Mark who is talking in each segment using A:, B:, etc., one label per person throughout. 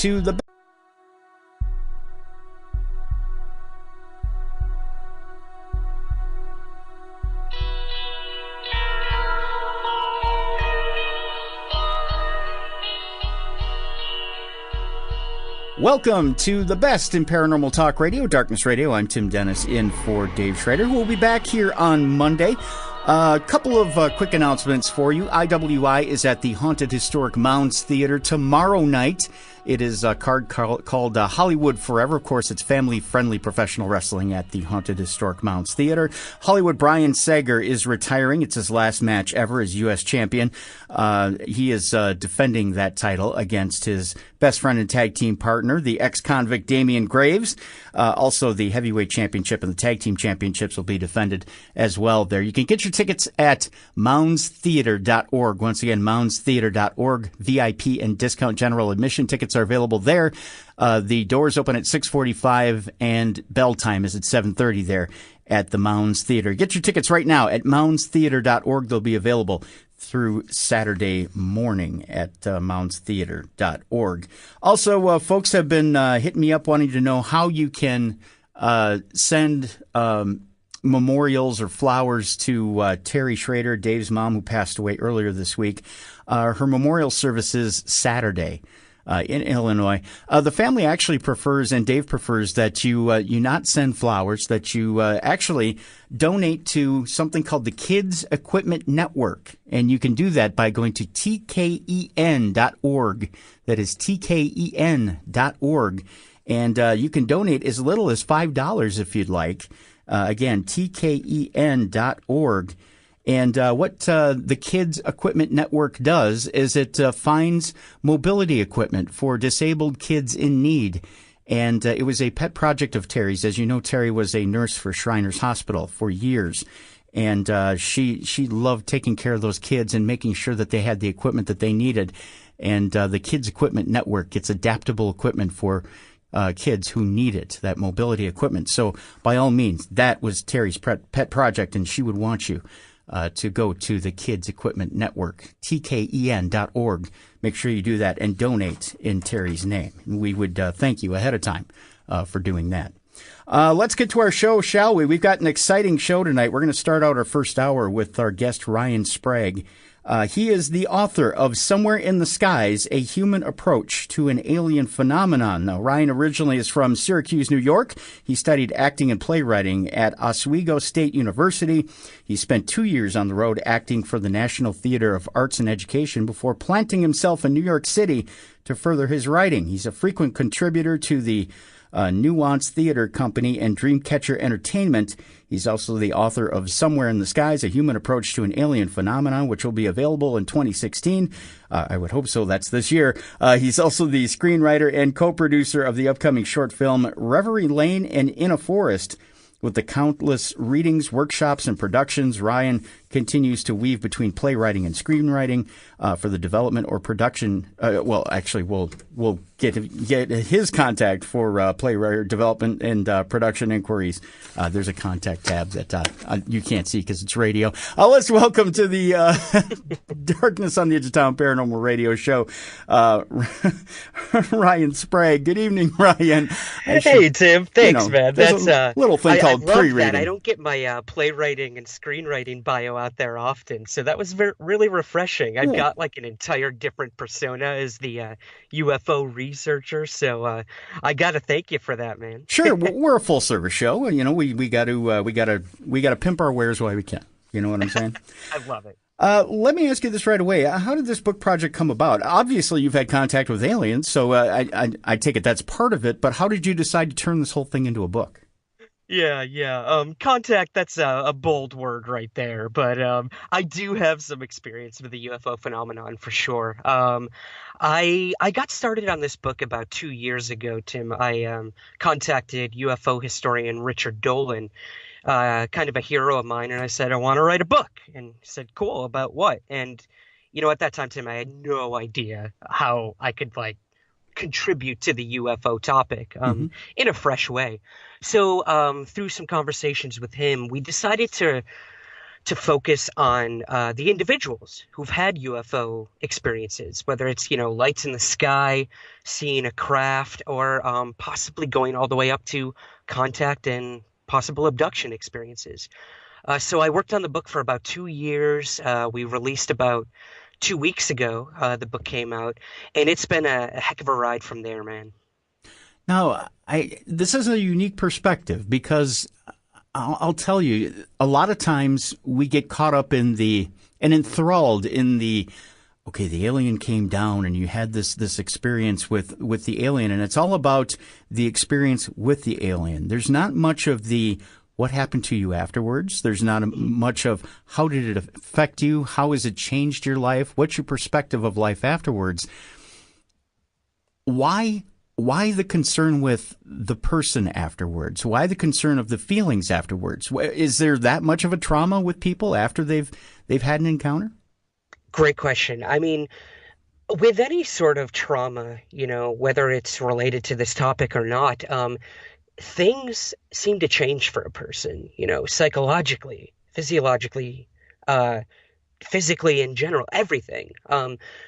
A: to the Welcome to the best in paranormal talk radio, Darkness Radio. I'm Tim Dennis in for Dave Schrader, who will be back here on Monday. A couple of quick announcements for you. IWI is at the Haunted Historic Mounds Theater tomorrow night. It is a card called Hollywood Forever. Of course, it's family-friendly professional wrestling at the Haunted Historic Mounds Theater. Hollywood Brian Sager is retiring. It's his last match ever as U.S. champion. He is defending that title against his best friend and tag team partner, the ex-convict Damian Graves. Also, the heavyweight championship and the tag team championships will be defended as well there. You can get your tickets at moundstheater.org. Once again, moundstheater.org. VIP and discount general admission tickets are available there. The doors open at 6:45 and bell time is at 7:30 there at the Mounds Theater. Get your tickets right now at moundstheater.org. They'll be available through Saturday morning at moundstheater.org. Also, folks have been hitting me up wanting to know how you can send memorials or flowers to Terry Schrader, Dave's mom, who passed away earlier this week. Her memorial service is Saturday in Illinois. The family actually prefers, and Dave prefers, that you not send flowers, that you actually donate to something called the Kids Equipment Network. And you can do that by going to tken.org. That is tken.org. And you can donate as little as $5 if you'd like. Again, tken.org. And what the Kids Equipment Network does is it finds mobility equipment for disabled kids in need. And it was a pet project of Terry's. As you know, Terry was a nurse for Shriners Hospital for years. And she loved taking care of those kids and making sure that they had the equipment that they needed. And the Kids Equipment Network gets adaptable equipment for kids who need it, that mobility equipment. So by all means, that was Terry's pet project, and she would want you to go to the Kids Equipment Network, tken.org. Make sure you do that and donate in Terry's name. We would thank you ahead of time for doing that. Let's get to our show, shall we? We've got an exciting show tonight. We're going to start out our first hour with our guest, Ryan Sprague. He is the author of Somewhere in the Skies, A Human Approach to an Alien Phenomenon. Now, Ryan originally is from Syracuse, New York. He studied acting and playwriting at Oswego State University. He spent 2 years on the road acting for the National Theater of Arts and Education before planting himself in New York City to further his writing. He's a frequent contributor to the Nuance Theater Company and Dreamcatcher Entertainment. He's also the author of Somewhere in the Skies, A Human Approach to an Alien Phenomenon, which will be available in 2016. I would hope so. That's this year. He's also the screenwriter and co-producer of the upcoming short film Reverie Lane and In a Forest. With the countless readings, workshops, and productions, Ryan continues to weave between playwriting and screenwriting for the development or production. We'll get his contact for playwright development and production inquiries. There's a contact tab that you can't see because it's radio. Let's welcome to the Darkness on the Edge of Town Paranormal Radio Show, Ryan Sprague. Good evening, Ryan.
B: Hey, Tim. Thanks, man. That's
A: a little thing called pre-reading.
B: That. I don't get my playwriting and screenwriting bio out there often, so that was really refreshing. I've got like an entire different persona as the UFO researcher, so I got to thank you for that, man.
A: Sure, we're a full service show, and we got to pimp our wares while we can. You know what I'm saying?
B: I love it.
A: Let me ask you this right away. How did this book project come about? Obviously, you've had contact with aliens, so I take it that's part of it. But how did you decide to turn this whole thing into a book?
B: Yeah. Contact, that's a bold word right there. But I do have some experience with the UFO phenomenon for sure. I got started on this book about 2 years ago, Tim. I contacted UFO historian Richard Dolan, kind of a hero of mine, and I said, I want to write a book. And he said, cool, about what? And, at that time, Tim, I had no idea how I could, contribute to the UFO topic in a fresh way. So through some conversations with him, we decided to to focus on the individuals who've had UFO experiences, whether it's, lights in the sky, seeing a craft, or possibly going all the way up to contact and possible abduction experiences. So I worked on the book for about 2 years. We released about 2 weeks ago. The book came out, and it's been a heck of a ride from there, man.
A: Now, this is a unique perspective because I'll tell you, a lot of times we get caught up in and enthralled in okay, the alien came down and you had this experience with the alien, and it's all about the experience with the alien. There's not much of what happened to you afterwards. There's not much of how did it affect you? How has it changed your life? What's your perspective of life afterwards? Why the concern with the person afterwards? Why the concern of the feelings afterwards? Is there that much of a trauma with people after they've had an encounter?
B: Great question. I mean, with any sort of trauma, whether it's related to this topic or not, things seem to change for a person, psychologically, physiologically, physically in general, everything.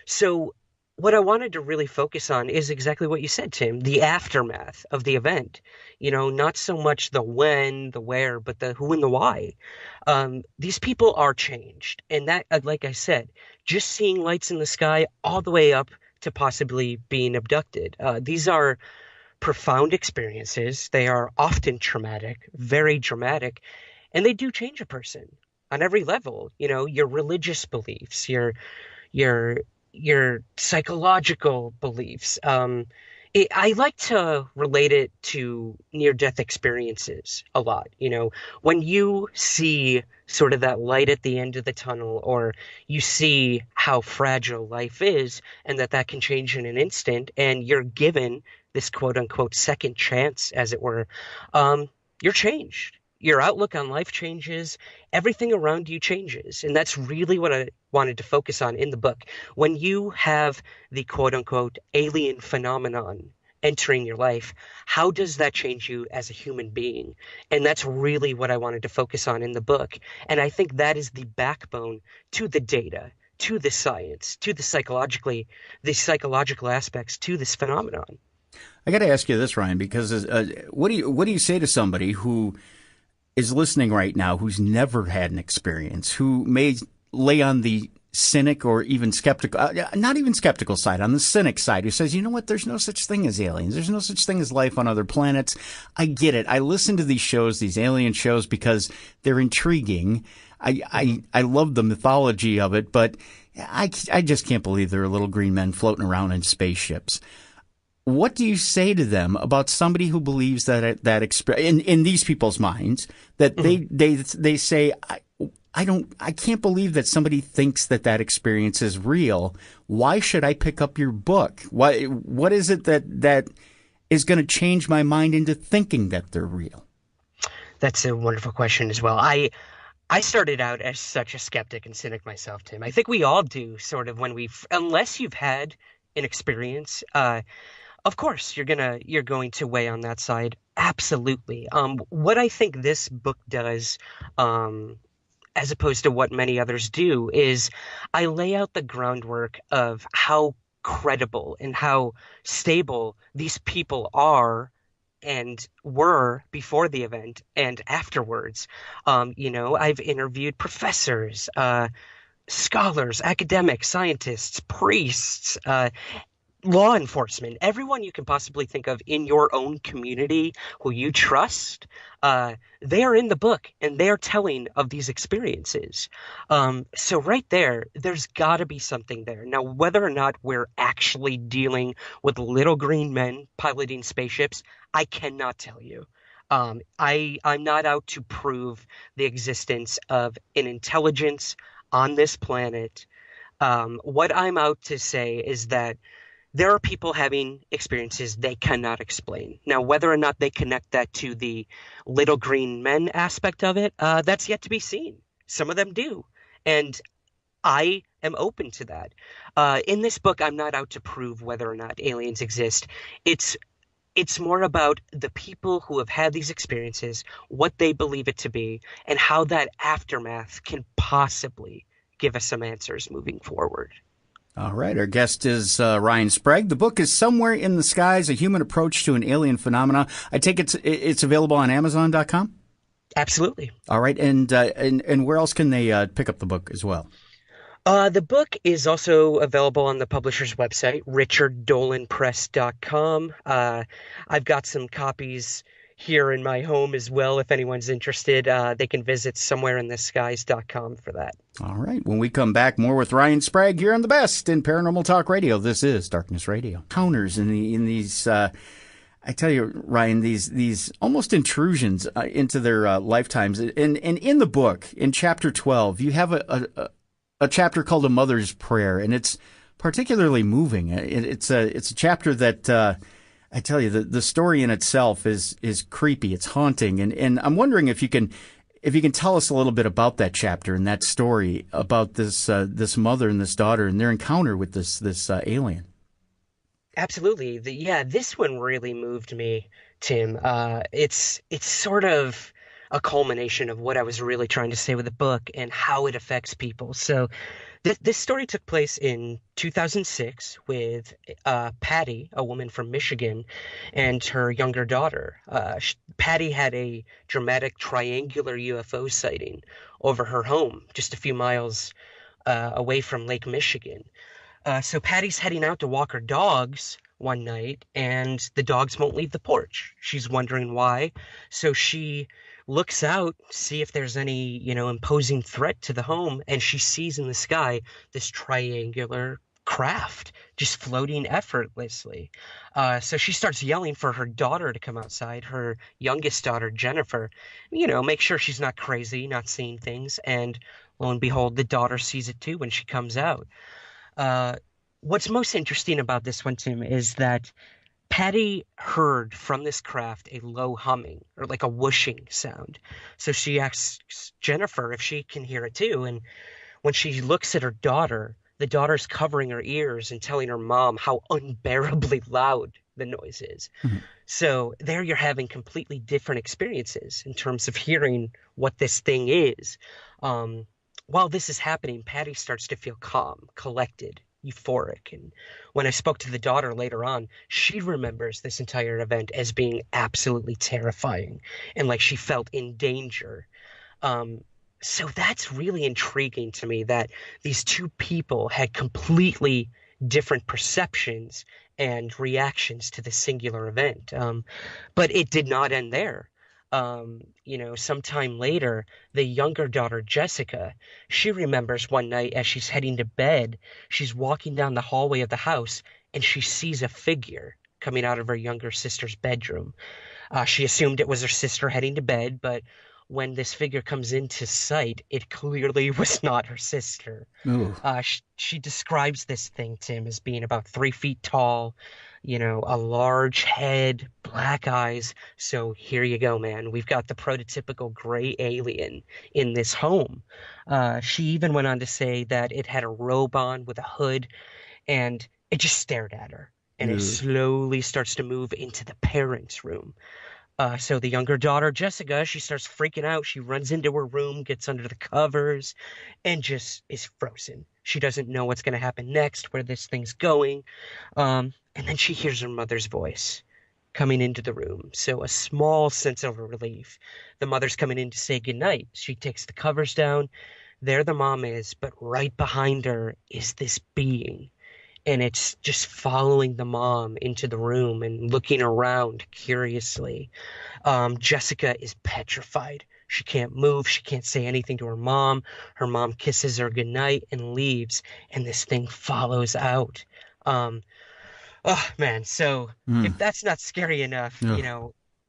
B: So what I wanted to really focus on is exactly what you said, Tim, the aftermath of the event. Not so much the when, the where, but the who and the why. These people are changed. And that, like I said, just seeing lights in the sky all the way up to possibly being abducted. These are profound experiences. They are often traumatic, very dramatic, and they do change a person on every level. Your religious beliefs, your psychological beliefs. I like to relate it to near-death experiences a lot. When you see sort of that light at the end of the tunnel, or you see how fragile life is and that can change in an instant, and you're given this quote-unquote second chance, as it were, you're changed. Your outlook on life changes. Everything around you changes. And that's really what I wanted to focus on in the book. When you have the quote-unquote alien phenomenon entering your life, how does that change you as a human being? And that's really what I wanted to focus on in the book. And I think that is the backbone to the data, to the science, to the psychological aspects to this phenomenon.
A: I got to ask you this, Ryan, because what do you say to somebody who is listening right now, who's never had an experience, who may lay on the cynic or even skeptical, not even skeptical side, on the cynic side, who says, you know what, there's no such thing as aliens. There's no such thing as life on other planets. I get it. I listen to these shows, these alien shows, because they're intriguing. I love the mythology of it, but I just can't believe there are little green men floating around in spaceships. What do you say to them about somebody who believes that in these people's minds that they say, I can't believe that somebody thinks that experience is real. Why should I pick up your book? What is it that is going to change my mind into thinking that they're real?
B: That's a wonderful question as well. I started out as such a skeptic and cynic myself, Tim. I think we all do, sort of, unless you've had an experience. Of course, you're going to weigh on that side. Absolutely. What I think this book does, as opposed to what many others do, is I lay out the groundwork of how credible and how stable these people are and were before the event and afterwards. I've interviewed professors, scholars, academics, scientists, priests, law enforcement, everyone you can possibly think of in your own community who you trust, they are in the book and they are telling of these experiences. So right there's got to be something there. Now, whether or not we're actually dealing with little green men piloting spaceships, I cannot tell you. I'm not out to prove the existence of an intelligence on this planet. What I'm out to say is that there are people having experiences they cannot explain. Now, whether or not they connect that to the little green men aspect of it, that's yet to be seen. Some of them do. And I am open to that. In this book, I'm not out to prove whether or not aliens exist. It's It's more about the people who have had these experiences, what they believe it to be, and how that aftermath can possibly give us some answers moving forward.
A: All right. Our guest is Ryan Sprague. The book is Somewhere in the Skies, A Human Approach to an Alien Phenomena. I take it's available on Amazon.com?
B: Absolutely.
A: All right. And where else can they pick up the book as well?
B: The book is also available on the publisher's website, richarddolanpress.com. I've got some copies here in my home as well. If anyone's interested, they can visit somewhereintheskies.com for that.
A: All right. When we come back, more with Ryan Sprague here on the best in Paranormal Talk Radio. This is Darkness Radio. Counters in these. I tell you, Ryan, these almost intrusions into their lifetimes. And in the book, in chapter 12, you have a chapter called A Mother's Prayer, and it's particularly moving. It's a chapter that I tell you, the story in itself is creepy. It's haunting, and I'm wondering if you can tell us a little bit about that chapter and that story about this mother and this daughter and their encounter with this alien.
B: Absolutely. This one really moved me, Tim. It's sort of a culmination of what I was really trying to say with the book and how it affects people. So this story took place in 2006 with Patty, a woman from Michigan, and her younger daughter. Patty had a dramatic triangular UFO sighting over her home, just a few miles away from Lake Michigan. So Patty's heading out to walk her dogs one night, and the dogs won't leave the porch. She's wondering why. So she looks out, see if there's any, imposing threat to the home, and she sees in the sky this triangular craft just floating effortlessly. So she starts yelling for her daughter to come outside, her youngest daughter, Jennifer, make sure she's not crazy, not seeing things. And lo and behold, the daughter sees it too when she comes out. What's most interesting about this one, Tim, is that Patty heard from this craft a low humming or like a whooshing sound. So she asks Jennifer if she can hear it too. And when she looks at her daughter, the daughter's covering her ears and telling her mom how unbearably loud the noise is. Mm-hmm. So there you're having completely different experiences in terms of hearing what this thing is. While this is happening, Patty starts to feel calm, collected, euphoric. And when I spoke to the daughter later on, she remembers this entire event as being absolutely terrifying and like she felt in danger. So that's really intriguing to me that these two people had completely different perceptions and reactions to the singular event. But it did not end there. Sometime later, the younger daughter, Jessica, she remembers one night as she's heading to bed, she's walking down the hallway of the house and she sees a figure coming out of her younger sister's bedroom. She assumed it was her sister heading to bed, but when this figure comes into sight, it clearly was not her sister. She describes this thing, Tim, as being about 3 feet tall, a large head, black eyes. So here you go, man. We've got the prototypical gray alien in this home. She even went on to say that it had a robe on with a hood, and it just stared at her. And it slowly starts to move into the parents' room. So the younger daughter, Jessica, she starts freaking out. She runs into her room, gets under the covers, and just is frozen. She doesn't know what's going to happen next, where this thing's going. And then she hears her mother's voice coming into the room. So a small sense of relief. The mother's coming in to say goodnight. She takes the covers down. There the mom is, but right behind her is this being. And it's just following the mom into the room and looking around curiously. Jessica is petrified. She can't move. She can't say anything to her mom. Her mom kisses her goodnight and leaves. And this thing follows out. Oh, man. So if that's not scary enough,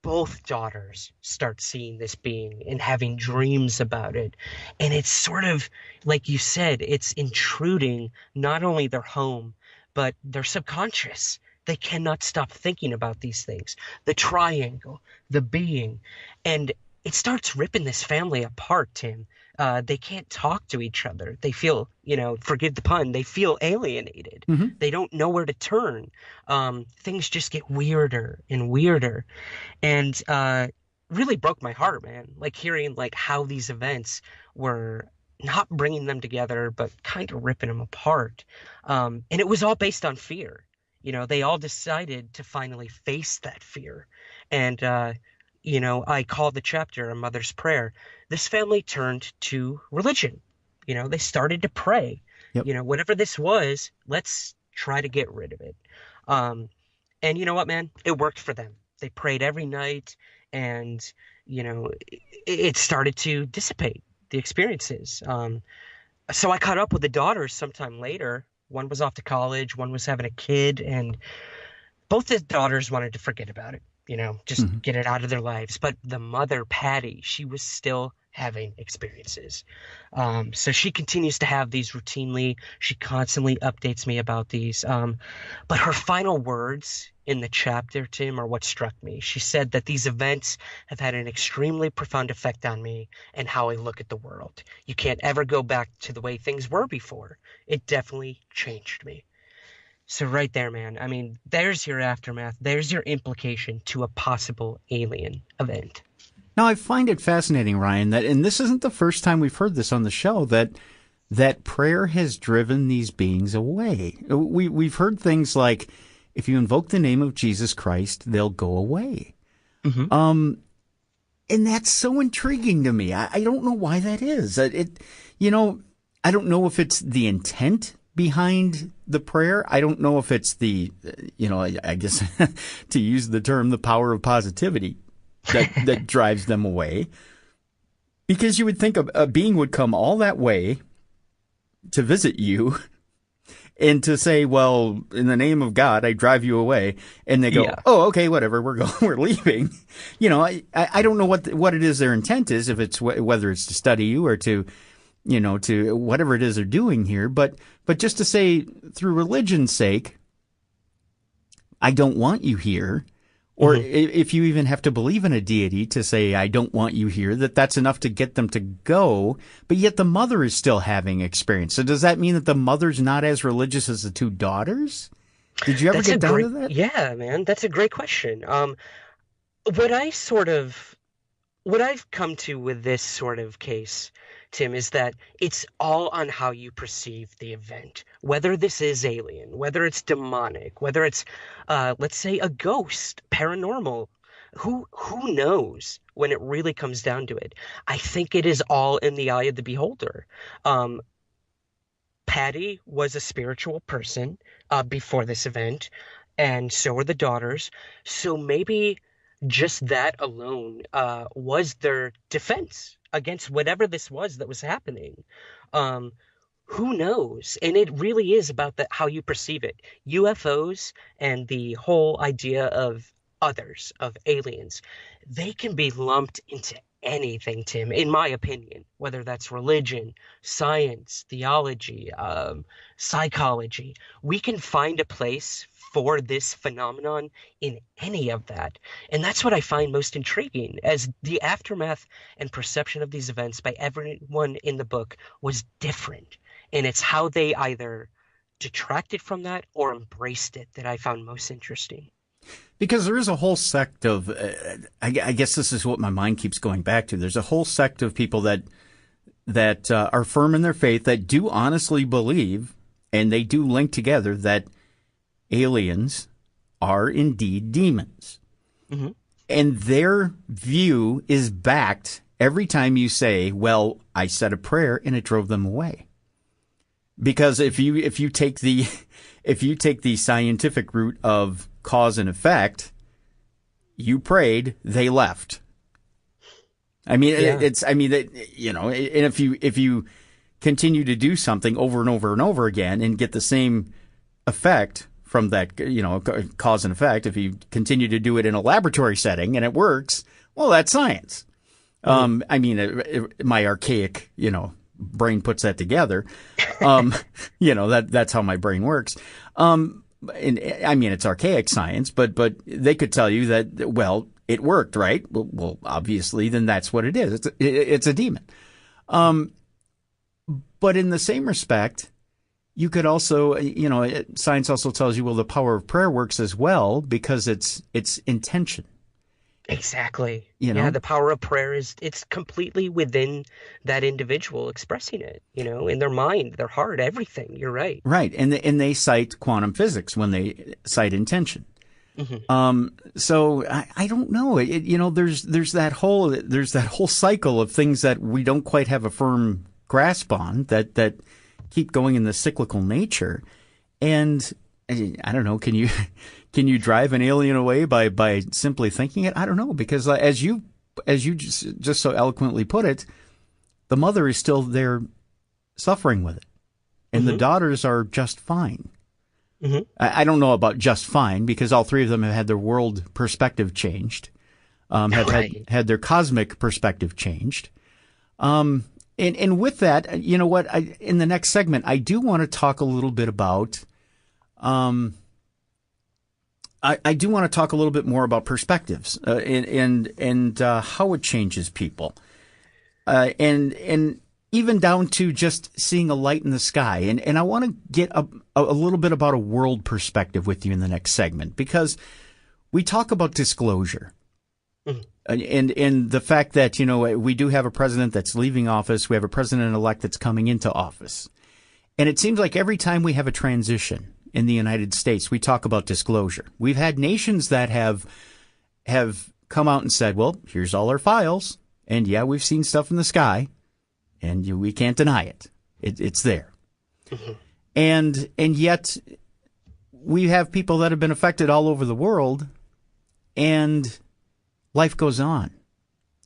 B: both daughters start seeing this being and having dreams about it. And it's sort of, like you said, it's intruding not only their home, but their subconscious. They cannot stop thinking about these things. The triangle, the being. And it starts ripping this family apart, Tim. They can't talk to each other. They feel, forgive the pun, they feel alienated.
A: Hmm.
B: They don't know where to turn. Things just get weirder and weirder. And really broke my heart, man. Like hearing like how these events were not bringing them together, but kind of ripping them apart. And it was all based on fear. They all decided to finally face that fear. And, I call the chapter A Mother's Prayer. This family turned to religion. They started to pray.
A: Yep.
B: Whatever this was, let's try to get rid of it. And you know what, man? It worked for them. They prayed every night, and, it started to dissipate the experiences. So I caught up with the daughters sometime later. One was off to college, one was having a kid, and both the daughters wanted to forget about it, just
A: Hmm.
B: get it out of their lives. But the mother, Patty, she was still having experiences. So she continues to have these routinely. She constantly updates me about these. But her final words in the chapter, Tim, are what struck me. She said that these events have had an extremely profound effect on me and how I look at the world. You can't ever go back to the way things were before. It definitely changed me. So right there, man, I mean, there's your aftermath. There's your implication to a possible alien event.
A: Now, I find it fascinating, Ryan, that, and this isn't the first time we've heard this on the show, that prayer has driven these beings away. We've heard things like, if you invoke the name of Jesus Christ, they'll go away.
B: Hmm.
A: And that's so intriguing to me. I don't know why that is. I don't know if it's the intent behind the prayer. I don't know if it's I guess to use the term, the power of positivity that drives them away. Because you would think a being would come all that way to visit you and to say, well, in the name of God, I drive you away. And they go,
B: Yeah.
A: oh, okay, whatever, we're leaving. I don't know what it is their intent is, if it's whether it's to study you or to whatever it is they're doing here. But just to say, through religion's sake, I don't want you here. Or if you even have to believe in a deity to say, I don't want you here, that's enough to get them to go. But yet the mother is still having experience. So does that mean that the mother's not as religious as the two daughters? Did you ever get down to that?
B: Yeah, man, that's a great question. What I sort of, what I've come to with this sort of case, Tim, is that it's all on how you perceive the event. Whether this is alien, whether it's demonic, whether it's, let's say, a ghost, paranormal, who knows when it really comes down to it? I think it is all in the eye of the beholder. Um, Patty was a spiritual person before this event, and so were the daughters. So maybe just that alone was their defense against whatever this was that was happening. Um, who knows? And it really is about how you perceive it. UFOs and the whole idea of others, of aliens, they can be lumped into anything, Tim, in my opinion, whether that's religion, science, theology, psychology. We can find a place for this phenomenon in any of that. And that's what I find most intriguing, as the aftermath and perception of these events by everyone in the book was different. And it's how they either detracted from that or embraced it that I found most interesting.
A: Because there is a whole sect of, I guess this is what my mind keeps going back to. There's a whole sect of people that are firm in their faith, that do honestly believe, and they do link together that aliens are indeed demons.
B: Hmm.
A: And their view is backed every time you say, well, I said a prayer and it drove them away. Because if you take the scientific route of cause and effect, you prayed, they left. I mean,
B: Yeah.
A: and if you continue to do something over and over and over again and get the same effect from that, cause and effect, if you continue to do it in a laboratory setting and it works, well, that's science. My archaic, brain puts that together. That's how my brain works. It's archaic science, but they could tell you that, well, it worked, right? Well, obviously, then that's what it is. It's a demon. But in the same respect, you could also, science also tells you, well, the power of prayer works as well because it's intention.
B: Exactly.
A: You
B: Yeah,
A: know,
B: the power of prayer is it's completely within that individual expressing it, in their mind, their heart, everything. You're right.
A: right? And they cite quantum physics when they cite intention.
B: Hmm.
A: So I don't know. There's that whole cycle of things that we don't quite have a firm grasp on that keep going in the cyclical nature. And I don't know. Can you drive an alien away by simply thinking it? I don't know, because as you just so eloquently put it, the mother is still there suffering with it, and the
B: Hmm.
A: daughters are just fine.
B: Hmm.
A: I don't know about just fine, because all three of them have had their world perspective changed, have
B: Right.
A: had their cosmic perspective changed. And with that, you know what? In the next segment, I do want to talk a little bit about. I do want to talk a little bit more about perspectives and how it changes people, and even down to just seeing a light in the sky. And I want to get a little bit about a world perspective with you in the next segment, because we talk about disclosure.
B: Mhm.
A: And the fact that, we do have a president that's leaving office. We have a president-elect that's coming into office. And it seems like every time we have a transition in the United States, we talk about disclosure. We've had nations that have come out and said, well, here's all our files. And yeah, we've seen stuff in the sky, and we can't deny it. It's there.
B: Mhm.
A: And yet we have people that have been affected all over the world, and life goes on.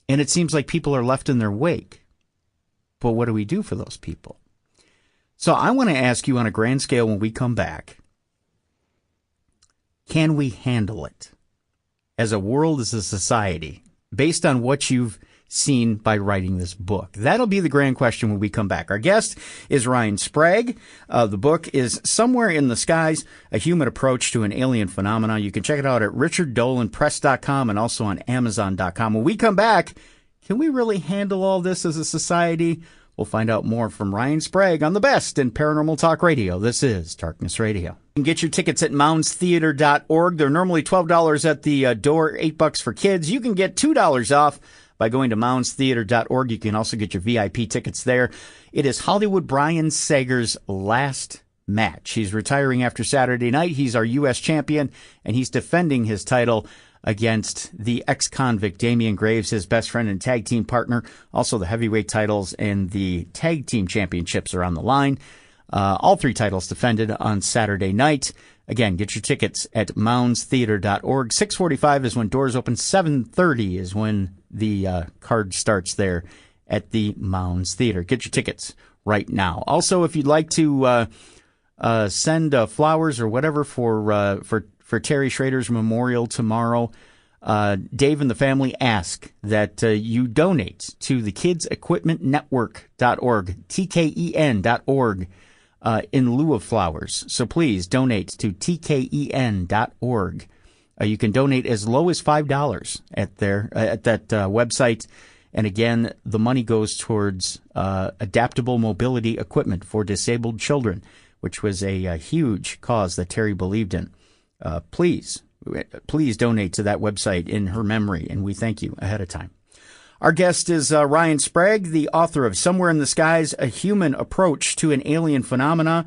A: And it seems like people are left in their wake. But what do we do for those people? So I want to ask you on a grand scale when we come back, can we handle it as a world, as a society, based on what you've seen by writing this book? That'll be the grand question when we come back. Our guest is Ryan Sprague. The book is Somewhere in the Skies, A Human Approach to an Alien Phenomena. You can check it out at richarddolanpress.com and also on amazon.com. When we come back, can we really handle all this as a society? We'll find out more from Ryan Sprague on the best in paranormal talk radio. This is Darkness Radio. You can get your tickets at moundstheater.org. They're normally $12 at the door, $8 for kids. You can get $2 off by going to moundstheater.org. You can also get your VIP tickets there. It is Hollywood Brian Sager's last match. He's retiring after Saturday night. He's our U.S. champion, and he's defending his title against the ex-convict Damian Graves, his best friend and tag team partner. Also, the heavyweight titles and the tag team championships are on the line. All three titles defended on Saturday night. Again, get your tickets at moundstheater.org. 6:45 is when doors open. 7:30 is when the card starts there at the Mounds Theater. Get your tickets right now. Also, if you'd like to send flowers or whatever for Terry Schrader's memorial tomorrow, Dave and the family ask that you donate to the kidsequipmentnetwork.org, TKEN.org, in lieu of flowers. So please donate to TKEN.org. You can donate as low as $5 at that website. And again, the money goes towards adaptable mobility equipment for disabled children, which was a huge cause that Terry believed in. Please donate to that website in her memory, and we thank you ahead of time. Our guest is Ryan Sprague, the author of Somewhere in the Skies, A Human Approach to an Alien Phenomena.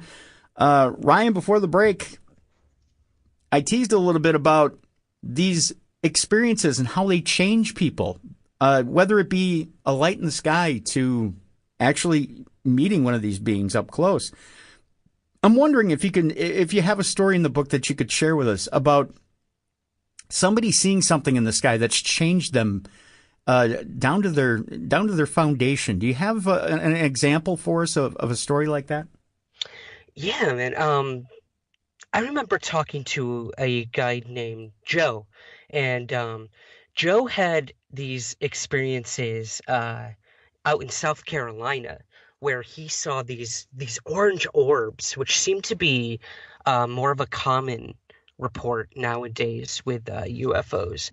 A: Ryan, before the break, I teased a little bit about these experiences and how they change people, whether it be a light in the sky to actually meeting one of these beings up close. I'm wondering if you have a story in the book that you could share with us about somebody seeing something in the sky that's changed them down to their foundation. Do you have an example for us of a story like that?
B: Yeah, man. I remember talking to a guy named Joe, and Joe had these experiences out in South Carolina where he saw these orange orbs, which seemed to be more of a common report nowadays with UFOs.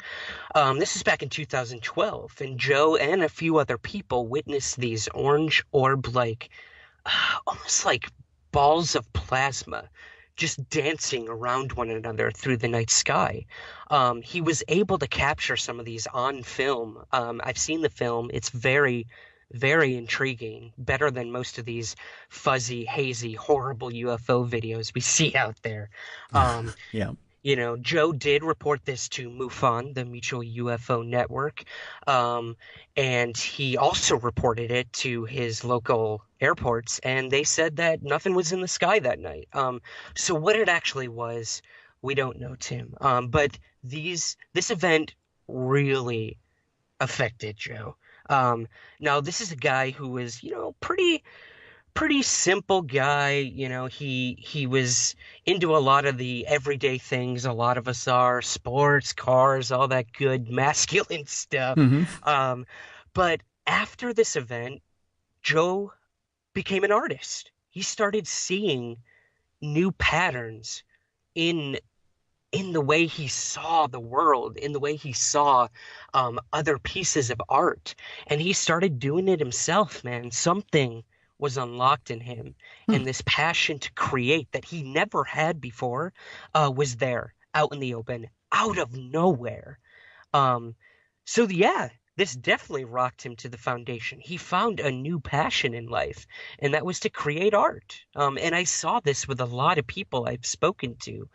B: This is back in 2012, and Joe and a few other people witnessed these orange orb-like, almost like balls of plasma, just dancing around one another through the night sky. He was able to capture some of these on film. I've seen the film. It's very, very intriguing, better than most of these fuzzy, hazy, horrible UFO videos we see out there. Um,
A: Yeah.
B: Joe did report this to MUFON, the Mutual UFO Network, um, and he also reported it to his local airports, and they said that nothing was in the sky that night. So what it actually was, we don't know, Tim. But this event really affected Joe. Now this is a guy who was, pretty simple guy. He was into a lot of the everyday things a lot of us are, sports, cars, all that good masculine stuff.
A: Hmm.
B: Um, but after this event, Joe became an artist. He started seeing new patterns in the way he saw the world, in the way he saw other pieces of art. And he started doing it himself, man. Something was unlocked in him.
A: Hmm.
B: And this passion to create that he never had before was there, out in the open, out of nowhere. Um, so yeah, this definitely rocked him to the foundation. He found a new passion in life, and that was to create art. And I saw this with a lot of people I've spoken to.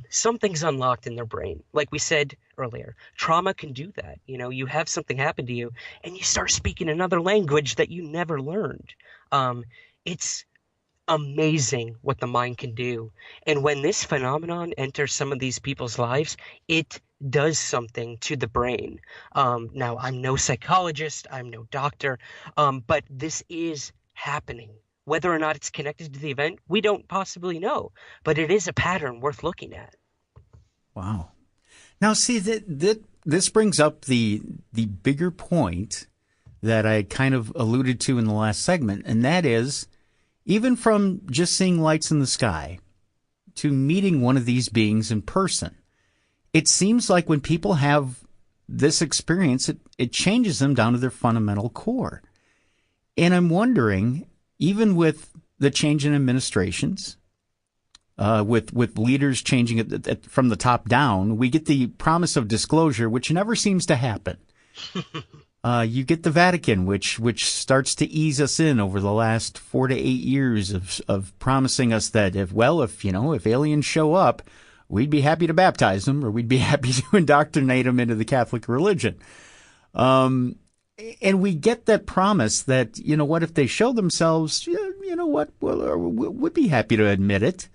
B: Something's unlocked in their brain. Like we said earlier, trauma can do that. You have something happen to you, and you start speaking another language that you never learned. It's amazing what the mind can do. And when this phenomenon enters some of these people's lives, it does something to the brain. Now, I'm no psychologist, I'm no doctor, but this is happening. Whether or not it's connected to the event, we don't possibly know, but it is a pattern worth looking at.
A: Wow. Now, see that this brings up the bigger point that I kind of alluded to in the last segment, and that is, even from just seeing lights in the sky to meeting one of these beings in person, it seems like when people have this experience, it changes them down to their fundamental core. And I'm wondering, even with the change in administrations, with leaders changing it from the top down, we get the promise of disclosure, which never seems to happen. You get the Vatican, which starts to ease us in over the last 4 to 8 years of promising us that if aliens show up, we'd be happy to baptize them, or we'd be happy to indoctrinate them into the Catholic religion. And we get that promise that, if they show themselves, we'd be happy to admit it.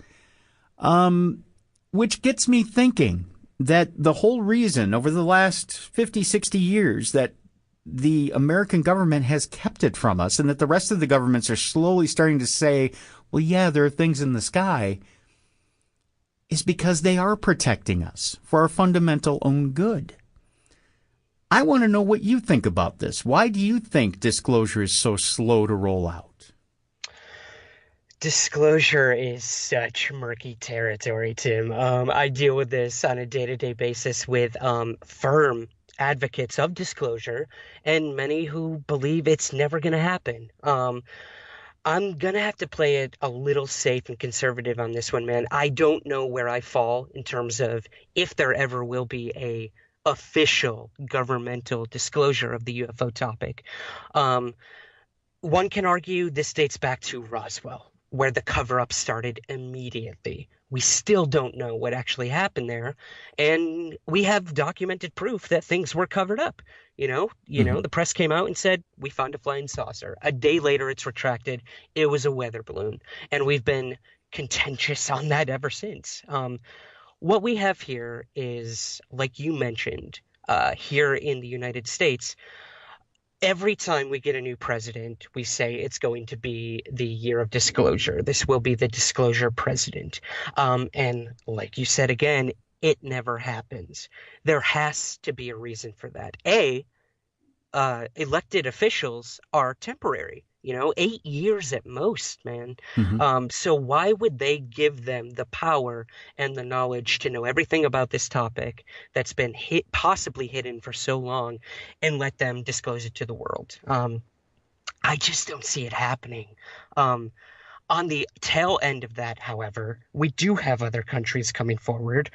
A: Which gets me thinking that the whole reason over the last 50, 60 years that the American government has kept it from us, and that the rest of the governments are slowly starting to say, well, yeah, there are things in the sky, is because they are protecting us for our fundamental own good. I want to know what you think about this. Why do you think disclosure is so slow to roll out?
B: Disclosure is such murky territory, Tim. I deal with this on a day-to-day basis with firm advocates of disclosure and many who believe it's never going to happen. I'm going to have to play it a little safe and conservative on this one, man. I don't know where I fall in terms of if there ever will be a official governmental disclosure of the UFO topic. One can argue this dates back to Roswell, where the cover-up started immediately. We still don't know what actually happened there, and we have documented proof that things were covered up. The press came out and said, we found a flying saucer. A day later, it's retracted. It was a weather balloon, and we've been contentious on that ever since. What we have here is, like you mentioned, here in the United States, every time we get a new president, we say it's going to be the year of disclosure. This will be the disclosure president. And like you said again, it never happens. There has to be a reason for that. Elected officials are temporary. 8 years at most, man.
A: Hmm.
B: So why would they give them the power and the knowledge to know everything about this topic that's been possibly hidden for so long and let them disclose it to the world? I just don't see it happening. Um, on the tail end of that, however, we do have other countries coming forward.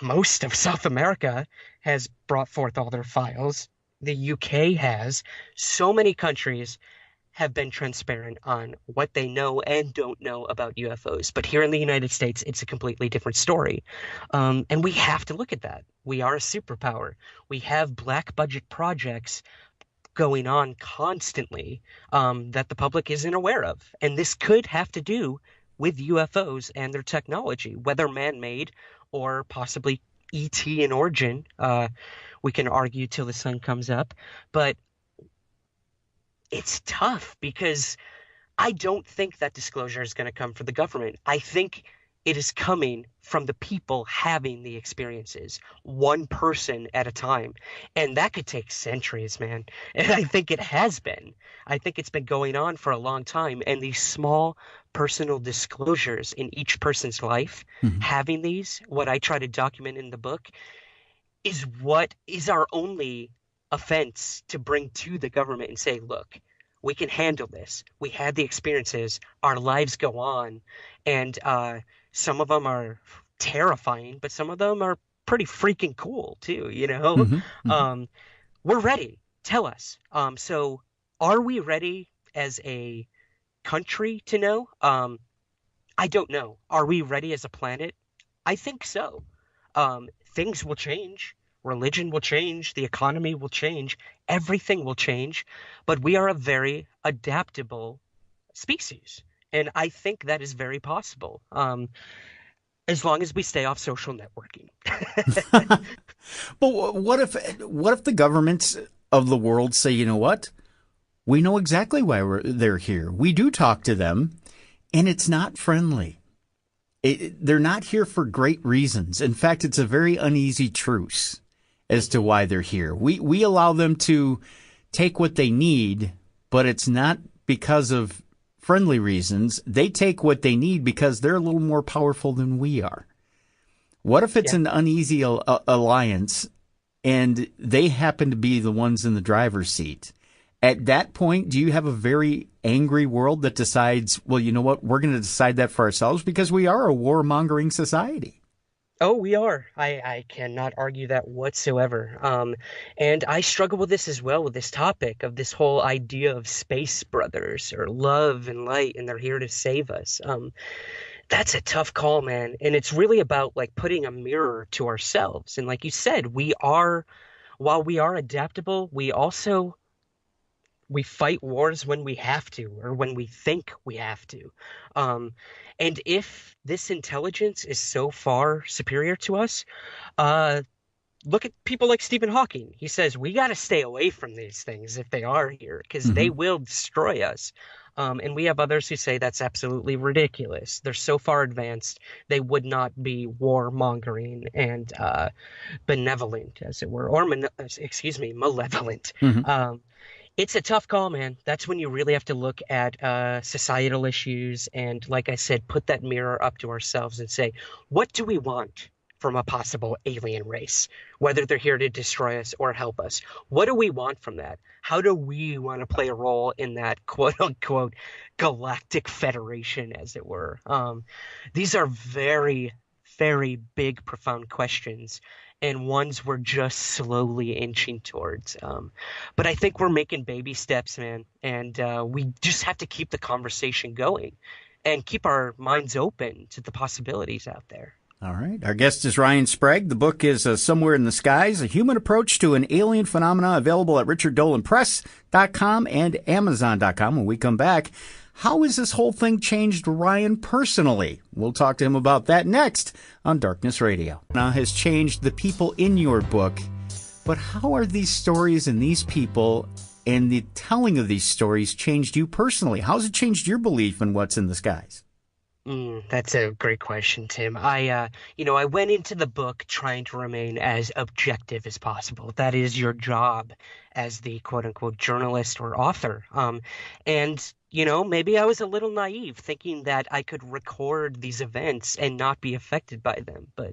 B: Most of South America has brought forth all their files. The UK has. So many countries have been transparent on what they know and don't know about UFOs. But here in the United States, it's a completely different story. And we have to look at that. We are a superpower. We have black budget projects going on constantly that the public isn't aware of. And this could have to do with UFOs and their technology, whether man-made or possibly ET in origin. We can argue till the sun comes up, but it's tough because I don't think that disclosure is going to come from the government. I think it is coming from the people having the experiences, one person at a time. And that could take centuries, man. And I think it has been. I think it's been going on for a long time. And these small personal disclosures in each person's life,
A: Hmm.
B: having these, what I try to document in the book, is what is our only offense to bring to the government and say, look, we can handle this. We had the experiences. Our lives go on. And some of them are terrifying, but some of them are pretty freaking cool too,
A: Hmm. Hmm.
B: Um, we're ready. Tell us. So are we ready as a country to know? I don't know. Are we ready as a planet? I think so. Things will change. Religion will change. The economy will change. Everything will change. But we are a very adaptable species. And I think that is very possible, as long as we stay off social networking.
A: But what if the governments of the world say, you know what? We know exactly why they're here. We do talk to them, and it's not friendly. They're not here for great reasons. In fact, it's a very uneasy truce as to why they're here. We allow them to take what they need, but it's not because of friendly reasons. They take what they need because they're a little more powerful than we are. What if it's
B: Yeah.
A: an uneasy alliance and they happen to be the ones in the driver's seat? At that point, do you have a very angry world that decides, well, you know what, we're going to decide that for ourselves because we are a warmongering society?
B: Oh, we are. I cannot argue that whatsoever. And I struggle with this as well, with this topic of this whole idea of space brothers or love and light, and they're here to save us. That's a tough call, man. And it's really about like putting a mirror to ourselves. And like you said, while we are adaptable, we fight wars when we have to or when we think we have to. Um, and if this intelligence is so far superior to us, uh, look at people like Stephen Hawking. He says we got to stay away from these things if they are here because they
A: Hmm.
B: will destroy us. And we have others who say that's absolutely ridiculous. They're so far advanced, they would not be warmongering and benevolent, as it were, or excuse me, malevolent.
A: Hmm.
B: Um, it's a tough call, man. That's when you really have to look at societal issues and, like I said, put that mirror up to ourselves and say, what do we want from a possible alien race? Whether they're here to destroy us or help us. What do we want from that? How do we want to play a role in that quote unquote galactic federation, as it were? These are very, very big, profound questions and ones we're just slowly inching towards. But I think we're making baby steps, man, and we just have to keep the conversation going and keep our minds open to the possibilities out there.
A: All right. Our guest is Ryan Sprague. The book is Somewhere in the Skies, A Human Approach to an Alien Phenomena, available at richarddolanpress.com and amazon.com. When we come back, how has this whole thing changed Ryan personally? We'll talk to him about that next on Darkness Radio. Now has changed the people in your book, but how are these stories and these people and the telling of these stories changed you personally? How's it changed your belief in what's in the skies?
B: That's a great question, Tim. I went into the book trying to remain as objective as possible. That is your job as the quote unquote journalist or author. Maybe I was a little naive thinking that I could record these events and not be affected by them. But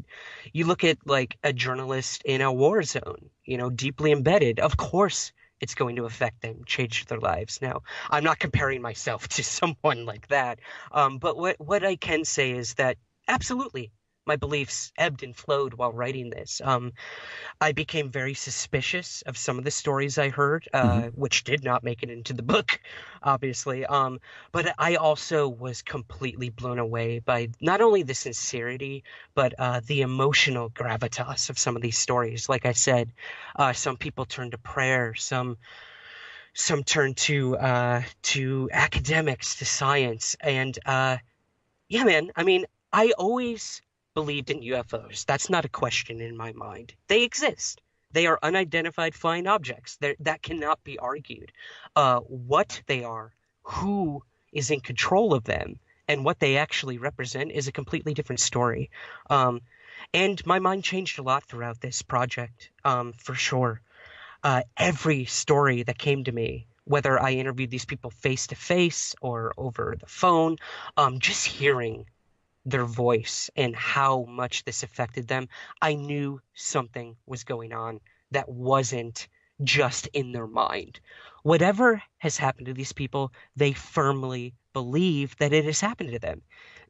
B: you look at like a journalist in a war zone, deeply embedded. Of course, it's going to affect them, change their lives. Now, I'm not comparing myself to someone like that. But what I can say is that absolutely my beliefs ebbed and flowed while writing this. I became very suspicious of some of the stories I heard,
A: Hmm.
B: which did not make it into the book, obviously. But I also was completely blown away by not only the sincerity, but the emotional gravitas of some of these stories. Like I said, some people turn to prayer, some turn to academics, to science, and yeah, man. I mean, I always believed in UFOs. That's not a question in my mind. They exist. They are unidentified flying objects. That cannot be argued. What they are, who is in control of them, and what they actually represent is a completely different story. Um, and my mind changed a lot throughout this project, for sure. Every story that came to me, whether I interviewed these people face to face or over the phone, just hearing their voice and how much this affected them, I knew something was going on that wasn't just in their mind. Whatever has happened to these people, they firmly believe that it has happened to them.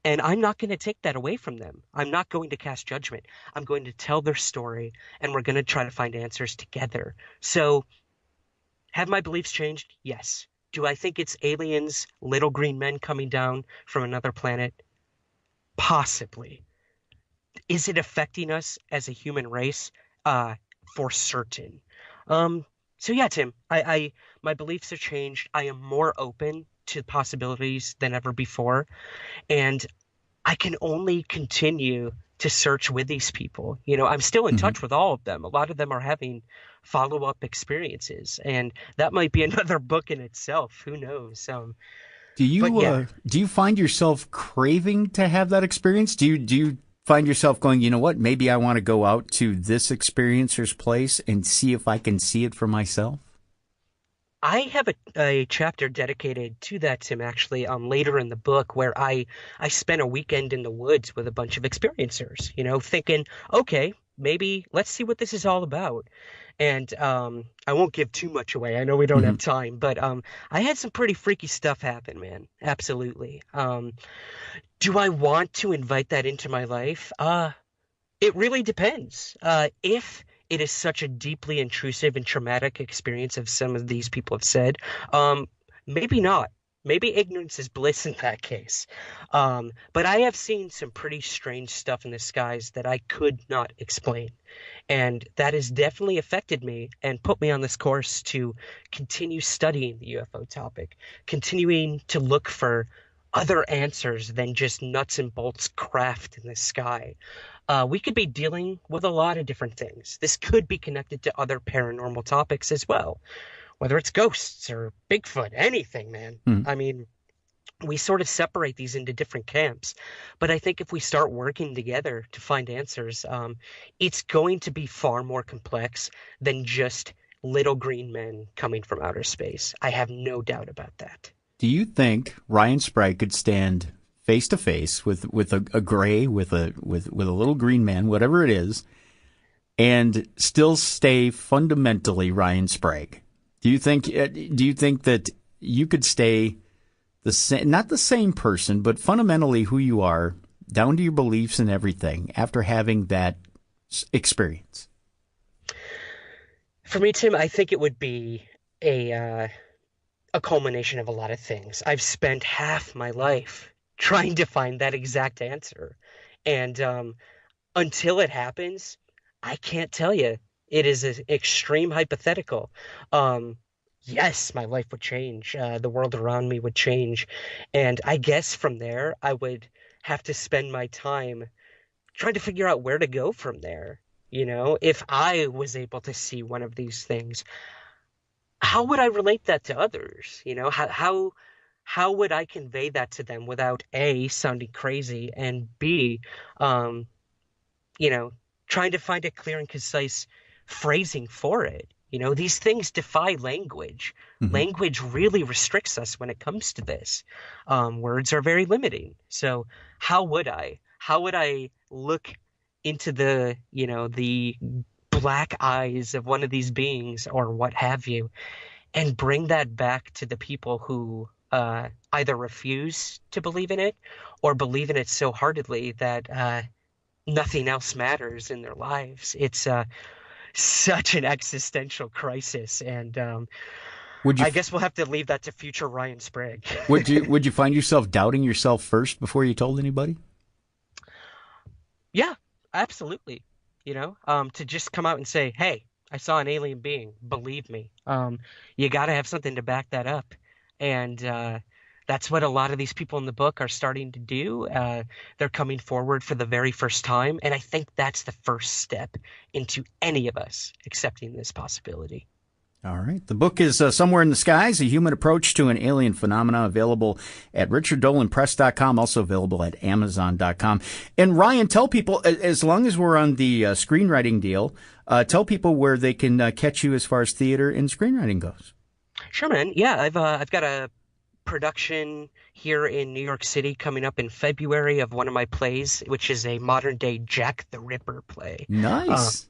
B: And I'm not going to take that away from them. I'm not going to cast judgment. I'm going to tell their story and we're going to try to find answers together. So, have my beliefs changed? Yes. Do I think it's aliens, little green men coming down from another planet? Possibly. Is it affecting us as a human race? Uh, for certain. Um, so yeah, Tim, my beliefs have changed. I am more open to possibilities than ever before, and I can only continue to search with these people. I'm still in
A: Hmm.
B: touch with all of them. A lot of them are having follow-up experiences, and that might be another book in itself. Who knows? But yeah,
A: Do you find yourself craving to have that experience? Do you find yourself going, you know what, maybe I want to go out to this experiencer's place and see if I can see it for myself?
B: I have a chapter dedicated to that, Tim, actually, later in the book where I spent a weekend in the woods with a bunch of experiencers, thinking, okay, maybe let's see what this is all about. And I won't give too much away. I know we don't
A: Hmm.
B: have time, but I had some pretty freaky stuff happen, man. Absolutely. Do I want to invite that into my life? It really depends. If it is such a deeply intrusive and traumatic experience, as some of these people have said, um, maybe not. Maybe ignorance is bliss in that case. But I have seen some pretty strange stuff in the skies that I could not explain. And that has definitely affected me and put me on this course to continue studying the UFO topic, continuing to look for other answers than just nuts and bolts craft in the sky. We could be dealing with a lot of different things. This could be connected to other paranormal topics as well, whether it's ghosts or Bigfoot, anything, man.
A: Hmm.
B: I mean, we sort of separate these into different camps. But I think if we start working together to find answers, it's going to be far more complex than just little green men coming from outer space. I have no doubt about that.
A: Do you think Ryan Sprague could stand face to face with a gray with a little green man, whatever it is, and still stay fundamentally Ryan Sprague? Do you think that you could stay the same, not the same person, but fundamentally who you are, down to your beliefs and everything, after having that experience?
B: For me, Tim, I think it would be a uh, a culmination of a lot of things. I've spent half my life trying to find that exact answer. And until it happens, I can't tell you. It is an extreme hypothetical. Um, yes, my life would change. The world around me would change. And I guess from there, I would have to spend my time trying to figure out where to go from there. If I was able to see one of these things, how would I relate that to others? How how would I convey that to them without A, sounding crazy, and B, um, you know, trying to find a clear and concise phrasing for it. These things defy language.
A: Hmm.
B: Language really restricts us when it comes to this. Words are very limiting. So how would I? How would I look into the black eyes of one of these beings or what have you, and bring that back to the people who either refuse to believe in it or believe in it so heartedly that nothing else matters in their lives. It's such an existential crisis, and
A: Would you
B: I guess we'll have to leave that to future Ryan Sprague.
A: would you find yourself doubting yourself first before you told anybody?
B: Yeah, absolutely. To just come out and say, "Hey, I saw an alien being. Believe me." You got to have something to back that up, and that's what a lot of these people in the book are starting to do. They're coming forward for the very first time, and I think that's the first step into any of us accepting this possibility.
A: All right. The book is Somewhere in the Skies, A Human Approach to an Alien Phenomena, available at richarddolanpress.com, also available at amazon.com. And Ryan, tell people, as long as we're on the screenwriting deal, tell people where they can catch you as far as theater and screenwriting goes.
B: Sure, man. Yeah, I've got a production here in New York City coming up in February of one of my plays, which is a modern day Jack the Ripper play.
A: Nice.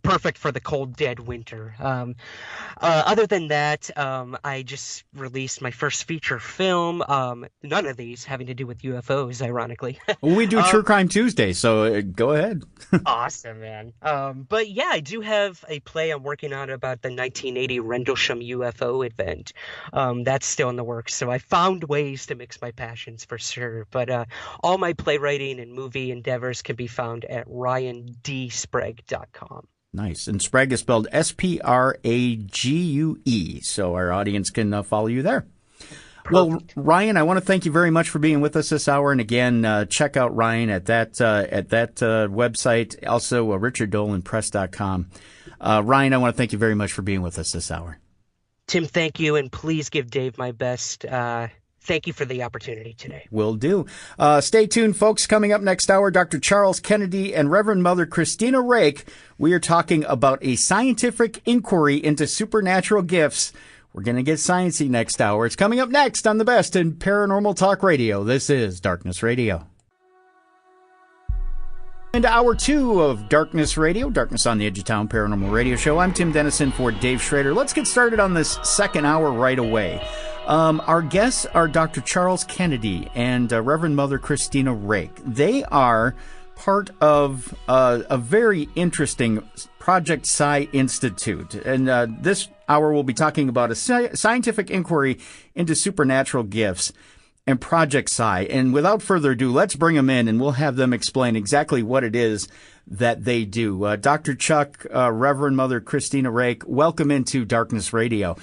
B: Perfect for the cold, dead winter. Other than that, I just released my first feature film. None of these having to do with UFOs, ironically.
A: Well, we do True Crime Tuesday, so go ahead.
B: Awesome, man. But yeah, I do have a play I'm working on about the 1980 Rendlesham UFO event. That's still in the works, so I found ways to mix my passions for sure. But all my playwriting and movie endeavors can be found at ryandsprague.com.
A: Nice. And Sprague is spelled Sprague, so our audience can follow you there.
B: Perfect.
A: Well, Ryan, I want to thank you very much for being with us this hour. And again, check out Ryan at that website, also richarddolanpress.com. Ryan, I want to thank you very much for being with us this hour.
B: Tim, thank you, and please give Dave my best. Thank you for the opportunity today.
A: Will do. Stay tuned, folks. Coming up next hour, Dr. Charles Kennedy and Reverend Mother Christina Rake. We are talking about a scientific inquiry into supernatural gifts. We're going to get sciencey next hour. It's coming up next on the best in paranormal talk radio. This is Darkness Radio. Into hour 2 of Darkness Radio, Darkness on the Edge of Town Paranormal Radio Show. I'm Tim Dennison for Dave Schrader. Let's get started on this second hour right away. Our guests are Dr. Charles Kennedy and Reverend Mother Christina Rake. They are part of a very interesting Project Psi Institute. And this hour we'll be talking about a scientific inquiry into supernatural gifts and Project Psi. And without further ado, let's bring them in and we'll have them explain exactly what it is that they do. Dr. Chuck, Reverend Mother Christina Rake, welcome into Darkness Radio.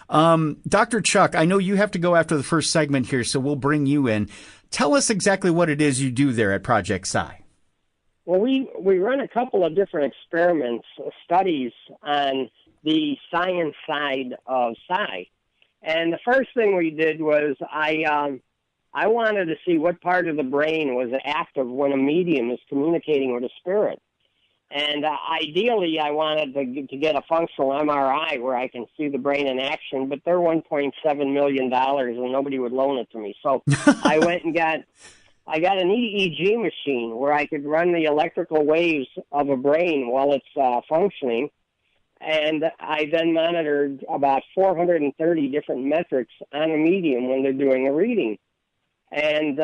A: Dr. Chuck, I know you have to go after the first segment here, so we'll bring you in. Tell us exactly what it is you do there at Project Psi.
C: Well, we run a couple of different experiments, studies on the science side of Psi. And the first thing we did was I wanted to see what part of the brain was active when a medium is communicating with a spirit. And ideally, I wanted to get a functional MRI where I can see the brain in action, but they're $1.7 million, and nobody would loan it to me. So I went and got an EEG machine where I could run the electrical waves of a brain while it's functioning. And I then monitored about 430 different metrics on a medium when they're doing a reading. And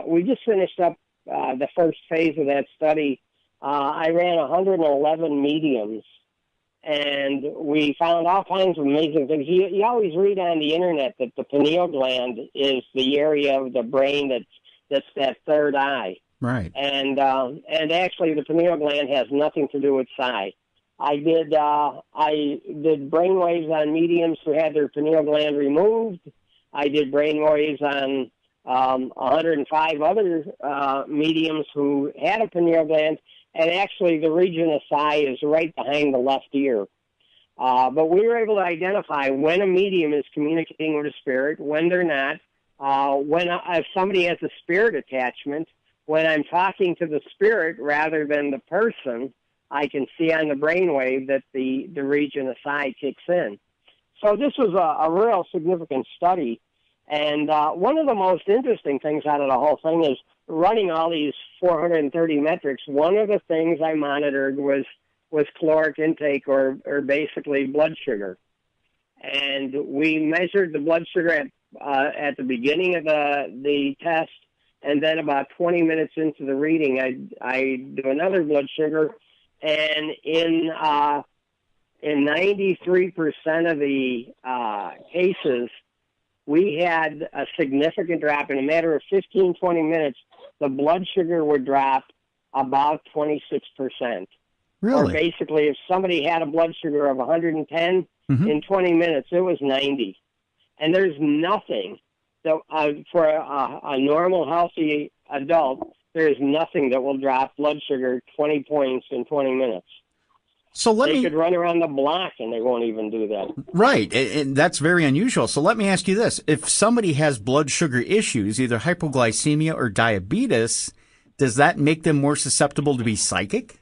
C: we just finished up the first phase of that study. I ran 111 mediums, and we found all kinds of amazing things. You always read on the internet that the pineal gland is the area of the brain that's that third eye.
A: Right.
C: And actually, the pineal gland has nothing to do with Psi. I did brainwaves on mediums who had their pineal gland removed. I did brainwaves on 105 other mediums who had a pineal gland, and actually the region of Psi is right behind the left ear. But we were able to identify when a medium is communicating with a spirit, when they're not, if somebody has a spirit attachment, when I'm talking to the spirit rather than the person, I can see on the brainwave that the region of psi kicks in. So this was a real significant study. And one of the most interesting things out of the whole thing is running all these 430 metrics. One of the things I monitored was caloric intake, or basically blood sugar. And we measured the blood sugar at the beginning of the test, and then about 20 minutes into the reading, I do another blood sugar, and in 93% of the cases, we had a significant drop. In a matter of 15, 20 minutes, the blood sugar would drop about 26%.
A: Really?
C: Or basically, if somebody had a blood sugar of 110, in 20 minutes, it was 90. And there's nothing that, for a normal, healthy adult, there's nothing that will drop blood sugar 20 points in 20 minutes.
A: So
C: they could run around the block and they won't even do that.
A: Right. And that's very unusual. So let me ask you this. If somebody has blood sugar issues, either hypoglycemia or diabetes, does that make them more susceptible to be psychic?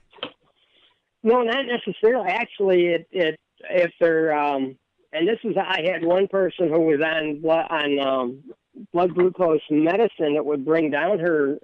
C: No, not necessarily. Actually, if they're and this is, I had one person who was on blood glucose medicine that would bring down her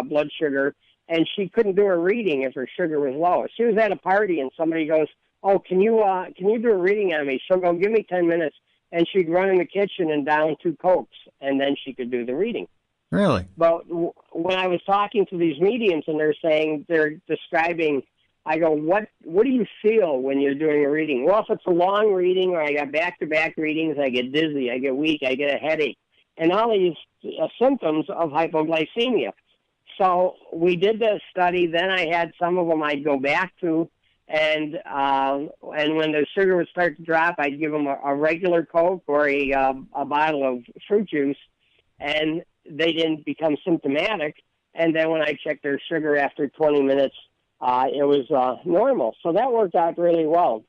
C: blood sugar, and she couldn't do a reading if her sugar was low. She was at a party and somebody goes, "Oh, can you do a reading on me?" She'll go, "Give me 10 minutes," and she'd run in the kitchen and down 2 Cokes, and then she could do the reading.
A: Really?
C: But when I was talking to these mediums and they're describing, I go, what do you feel when you're doing a reading? Well, if it's a long reading or I got back-to-back readings, I get dizzy, I get weak, I get a headache, and all these symptoms of hypoglycemia. So we did the study. Then I had some of them I'd go back to, and when the sugar would start to drop, I'd give them a regular Coke or a bottle of fruit juice, and they didn't become symptomatic. And then when I checked their sugar after 20 minutes, it was normal. So that worked out really well.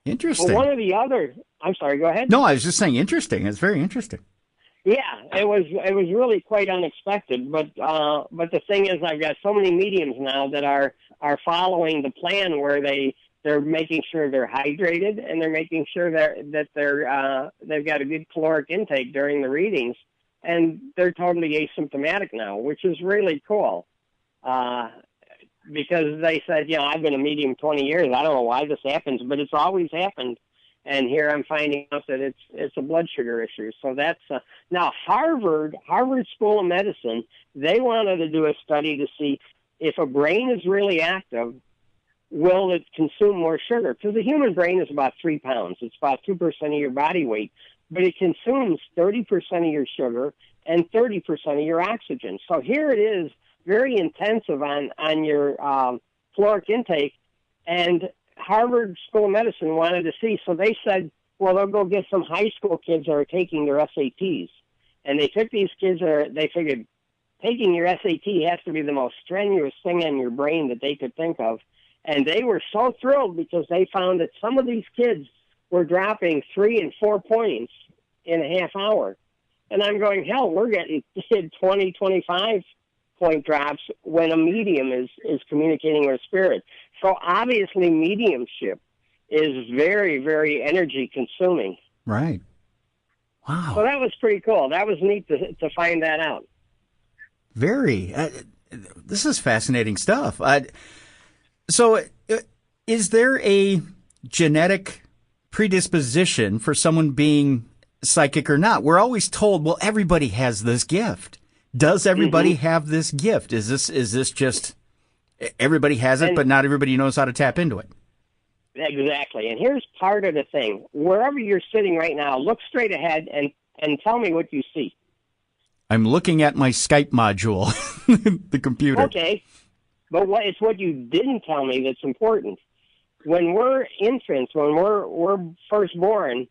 A: Interesting.
C: Well, one of the other, I'm sorry, go ahead.
A: No, I was just saying interesting. It's very interesting.
C: Yeah, it was really quite unexpected. But the thing is, I've got so many mediums now that are following the plan where they're making sure they're hydrated and they're making sure that they've got a good caloric intake during the readings, and they're totally asymptomatic now, which is really cool. Because they said, I've been a medium 20 years. I don't know why this happens, but it's always happened. And here I'm finding out that it's a blood sugar issue. So that's now Harvard School of Medicine. They wanted to do a study to see if a brain is really active, will it consume more sugar? Because the human brain is about 3 pounds. It's about 2% of your body weight, but it consumes 30% of your sugar and 30% of your oxygen. So here it is, very intensive on your caloric intake, and Harvard School of Medicine wanted to see, so they said, well, they'll go get some high school kids that are taking their SATs. And they took these kids, they figured taking your SAT has to be the most strenuous thing in your brain that they could think of. And they were so thrilled because they found that some of these kids were dropping 3 and 4 points in a half hour. And I'm going, hell, we're getting 20, 25 point drops when a medium is communicating with spirit. So obviously mediumship is very, very energy consuming.
A: Right. Wow.
C: So that was pretty cool. That was neat to find that out.
A: Very. This is fascinating stuff. So is there a genetic predisposition for someone being psychic or not? We're always told, well, everybody has this gift. Does everybody have this gift? Is this just everybody has it, but not everybody knows how to tap into it?
C: Exactly. And here's part of the thing. Wherever you're sitting right now, look straight ahead and tell me what you see.
A: I'm looking at my Skype module, the computer.
C: Okay. But it's what you didn't tell me that's important. When we're infants, when we're first born,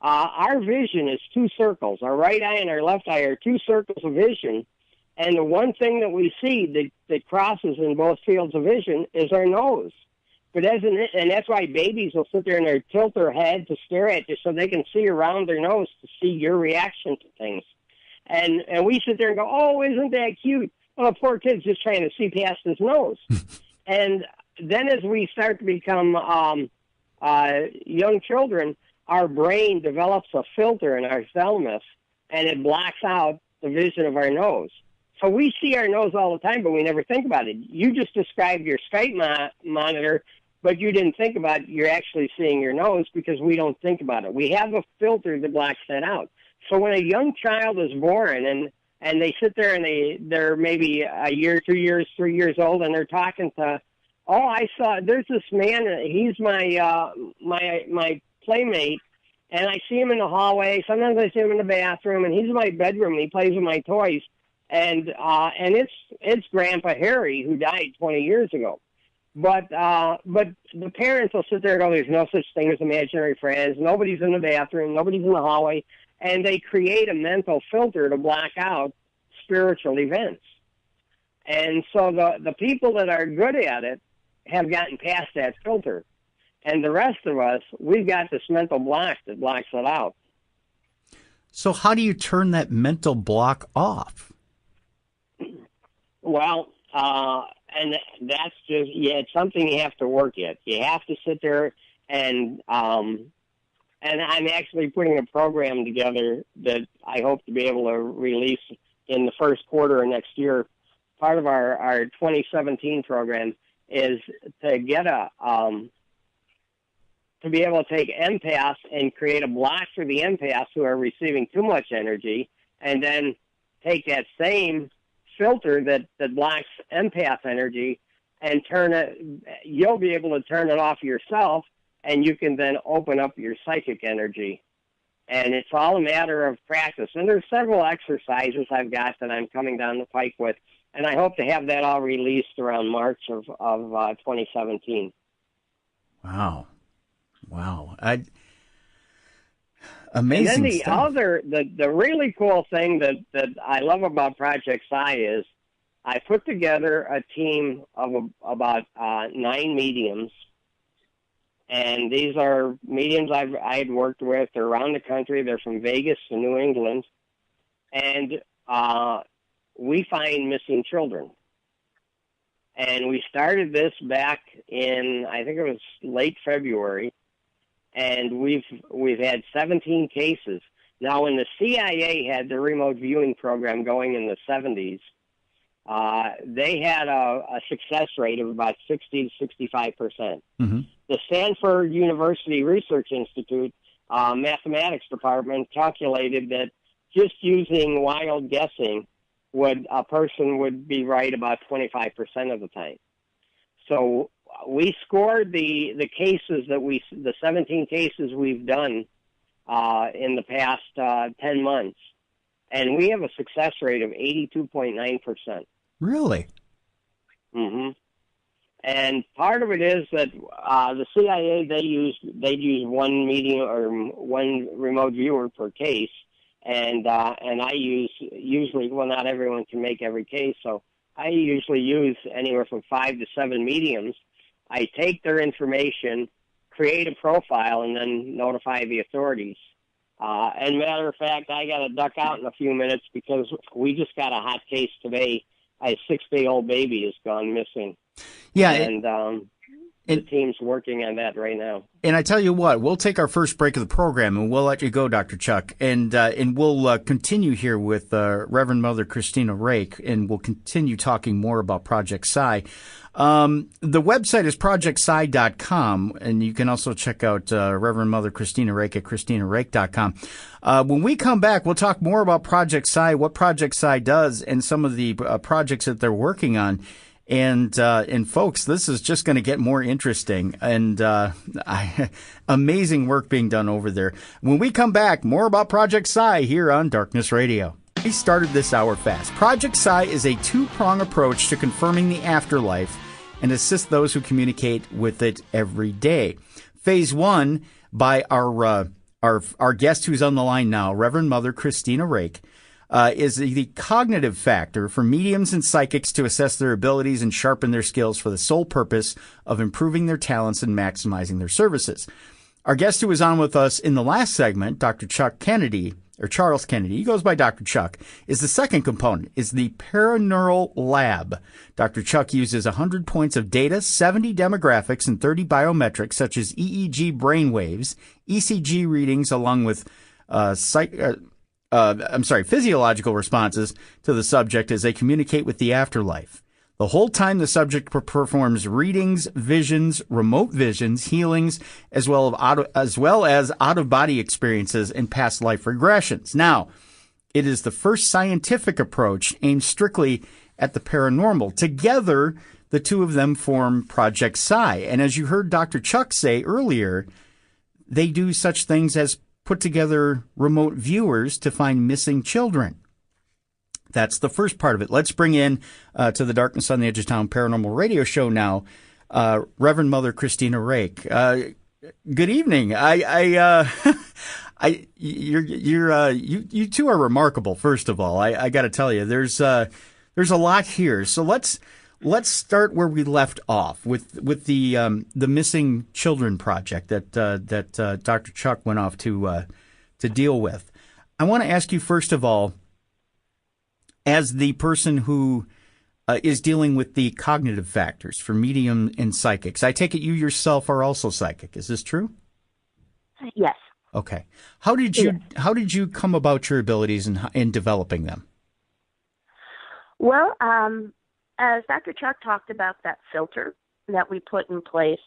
C: our vision is 2 circles. Our right eye and our left eye are 2 circles of vision. And the one thing that we see that crosses in both fields of vision is our nose. But and that's why babies will sit there and they'll tilt their head to stare at you so they can see around their nose to see your reaction to things. And we sit there and go, oh, isn't that cute? Well, the poor kid's just trying to see past his nose. And then as we start to become young children, our brain develops a filter in our thalamus, and it blocks out the vision of our nose. So we see our nose all the time, but we never think about it. You just described your Skype monitor, but you didn't think about you're actually seeing your nose because we don't think about it. We have a filter that blocks that out. So when a young child is born and they sit there and they're maybe a year, 2 years, 3 years old, and they're talking to, there's this man, he's my playmate, and I see him in the hallway. Sometimes I see him in the bathroom, and he's in my bedroom, and he plays with my toys. And it's Grandpa Harry, who died 20 years ago. But the parents will sit there and go, there's no such thing as imaginary friends. Nobody's in the bathroom. Nobody's in the hallway. And they create a mental filter to block out spiritual events. And so the people that are good at it have gotten past that filter. And the rest of us, we've got this mental block that blocks it out.
A: So how do you turn that mental block off?
C: Well, and that's just, it's something you have to work at. You have to sit there and I'm actually putting a program together that I hope to be able to release in the first quarter of next year. Part of our 2017 program is to get to be able to take empaths and create a block for the empaths who are receiving too much energy, and then take that same filter that blocks empath energy and turn it. You'll be able to turn it off yourself, and you can then open up your psychic energy. And it's all a matter of practice. And there's several exercises I've got that I'm coming down the pike with, and I hope to have that all released around March of 2017.
A: Wow. Amazing.
C: And then the really cool thing that I love about Project Psi is I put together a team of about 9 mediums. And these are mediums I had worked with. They're around the country. They're from Vegas to New England. And we find missing children. And we started this back in, I think it was late February. And we've had 17 cases. Now, when the CIA had the remote viewing program going in the 70s, they had a success rate of about 60 to 65%. Mm-hmm. The Stanford University Research Institute mathematics department calculated that just using wild guessing, a person would be right about 25% of the time. So we scored the cases the 17 cases we've done in the past 10 months, and we have a success rate of 82.9%.
A: Really?
C: Mm-hmm. And part of it is that the CIA, they use one medium or one remote viewer per case, and I usually, well, not everyone can make every case, so I usually use anywhere from 5 to 7 mediums. I take their information, create a profile, and then notify the authorities. And matter of fact, I got to duck out in a few minutes because we just got a hot case today. A 6-day-old baby has gone missing.
A: Yeah,
C: and the team's working on that right now.
A: And I tell you what, we'll take our first break of the program, and we'll let you go, Dr. Chuck, and we'll continue here with Reverend Mother Christina Rake, and we'll continue talking more about Project Psi. The website is projectpsi.com, and you can also check out Reverend Mother Christina Rake at christinarake.com. When we come back, we'll talk more about Project Psi, what Project Psi does, and some of the projects that they're working on. And folks, this is just going to get more interesting, and amazing work being done over there. When we come back, more about Project Psi here on Darkness Radio. We started this hour fast. Project Psi is a 2-prong approach to confirming the afterlife and assist those who communicate with it every day. Phase 1 by our guest who's on the line now, Reverend Mother Christina Rake. is the cognitive factor for mediums and psychics to assess their abilities and sharpen their skills for the sole purpose of improving their talents and maximizing their services. Our guest who was on with us in the last segment, Dr. Chuck Kennedy, or Charles Kennedy, he goes by Dr. Chuck, is the second component, is the Paraneural Lab. Dr. Chuck uses 100 points of data, 70 demographics, and 30 biometrics, such as EEG brainwaves, ECG readings, along with physiological responses to the subject as they communicate with the afterlife. The whole time the subject performs readings, visions, remote visions, healings, as well as out-of-body experiences and past life regressions. Now, it is the first scientific approach aimed strictly at the paranormal. Together, the two of them form Project Psi. And as you heard Dr. Chuck say earlier, they do such things as put together remote viewers to find missing children. That's the first part of it. Let's bring in to the Darkness on the Edge of Town Paranormal Radio Show now, Reverend Mother Christina Rake. Good evening. You two are remarkable. First of all, I got to tell you, there's a lot here. So let's start where we left off with the Missing Children Project that Dr. Chuck went off to deal with. I want to ask you first of all, as the person who is dealing with the cognitive factors for medium and psychics, I take it you yourself are also psychic. Is this true?
D: Yes.
A: Okay. How did you come about your abilities in developing them?
D: Well, as Dr. Chuck talked about that filter that we put in place,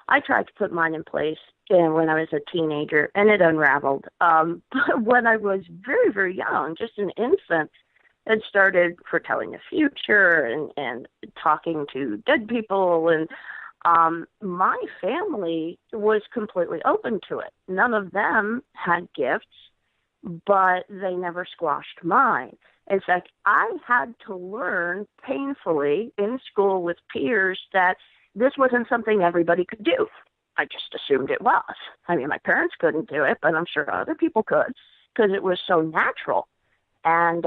D: I tried to put mine in place when I was a teenager, and it unraveled. When I was very, very young, just an infant, had started foretelling the future and talking to dead people, and my family was completely open to it. None of them had gifts, but they never squashed mine. In fact, I had to learn painfully in school with peers that this wasn't something everybody could do. I just assumed it was. I mean, my parents couldn't do it, but I'm sure other people could because it was so natural. And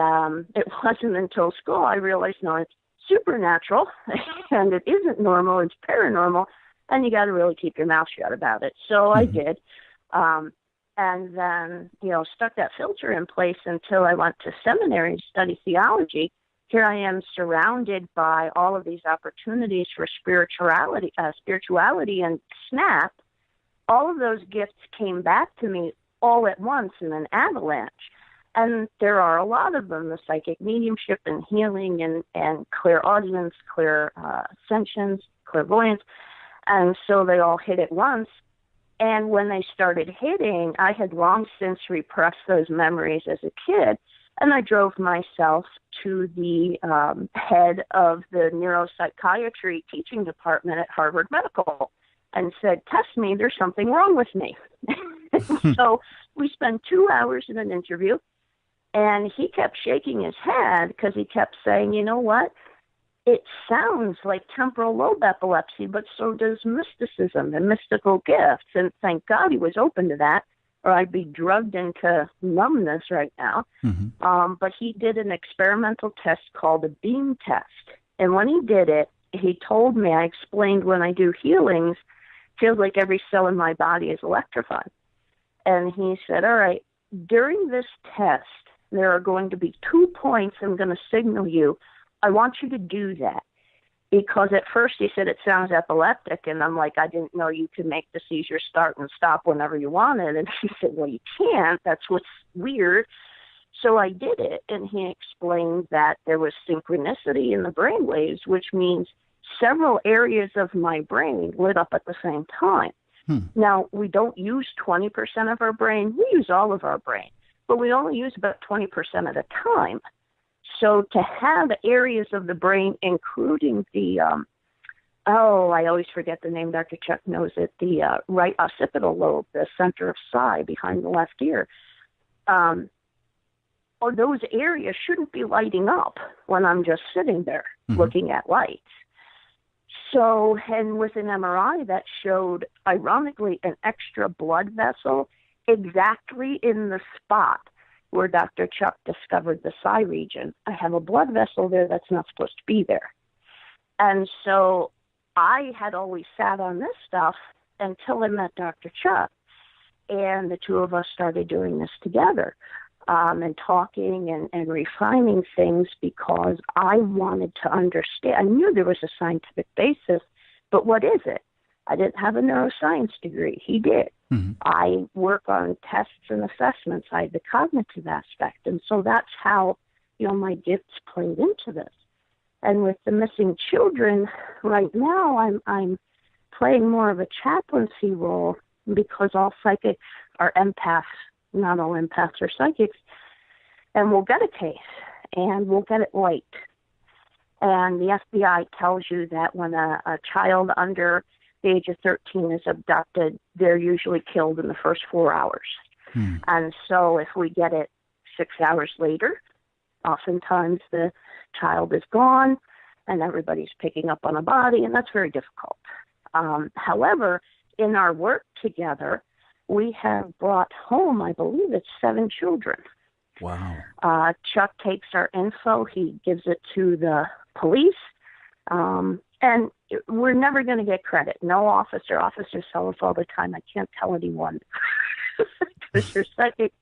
D: it wasn't until school I realized, no, it's supernatural, and it isn't normal, it's paranormal, and you got to really keep your mouth shut about it. So I did, and then, stuck that filter in place until I went to seminary to study theology. Here I am surrounded by all of these opportunities for spirituality, and snap, all of those gifts came back to me all at once in an avalanche. And there are a lot of them, the psychic mediumship and healing and clairaudience, ascensions, clairvoyance. And so they all hit at once. And when they started hitting, I had long since repressed those memories as a kid. And I drove myself to the head of the neuropsychiatry teaching department at Harvard Medical and said, test me, there's something wrong with me. So we spent 2 hours in an interview. And he kept shaking his head because he kept saying, you know what? It sounds like temporal lobe epilepsy, but so does mysticism and mystical gifts. And thank God he was open to that, or I'd be drugged into numbness right now. But he did an experimental test called a beam test. And when he did it, he told me, I explained when I do healings, it feels like every cell in my body is electrified. And he said, all right, during this test, there are going to be 2 points I'm going to signal you. I want you to do that. Because at first he said it sounds epileptic, and I'm like, I didn't know you could make the seizure start and stop whenever you wanted. And he said, well, you can't. That's what's weird. So I did it, and he explained that there was synchronicity in the brain waves, which means several areas of my brain lit up at the same time. Now, we don't use 20% of our brain. We use all of our brain, but we only use about 20% at a time. So to have areas of the brain, including the, I always forget the name, Dr. Chuck knows it, the right occipital lobe, the center of psi behind the left ear, or those areas shouldn't be lighting up when I'm just sitting there looking at lights. So, and with an MRI that showed, ironically, an extra blood vessel exactly in the spot where Dr. Chuck discovered the psi region. I have a blood vessel there that's not supposed to be there. And so I had always sat on this stuff until I met Dr. Chuck. And the two of us started doing this together, and talking and refining things, because I wanted to understand. I knew there was a scientific basis, but what is it? I didn't have a neuroscience degree. He did. Mm-hmm. I work on tests and assessments. I had the cognitive aspect. And so that's how, my gifts played into this. And with the missing children, right now I'm playing more of a chaplaincy role, because all psychics are empaths. Not all empaths are psychics. And we'll get a case, and we'll get it late. And the FBI tells you that when a child under the age of 13 is abducted, they're usually killed in the first 4 hours. And so if we get it 6 hours later, oftentimes the child is gone and everybody's picking up on a body, and that's very difficult. However, in our work together, we have brought home, I believe it's 7 children.
A: Wow.
D: Chuck takes our info. He gives it to the police. And we're never going to get credit. No officers tell us all the time, I can't tell anyone. Because you're psychic.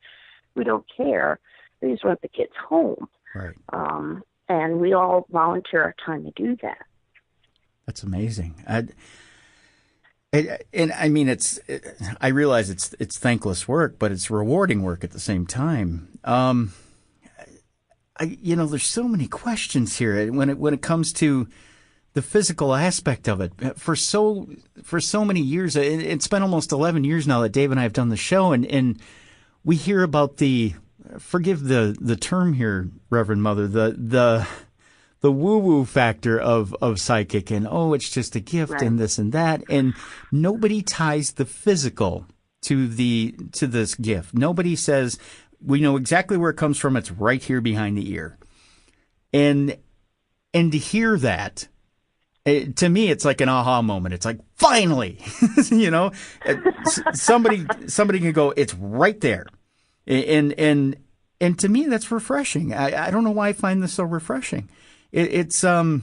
D: We don't care. We just want the kids home.
A: Right.
D: And we all volunteer our time to do that.
A: That's amazing. I realize it's thankless work, but it's rewarding work at the same time. There's so many questions here when it comes to the physical aspect of it. For so many years, it's been almost 11 years now that Dave and I have done the show, and we hear about forgive the term here, Reverend Mother, the woo-woo factor of psychic, and it's just a gift, right, and this and that, and nobody ties the physical to this gift. Nobody says we know exactly where it comes from. It's right here behind the ear, and to hear that, to me, it's like an aha moment. It's like, finally, somebody can go, it's right there, and to me that's refreshing. I don't know why I find this so refreshing. So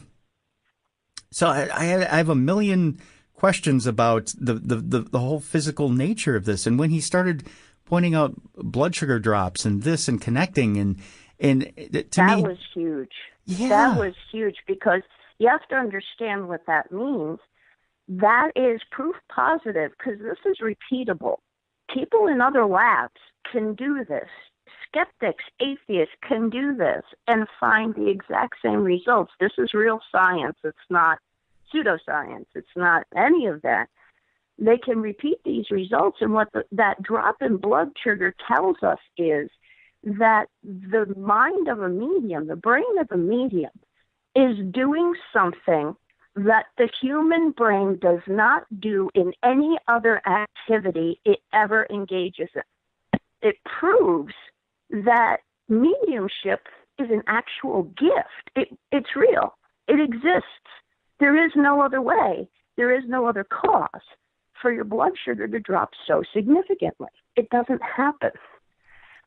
A: I have a million questions about the whole physical nature of this. And when he started pointing out blood sugar drops and this and connecting and to me,
D: that was huge.
A: Yeah.
D: That was huge, because you have to understand what that means. That is proof positive, because this is repeatable. People in other labs can do this. Skeptics, atheists can do this and find the exact same results. This is real science. It's not pseudoscience. It's not any of that. They can repeat these results, and what that drop in blood sugar tells us is that the mind of a medium, the brain of a medium, is doing something that the human brain does not do in any other activity it ever engages in. It proves that mediumship is an actual gift. It's real. It exists. There is no other way. There is no other cause for your blood sugar to drop so significantly. It doesn't happen.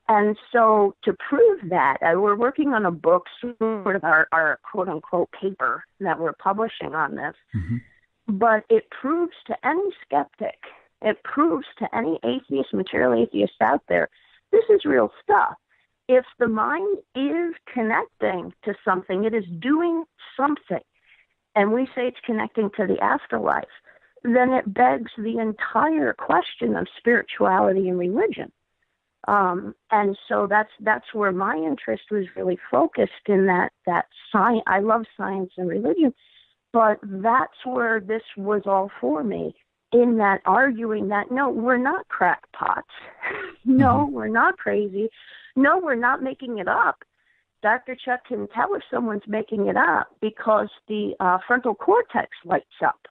D: And so to prove that, we're working on a book, sort of our quote-unquote paper that we're publishing on this. Mm-hmm. But it proves to any skeptic, it proves to any atheist, material atheist out there, this is real stuff. If the mind is connecting to something, it is doing something, and we say it's connecting to the afterlife, then it begs the entire question of spirituality and religion. And so that's where my interest was really focused, in that science. I love science and religion, but that's where this was all for me, in that arguing that, no, we're not crackpots. No, we're not crazy. No, we're not making it up. Dr. Chuck can tell if someone's making it up, because the frontal cortex lights up.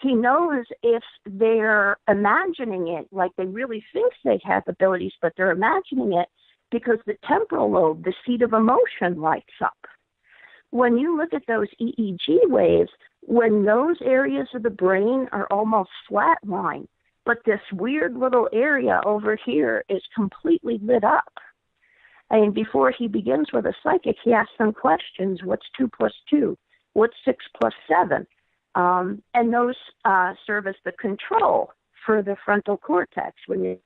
D: He knows if they're imagining it, like they really think they have abilities, but they're imagining it, because the temporal lobe, the seat of emotion, lights up. When you look at those EEG waves, when those areas of the brain are almost flatlined, but this weird little area over here is completely lit up, And before he begins with a psychic, he asks them questions. What's 2 plus 2? What's 6 plus 7? And those serve as the control for the frontal cortex. When you're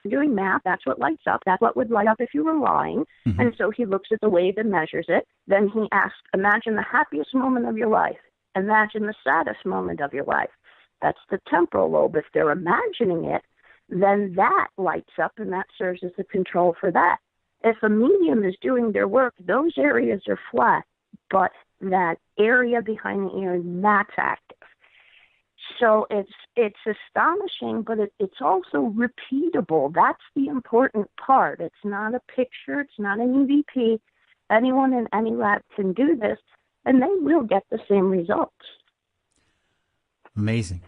D: doing math, that's what lights up. That's what would light up if you were lying. Mm-hmm. And so he looks at the wave and measures it. Then he asks, imagine the happiest moment of your life. Imagine the saddest moment of your life. That's the temporal lobe. If they're imagining it, then that lights up, and that serves as the control for that. If a medium is doing their work, those areas are flat, but that area behind the ear, that's active. So it's astonishing, but it's also repeatable. That's the important part. It's not a picture. It's not an EVP. Anyone in any lab can do this, and they will get the same results.
A: Amazing.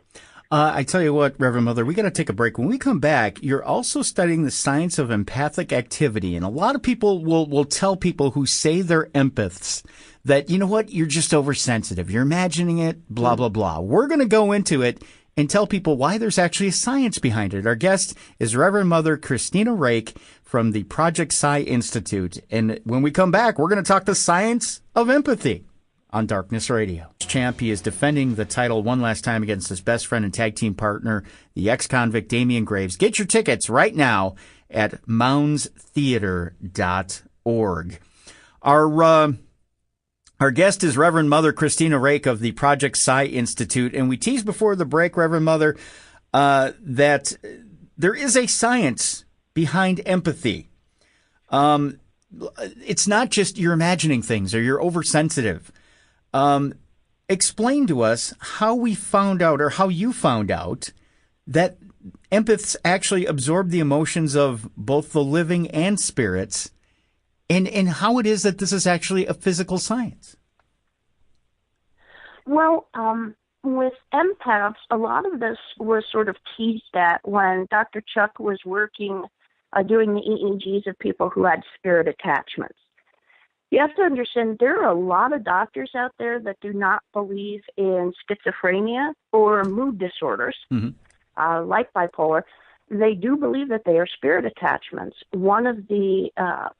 A: I tell you what, Reverend Mother, we got to take a break. When we come back, you're also studying the science of empathic activity. And a lot of people will tell people who say they're empaths that, you know what, you're just oversensitive. You're imagining it, blah, blah, blah. We're going to go into it and tell people why there's actually a science behind it. Our guest is Reverend Mother Christina Rake from the Project Psi Institute. And when we come back, we're going to talk the science of empathy on Darkness Radio. Champ, he is defending the title one last time against his best friend and tag team partner, the ex-convict Damian Graves. Get your tickets right now at moundstheater.org. Our guest is Reverend Mother Christina Rake of the Project Psi Institute, and we teased before the break, Reverend Mother, that there is a science behind empathy. It's not just you're imagining things or you're oversensitive. Explain to us how we found out, or how you found out, that empaths actually absorb the emotions of both the living and spirits, and how it is that this is actually a physical science.
D: Well, with empaths, a lot of this was sort of teased at when Dr. Chuck was working, doing the EEGs of people who had spirit attachments. You have to understand there are a lot of doctors out there that do not believe in schizophrenia or mood disorders, like bipolar. They do believe that they are spirit attachments. One of the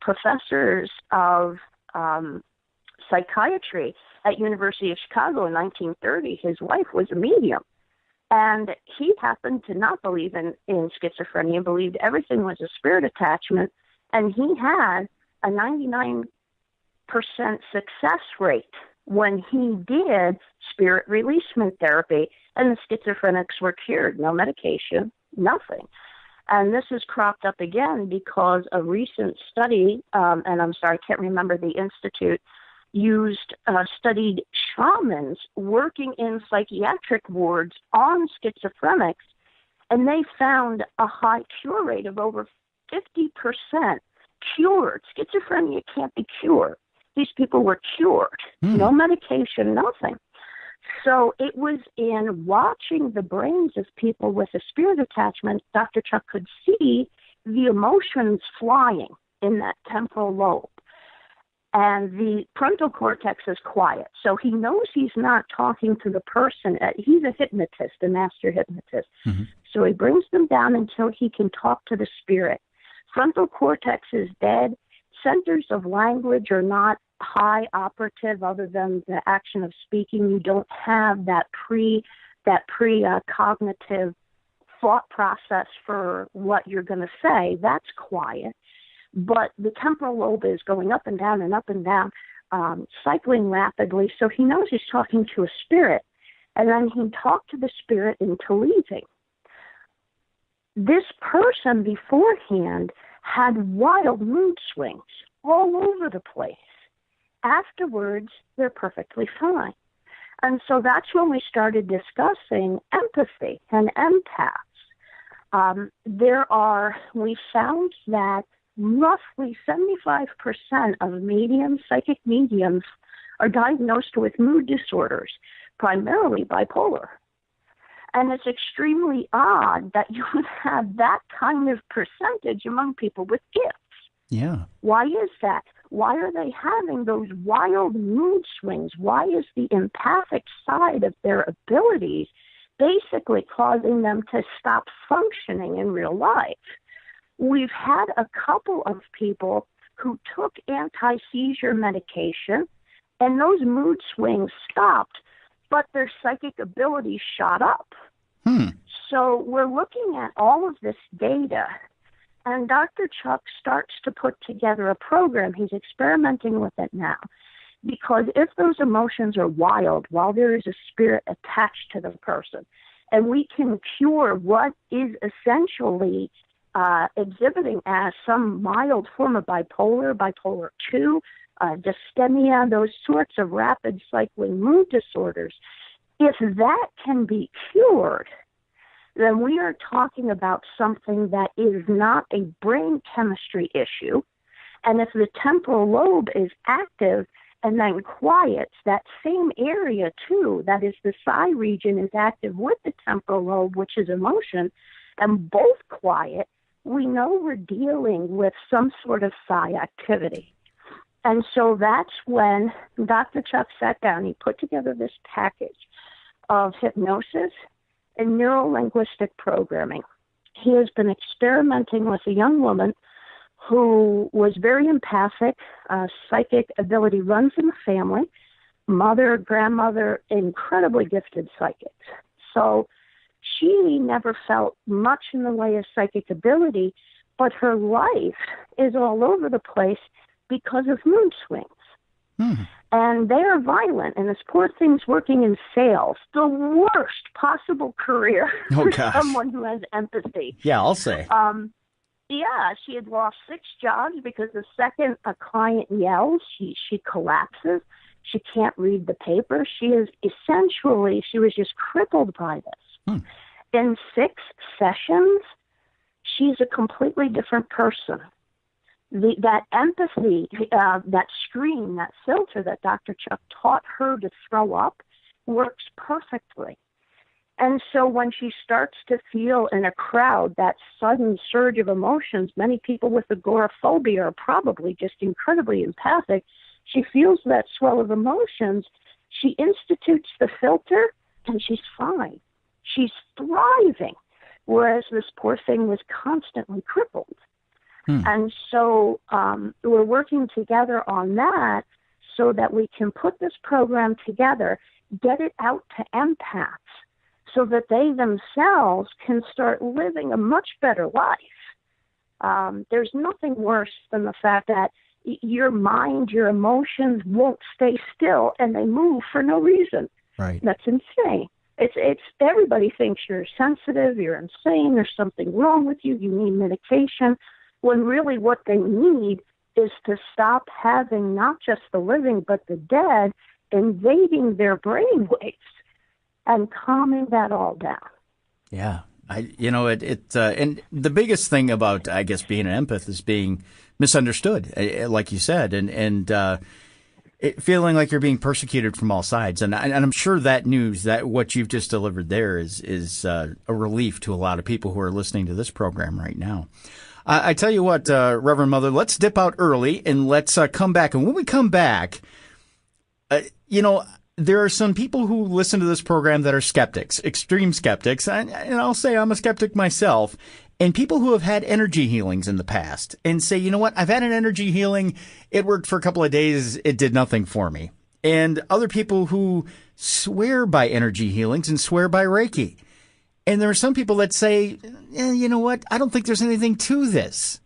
D: professors of psychiatry at University of Chicago in 1930, his wife was a medium. And he happened to not believe in schizophrenia, believed everything was a spirit attachment, and he had a 99% success rate when he did spirit releasement therapy, and the schizophrenics were cured. No medication, nothing. And this has cropped up again because a recent study, and I'm sorry, I can't remember the institute, studied shamans working in psychiatric wards on schizophrenics, and they found a high cure rate of over 50% cured. Schizophrenia can't be cured. These people were cured. No medication, nothing. So it was in watching the brains of people with a spirit attachment, Dr. Chuck could see the emotions flying in that temporal lobe. And the frontal cortex is quiet. So he knows he's not talking to the person. He's a hypnotist, a master hypnotist. So he brings them down until he can talk to the spirit. Frontal cortex is dead. Centers of language are not high operative other than the action of speaking. You don't have that cognitive thought process for what you're going to say. That's quiet. But the temporal lobe is going up and down, cycling rapidly. So he knows he's talking to a spirit. And then he talked to the spirit into leaving. This person beforehand had wild mood swings all over the place. Afterwards, they're perfectly fine. And so that's when we started discussing empathy and empaths. We found that roughly 75% of psychic mediums, are diagnosed with mood disorders, primarily bipolar. And it's extremely odd that you would have that kind of percentage among people with gifts.
A: Yeah.
D: Why is that? Why are they having those wild mood swings? Why is the empathic side of their abilities basically causing them to stop functioning in real life? We've had a couple of people who took anti-seizure medication, and those mood swings stopped, but their psychic ability shot up. So we're looking at all of this data, and Dr. Chuck starts to put together a program. He's experimenting with it now, because if those emotions are wild while there is a spirit attached to the person, and we can cure what is essentially exhibiting as some mild form of bipolar 2, dysthymia, those sorts of rapid cycling mood disorders, if that can be cured, then we are talking about something that is not a brain chemistry issue. And if the temporal lobe is active and then quiets, that same area too, that is the psi region, is active with the temporal lobe, which is emotion, and both quiet, we know we're dealing with some sort of psi activity. And so that's when Dr. Chuck sat down. He put together this package of hypnosis and neuro-linguistic programming. He has been experimenting with a young woman who was very empathic. Psychic ability runs in the family. Mother, grandmother, incredibly gifted psychics. So she never felt much in the way of psychic ability, but her life is all over the place because of mood swings. And they are violent, and this poor thing's working in sales, the worst possible career for someone who has empathy.
A: Yeah, I'll say.
D: Yeah, she had lost 6 jobs because the second a client yells, she collapses. She can't read the paper. She was just crippled by this. In 6 sessions, she's a completely different person. That empathy, that screen, that filter that Dr. Chuck taught her to throw up works perfectly. And so when she starts to feel in a crowd that sudden surge of emotions, many people with agoraphobia are probably just incredibly empathic. She feels that swell of emotions. She institutes the filter, and she's fine. She's thriving, whereas this poor thing was constantly crippled. And so we're working together on that so that we can put this program together, get it out to empaths so that they themselves can start living a much better life. There's nothing worse than the fact that your mind, your emotions won't stay still and they move for no reason.
A: Right.
D: That's insane. It's everybody thinks you're sensitive, you're insane, there's something wrong with you, you need medication. When really what they need is to stop having not just the living but the dead invading their brain waves and calming that all down.
A: Yeah. And the biggest thing about, I guess, being an empath is being misunderstood, like you said, and feeling like you're being persecuted from all sides. And I'm sure that news, that what you've just delivered there is a relief to a lot of people who are listening to this program right now. I tell you what, Reverend Mother, let's dip out early and let's come back. And when we come back, there are some people who listen to this program that are skeptics, extreme skeptics. And I'll say I'm a skeptic myself. And people who have had energy healings in the past and say, you know what, I've had an energy healing. It worked for a couple of days. It did nothing for me. And other people who swear by energy healings and swear by Reiki. And there are some people that say, you know what? I don't think there's anything to this.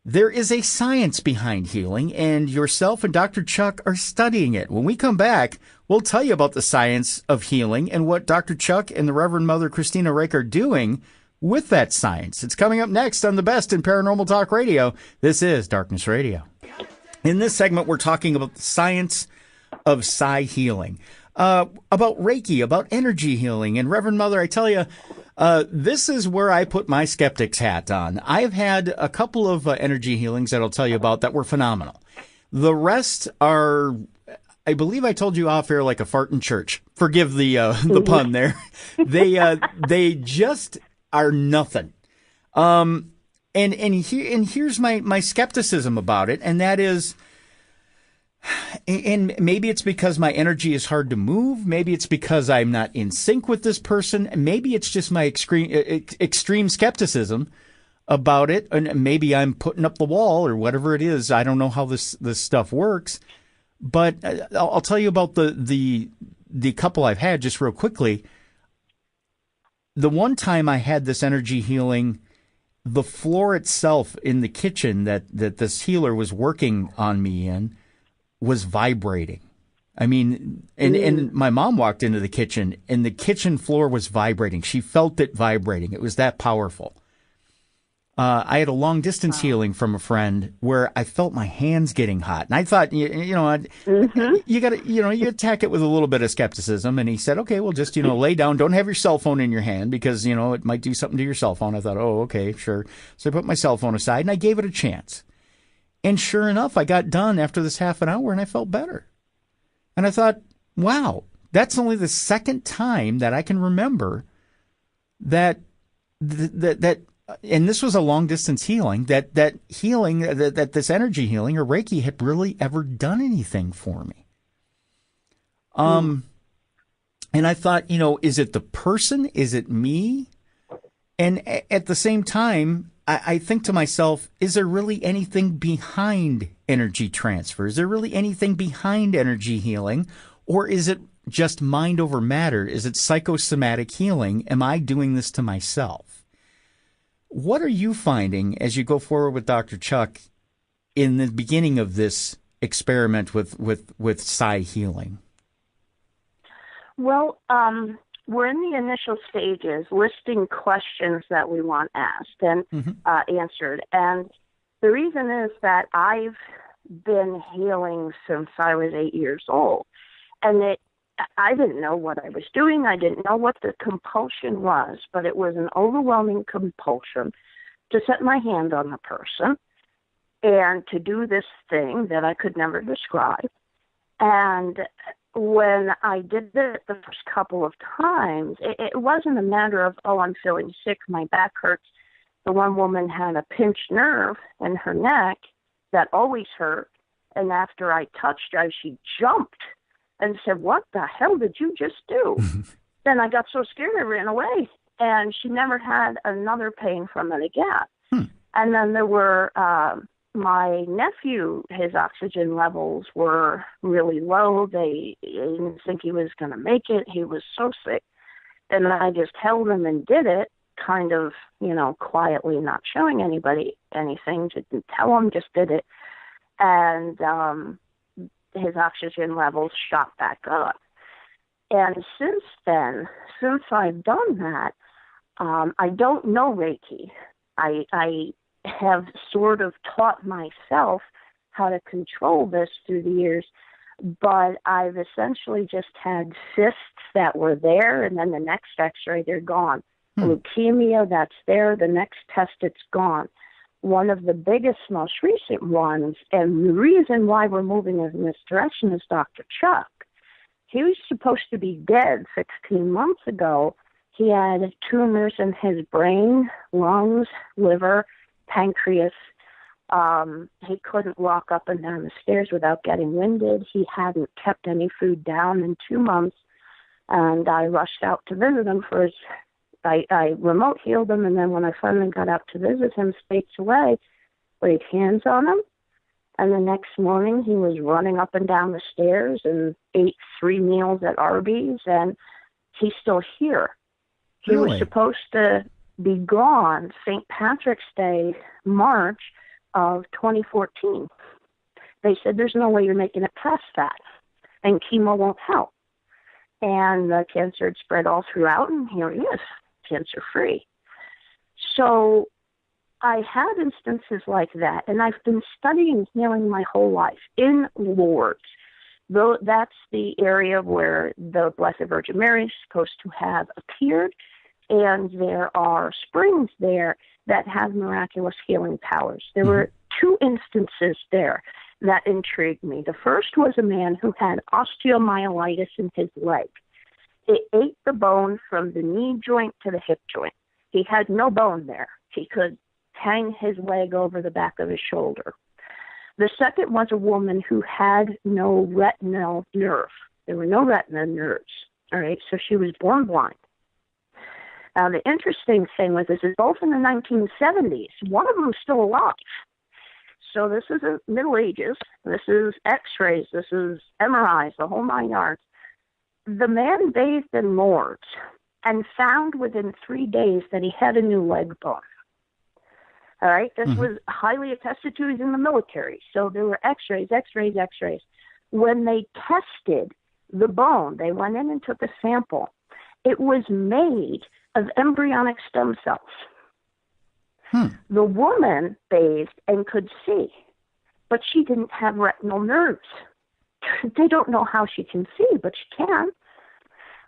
A: There is a science behind healing, and yourself and Dr. Chuck are studying it. When we come back, we'll tell you about the science of healing and what Dr. Chuck and the Reverend Mother Christina Rake are doing with that science. It's coming up next on the best in Paranormal Talk Radio. This is Darkness Radio. In this segment, we're talking about the science of psi healing. About Reiki, about energy healing. And Reverend Mother, I tell you, this is where I put my skeptic's hat on. I've had a couple of energy healings that I'll tell you about that were phenomenal. The rest are, I believe I told you off air, like a fart in church. Forgive the pun there. They just are nothing. And here's my skepticism about it, and that is, and maybe it's because my energy is hard to move. Maybe it's because I'm not in sync with this person. Maybe it's just my extreme skepticism about it, and maybe I'm putting up the wall or whatever it is. I don't know how this stuff works, but I'll tell you about the couple I've had just real quickly. The one time I had this energy healing, the floor itself in the kitchen that this healer was working on me in was vibrating. I mean, and my mom walked into the kitchen and the kitchen floor was vibrating. She felt it vibrating. It was that powerful. I had a long distance healing from a friend where I felt my hands getting hot. And I thought, you got to, you attack it with a little bit of skepticism. And he said, okay, well, just, lay down. Don't have your cell phone in your hand because, it might do something to your cell phone. I thought, oh, okay, sure. So I put my cell phone aside and I gave it a chance. And sure enough, I got done after this half an hour and I felt better. And I thought, wow, that's only the second time that I can remember that and this was a long distance healing, that healing, that this energy healing or Reiki had really ever done anything for me. And I thought, is it the person? Is it me? And at the same time, I think to myself, is there really anything behind energy transfer? Is there really anything behind energy healing? Or is it just mind over matter? Is it psychosomatic healing? Am I doing this to myself? What are you finding as you go forward with Dr. Chuck in the beginning of this experiment with psi healing?
D: Well, we're in the initial stages, listing questions that we want asked and answered. And the reason is that I've been healing since I was 8 years old. And I didn't know what I was doing. I didn't know what the compulsion was, but it was an overwhelming compulsion to set my hand on the person and to do this thing that I could never describe. And when I did it the first couple of times, it wasn't a matter of, oh, I'm feeling sick, my back hurts. The one woman had a pinched nerve in her neck that always hurt, and after I touched her, she jumped and said, what the hell did you just do? Then I got so scared I ran away, and she never had another pain from it again. And then there were my nephew, his oxygen levels were really low. They didn't think he was going to make it. He was so sick. And I just held him and did it, kind of, quietly, not showing anybody anything. Didn't tell him, just did it. And his oxygen levels shot back up. And since then, since I've done that, I don't know Reiki. I have sort of taught myself how to control this through the years, but I've essentially just had cysts that were there, and then the next x-ray, they're gone. Leukemia, that's there. The next test, it's gone. One of the biggest, most recent ones, and the reason why we're moving in this direction is Dr. Chuck. He was supposed to be dead 16 months ago. He had tumors in his brain, lungs, liver, pancreas. He couldn't walk up and down the stairs without getting winded. He hadn't kept any food down in 2 months. And I rushed out to visit him for his, I remote healed him. And then when I finally got out to visit him states away, laid hands on him. And the next morning he was running up and down the stairs and ate 3 meals at Arby's. And he's still here. He
A: Really?
D: was supposed to be gone St. Patrick's Day, March of 2014. They said, there's no way you're making it past that, and chemo won't help. And the cancer had spread all throughout, and here he is, cancer-free. So I had instances like that, and I've been studying healing my whole life in Lourdes. Though that's the area where the Blessed Virgin Mary is supposed to have appeared, and there are springs there that have miraculous healing powers. There were 2 instances there that intrigued me. The first was a man who had osteomyelitis in his leg. It ate the bone from the knee joint to the hip joint. He had no bone there. He could hang his leg over the back of his shoulder. The second was a woman who had no retinal nerve. There were no retina nerves. All right, so she was born blind. The interesting thing was this is both in the 1970s. One of them is still alive. So this is the Middle Ages. This is X-rays. This is MRIs, the whole 9 yards. The man bathed in Lourdes and found within 3 days that he had a new leg bone. All right? This was highly attested to. He's in the military. So there were X-rays. When they tested the bone, they went in and took a sample. It was made of embryonic stem cells. The woman bathed and could see, but she didn't have retinal nerves. They don't know how she can see, but she can.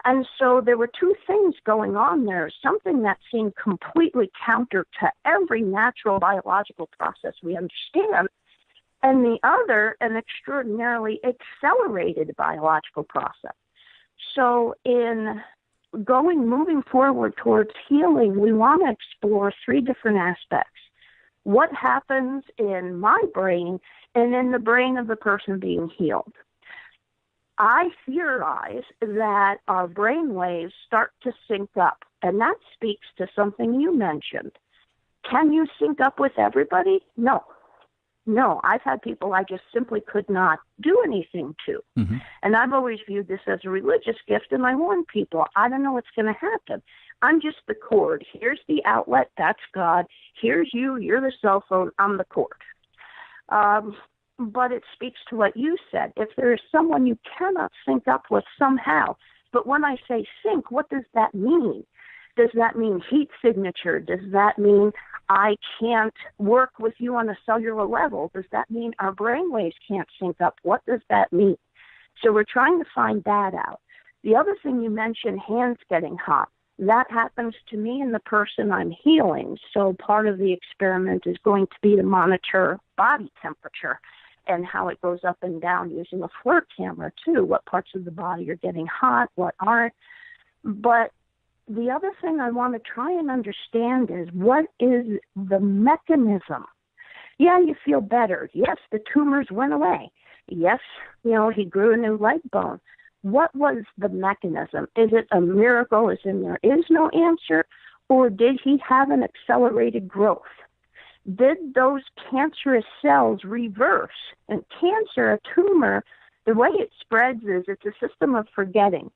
D: And so there were 2 things going on there, something that seemed completely counter to every natural biological process we understand, and the other, an extraordinarily accelerated biological process. So in moving forward towards healing, we want to explore 3 different aspects. What happens in my brain and in the brain of the person being healed? I theorize that our brain waves start to sync up, and that speaks to something you mentioned. Can you sync up with everybody? No. I've had people I just simply could not do anything to. And I've always viewed this as a religious gift, and I warn people, I don't know what's going to happen. I'm just the cord. Here's the outlet. That's God. Here's you. You're the cell phone. I'm the cord. But it speaks to what you said. If there is someone you cannot sync up with somehow, but when I say sync, what does that mean? Does that mean heat signature? Does that mean I can't work with you on a cellular level? Does that mean our brainwaves can't sync up? What does that mean? So we're trying to find that out. The other thing you mentioned, hands getting hot. That happens to me and the person I'm healing. So part of the experiment is going to be to monitor body temperature and how it goes up and down using a FLIR camera too. What parts of the body are getting hot, what aren't. But the other thing I want to try and understand is what is the mechanism? Yeah, you feel better. Yes, the tumors went away. Yes, he grew a new leg bone. What was the mechanism? Is it a miracle as in there is no answer? Or did he have an accelerated growth? Did those cancerous cells reverse? And cancer, a tumor, the way it spreads is it's a system of forgetting.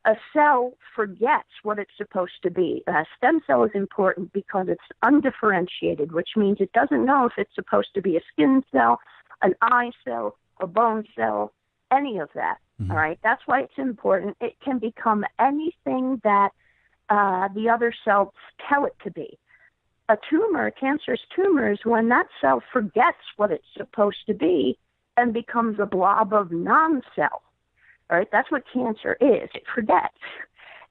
D: A cell forgets what it's supposed to be. A stem cell is important because it's undifferentiated, which means it doesn't know if it's supposed to be a skin cell, an eye cell, a bone cell, any of that. All right, that's why it's important. It can become anything that the other cells tell it to be. A tumor, a cancerous tumor, is when that cell forgets what it's supposed to be and becomes a blob of non-cell. All right, that's what cancer is. It forgets.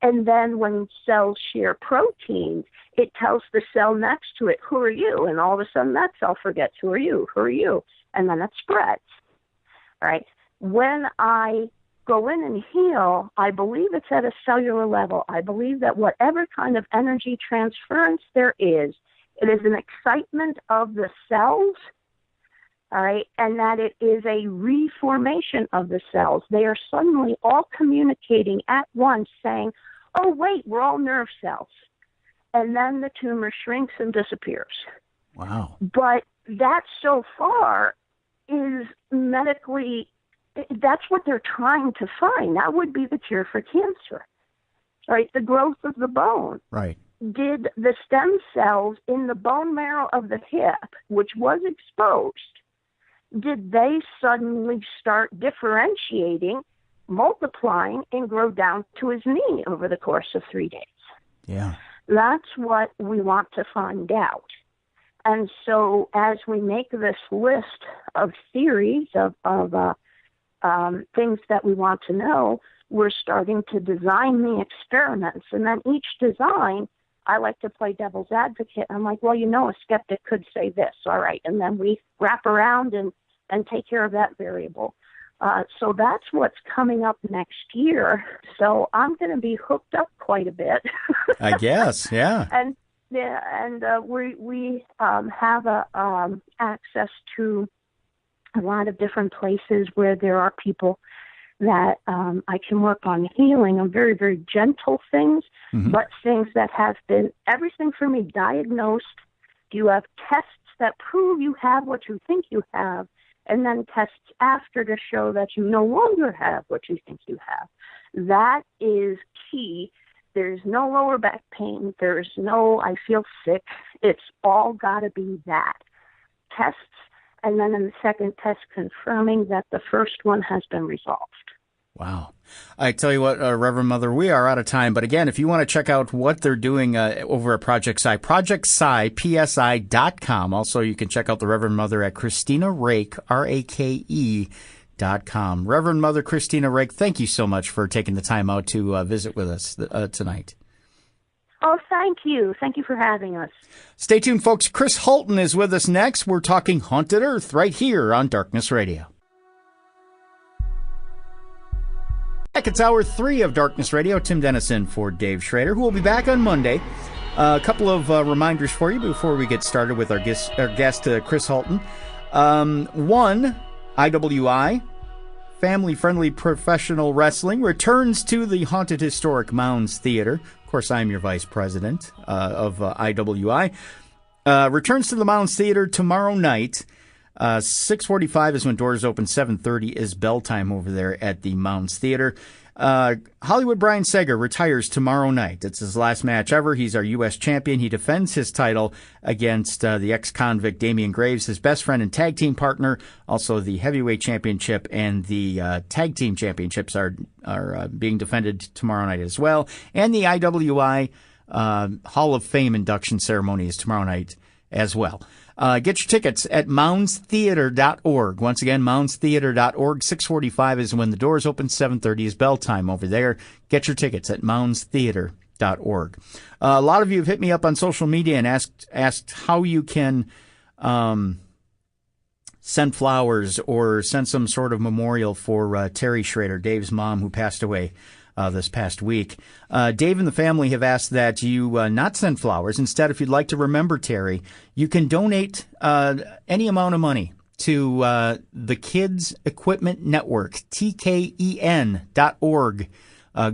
D: And then when cells share proteins, it tells the cell next to it, who are you? And all of a sudden that cell forgets, who are you? Who are you? And then it spreads. All right. When I go in and heal, I believe it's at a cellular level. I believe that whatever kind of energy transference there is, it is an excitement of the cells, all right, and that it is a reformation of the cells. They are suddenly all communicating at once saying, oh, wait, we're all nerve cells. And then the tumor shrinks and disappears.
A: Wow.
D: But that so far is medically, that's what they're trying to find. That would be the cure for cancer, right? The growth of the bone.
A: Right.
D: Did the stem cells in the bone marrow of the hip, which was exposed, did they suddenly start differentiating, multiplying, and grow down to his knee over the course of 3 days?
A: Yeah.
D: That's what we want to find out. And so as we make this list of theories, of things that we want to know, we're starting to design the experiments. And then each design, I like to play devil's advocate. I'm like, well, a skeptic could say this. All right. And then we wrap around and take care of that variable. So that's what's coming up next year. So I'm going to be hooked up quite a bit.
A: I guess, yeah.
D: And we have access to a lot of different places where there are people that I can work on healing on very, very gentle things, but things that have been everything for me diagnosed. You have tests that prove you have what you think you have, and then tests after to show that you no longer have what you think you have. That is key. There's no lower back pain. There's no I feel sick. It's all got to be that. Tests, and then in the second test confirming that the first one has been resolved.
A: Wow. I tell you what, Reverend Mother, we are out of time. But again, if you want to check out what they're doing over at Project Psi, ProjectPsi.com. Also, you can check out the Reverend Mother at Christina Rake, RAKE.com. Reverend Mother Christina Rake, thank you so much for taking the time out to visit with us tonight.
D: Oh, thank you. Thank you for having us.
A: Stay tuned, folks. Chris Halton is with us next. We're talking Haunted Earth right here on Darkness Radio. Back, it's hour 3 of Darkness Radio. Tim Dennison for Dave Schrader, who will be back on Monday. A couple of reminders for you before we get started with our guest Chris Halton. One, IWI, family-friendly professional wrestling, returns to the Haunted Historic Mounds Theater. Of course, I'm your vice president of IWI. Returns to the Mounds Theater tomorrow night. 6:45 is when doors open. 7:30 is bell time over there at the Mounds Theater. Hollywood Brian Sager retires tomorrow night. It's his last match ever. He's our U.S. champion. He defends his title against the ex-convict Damian Graves, his best friend and tag team partner. Also, the heavyweight championship and the tag team championships are being defended tomorrow night as well. And the IWI Hall of Fame induction ceremony is tomorrow night as well. Get your tickets at moundstheater.org. Once again, moundstheater.org. 6:45 is when the doors open. 7:30 is bell time over there. Get your tickets at moundstheater.org. A lot of you have hit me up on social media and asked how you can send flowers or send some sort of memorial for Terry Schrader, Dave's mom, who passed away this past week. Dave and the family have asked that you not send flowers. Instead, if you'd like to remember Terry, you can donate any amount of money to the Kids Equipment Network, TKEN.org.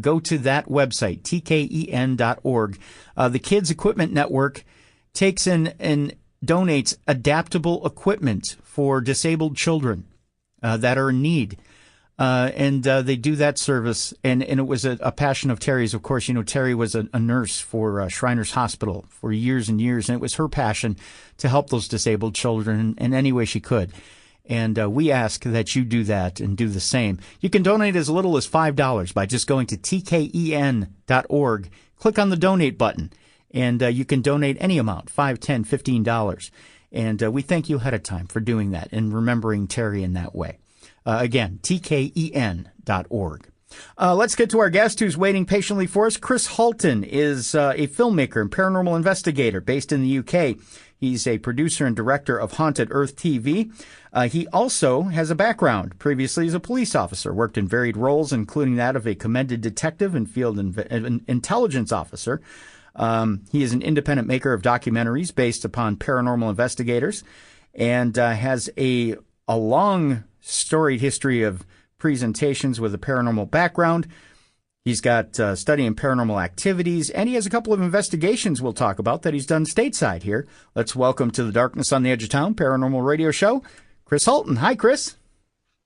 A: Go to that website, TKEN.org. The Kids Equipment Network takes in and donates adaptable equipment for disabled children that are in need. And they do that service, and it was a passion of Terry's. Of course, you know, Terry was a nurse for Shriners Hospital for years and years, and it was her passion to help those disabled children in any way she could. And we ask that you do that and do the same. You can donate as little as $5 by just going to TKEN.org, click on the donate button, and you can donate any amount, $5, $10, $15. And we thank you ahead of time for doing that and remembering Terry in that way. Again, TKEN.org. Let's get to our guest who's waiting patiently for us. Chris Halton is a filmmaker and paranormal investigator based in the UK. He's a producer and director of Haunted Earth TV. He also has a background previously as a police officer, worked in varied roles, including that of a commended detective and field intelligence officer. He is an independent maker of documentaries based upon paranormal investigators and has a long storied history of presentations with a paranormal background. He's got study in paranormal activities, and he has a couple of investigations we'll talk about that he's done stateside here. Let's welcome to the Darkness on the Edge of Town Paranormal Radio Show, Chris Halton. Hi, Chris.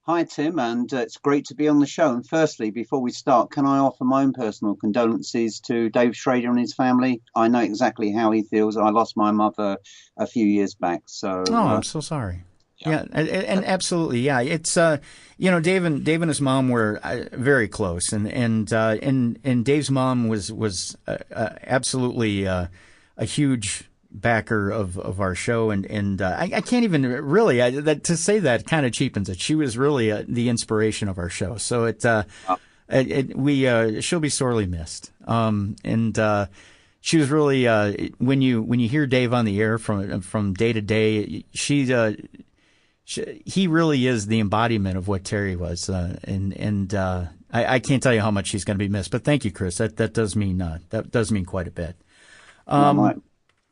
E: Hi, Tim, and it's great to be on the show. And firstly, before we start, can I offer my own personal condolences to Dave Schrader and his family? I know exactly how he feels. I lost my mother a few years back. So,
A: I'm so sorry. Yeah, and absolutely, yeah. It's you know, Dave and his mom were very close, and Dave's mom was absolutely a huge backer of our show, and I can't even really to say that kind of cheapens it. She was really the inspiration of our show, so she'll be sorely missed. She was really when you hear Dave on the air from day to day, he really is the embodiment of what Terry was, and I can't tell you how much he's going to be missed. But thank you, Chris. That does mean quite a bit.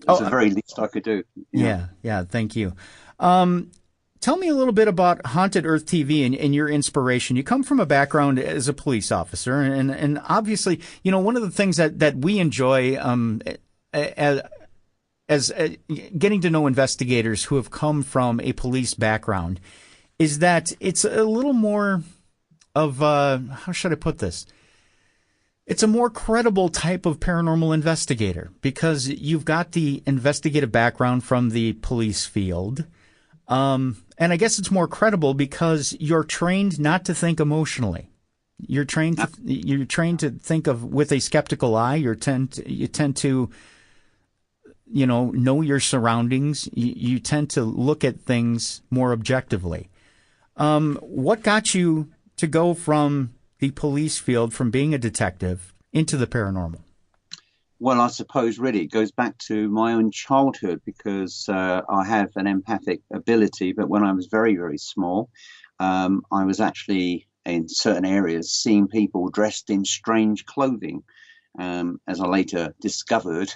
E: It's the very least I could do.
A: Yeah. Thank you. Tell me a little bit about Haunted Earth TV and your inspiration. You come from a background as a police officer, and obviously, one of the things that we enjoy as getting to know investigators who have come from a police background is that it's a little more of, how should I put this? It's a more credible type of paranormal investigator because you've got the investigative background from the police field. And I guess it's more credible because you're trained not to think emotionally. You're trained to think of with a skeptical eye. You tend to know your surroundings. You tend to look at things more objectively. What got you to go from the police field, from being a detective, into the paranormal?
E: Well, I suppose really it goes back to my own childhood because I have an empathic ability. But when I was very, very small, I was actually in certain areas seeing people dressed in strange clothing. As I later discovered,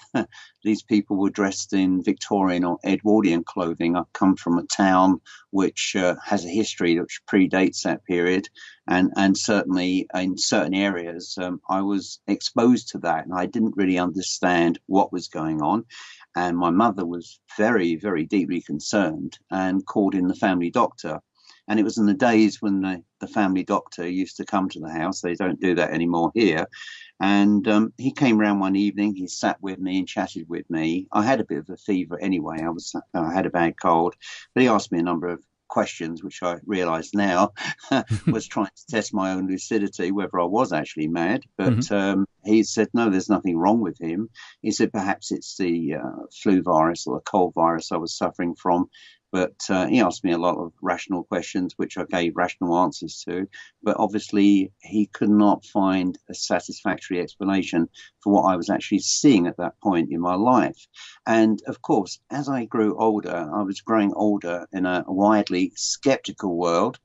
E: these people were dressed in Victorian or Edwardian clothing. I come from a town which has a history which predates that period. And certainly in certain areas, I was exposed to that and I didn't really understand what was going on. And my mother was very, very deeply concerned and called in the family doctor. And it was in the days when the family doctor used to come to the house. They don't do that anymore here. And he came round one evening. He sat with me and chatted with me. I had a bit of a fever anyway. I had a bad cold. But he asked me a number of questions, which I realise now was trying to test my own lucidity, whether I was actually mad. But he said, no, there's nothing wrong with him. He said, perhaps it's the flu virus or the cold virus I was suffering from. But he asked me a lot of rational questions, which I gave rational answers to. But obviously, he could not find a satisfactory explanation for what I was actually seeing at that point in my life. And of course, as I grew older, I was growing older in a widely skeptical world.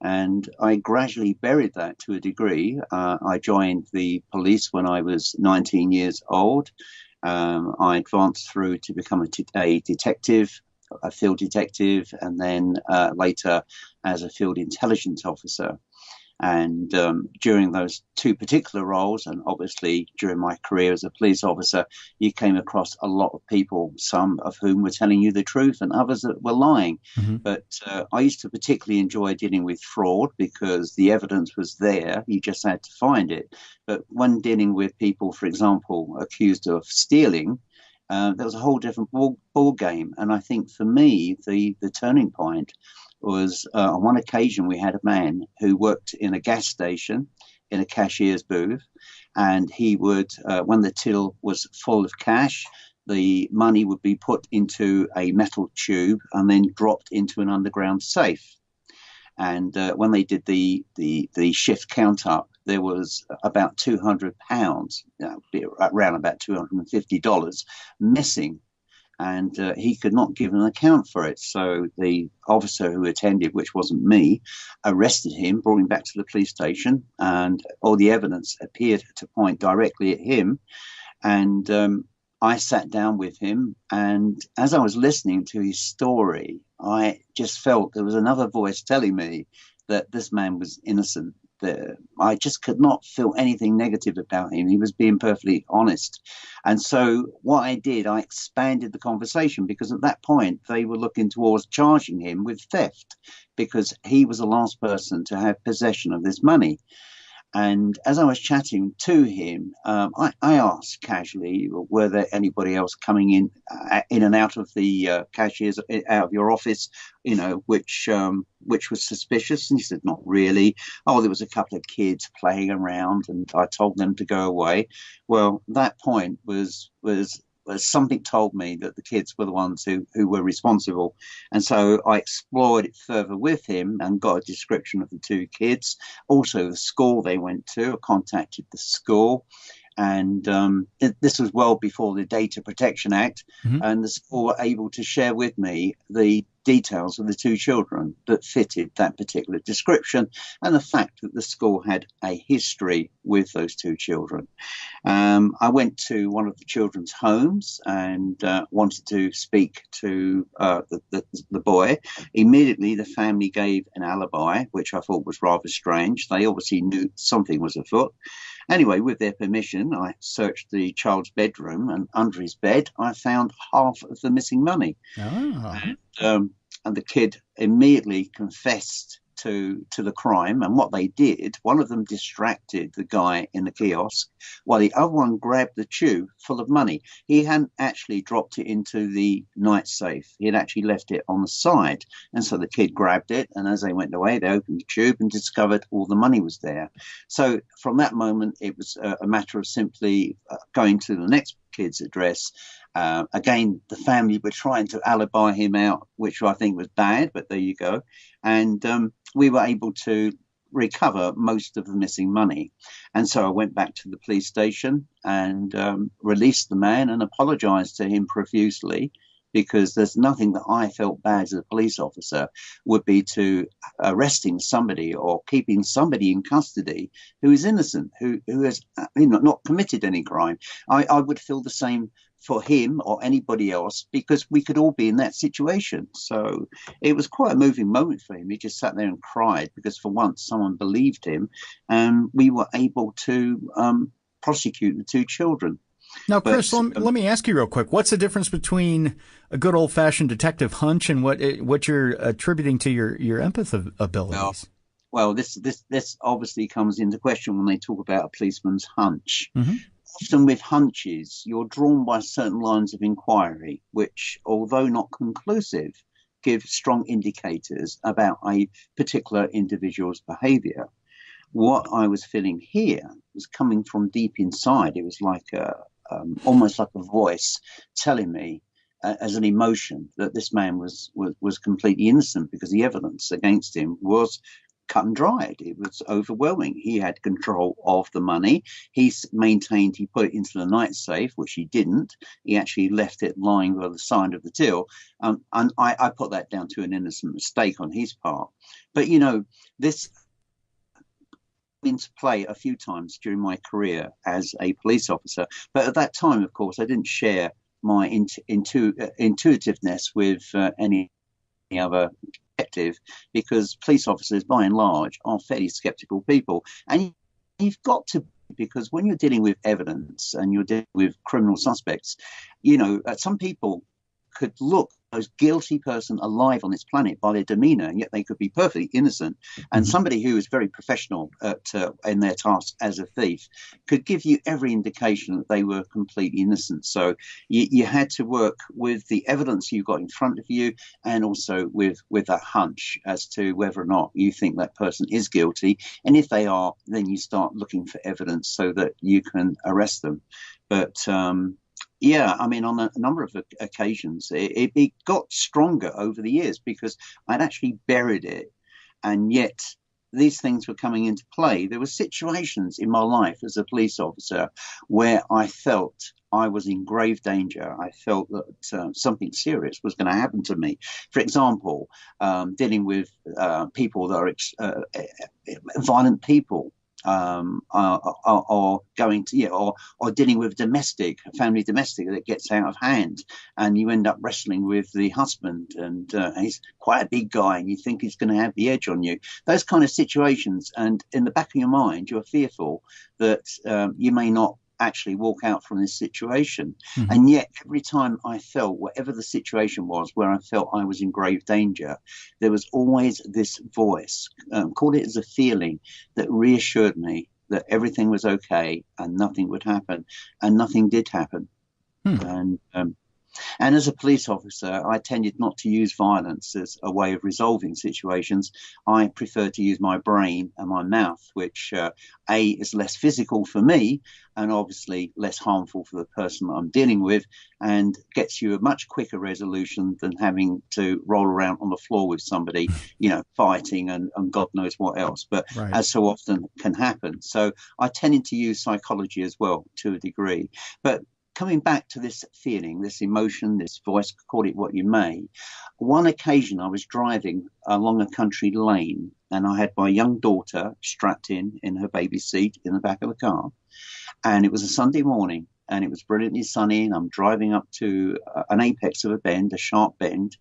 E: And I gradually buried that to a degree. I joined the police when I was 19 years old. I advanced through to become a detective, a field detective, and then later as a field intelligence officer. And during those two particular roles, and obviously during my career as a police officer, you came across a lot of people, some of whom were telling you the truth and others that were lying. But I used to particularly enjoy dealing with fraud because the evidence was there. You just had to find it. But when dealing with people, for example, accused of stealing, there was a whole different ball game. And I think for me, the turning point was on one occasion we had a man who worked in a gas station in a cashier's booth, and he would, when the till was full of cash, the money would be put into a metal tube and then dropped into an underground safe. And when they did the shift count up, there was about £200, around about $250 missing. And he could not give an account for it. So the officer who attended, which wasn't me, arrested him, brought him back to the police station, and all the evidence appeared to point directly at him. And I sat down with him, and as I was listening to his story, I just felt there was another voice telling me that this man was innocent. I just could not feel anything negative about him. He was being perfectly honest. And so what I did, I expanded the conversation because at that point they were looking towards charging him with theft because he was the last person to have possession of this money. And as I was chatting to him, I asked casually, were there anybody else coming in and out of the cashiers, out of your office, which was suspicious? And he said, not really. Oh, there was a couple of kids playing around and I told them to go away. Well, that point was something told me that the kids were the ones who were responsible. And so I explored it further with him and got a description of the two kids, also the school they went to. I contacted the school. And this was well before the Data Protection Act. And the school were able to share with me the details of the two children that fitted that particular description, and the fact that the school had a history with those two children. I went to one of the children's homes and wanted to speak to the boy. Immediately, the family gave an alibi, which I thought was rather strange. They obviously knew something was afoot. Anyway, with their permission, I searched the child's bedroom, and under his bed, I found half of the missing money. And the kid immediately confessed to the crime. And what they did, one of them distracted the guy in the kiosk, while the other one grabbed the tube full of money. He hadn't actually dropped it into the night safe. He had actually left it on the side. And so the kid grabbed it, and as they went away, they opened the tube and discovered all the money was there. So from that moment, it was a matter of simply going to the next kid's address. Again, the family were trying to alibi him out, which I think was bad, but there you go. And we were able to recover most of the missing money. And so I went back to the police station and released the man and apologized to him profusely, because there's nothing that I felt bad as a police officer would be to arresting somebody or keeping somebody in custody who is innocent, who has not committed any crime. I would feel the same for him or anybody else, because we could all be in that situation. So it was quite a moving moment for him. He just sat there and cried because for once someone believed him, and we were able to prosecute the two children.
A: Now, Chris, let me ask you real quick. What's the difference between a good old-fashioned detective hunch and what you're attributing to your empathy abilities?
E: Well, this obviously comes into question when they talk about a policeman's hunch. Mm-hmm. Often with hunches, you're drawn by certain lines of inquiry, which, although not conclusive, give strong indicators about a particular individual's behavior. What I was feeling here was coming from deep inside. It was like almost like a voice telling me as an emotion that this man was completely innocent, because the evidence against him was cut and dried. It was overwhelming. He had control of the money. He maintained he put it into the night safe, which he didn't. He actually left it lying by the side of the till. And I put that down to an innocent mistake on his part. But, this into play a few times during my career as a police officer. But at that time, of course, I didn't share my intuitiveness with any other detective, because police officers, by and large, are fairly skeptical people. And you've got to, because when you're dealing with evidence and you're dealing with criminal suspects, some people could look most guilty person alive on this planet by their demeanor, and yet they could be perfectly innocent. And somebody who is very professional in their task as a thief could give you every indication that they were completely innocent. So you had to work with the evidence you got in front of you, and also with that hunch as to whether or not you think that person is guilty. And if they are, then you start looking for evidence so that you can arrest them. But yeah, I mean, on a number of occasions, it got stronger over the years because I'd actually buried it. And yet these things were coming into play. There were situations in my life as a police officer where I felt I was in grave danger. I felt that something serious was going to happen to me. For example, dealing with people that are violent people. Or going to, or dealing with family domestic that gets out of hand, and you end up wrestling with the husband, and he's quite a big guy, and you think he's going to have the edge on you. Those kind of situations, and in the back of your mind, you're fearful that you may not actually walk out from this situation. Mm-hmm. And yet every time I felt, whatever the situation was where I felt I was in grave danger, there was always this voice, call it as a feeling, that reassured me that everything was okay and nothing would happen, and nothing did happen. And as a police officer, I tended not to use violence as a way of resolving situations. I prefer to use my brain and my mouth, which is less physical for me and obviously less harmful for the person that I'm dealing with, and gets you a much quicker resolution than having to roll around on the floor with somebody, fighting and God knows what else. But right. As so often can happen. So I tended to use psychology as well to a degree. But coming back to this feeling, this emotion, this voice, call it what you may. One occasion I was driving along a country lane and I had my young daughter strapped in her baby seat in the back of the car. And it was a Sunday morning and it was brilliantly sunny and I'm driving up to an apex of a bend, a sharp bend.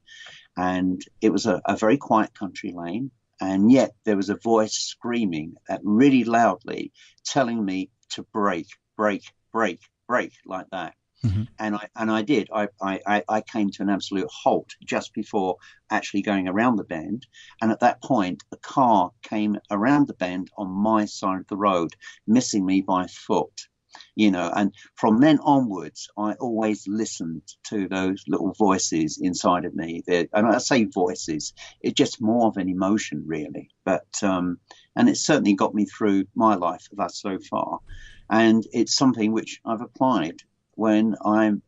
E: And it was a very quiet country lane. And yet there was a voice screaming really loudly, telling me to brake, brake, brake, brake, like that. Mm-hmm. And I did. I came to an absolute halt just before actually going around the bend. And at that point, a car came around the bend on my side of the road, missing me by a foot. You know, and from then onwards, I always listened to those little voices inside of me. And I say voices, it's just more of an emotion, really. But and it certainly got me through my life thus so far. And it's something which I've applied when I'm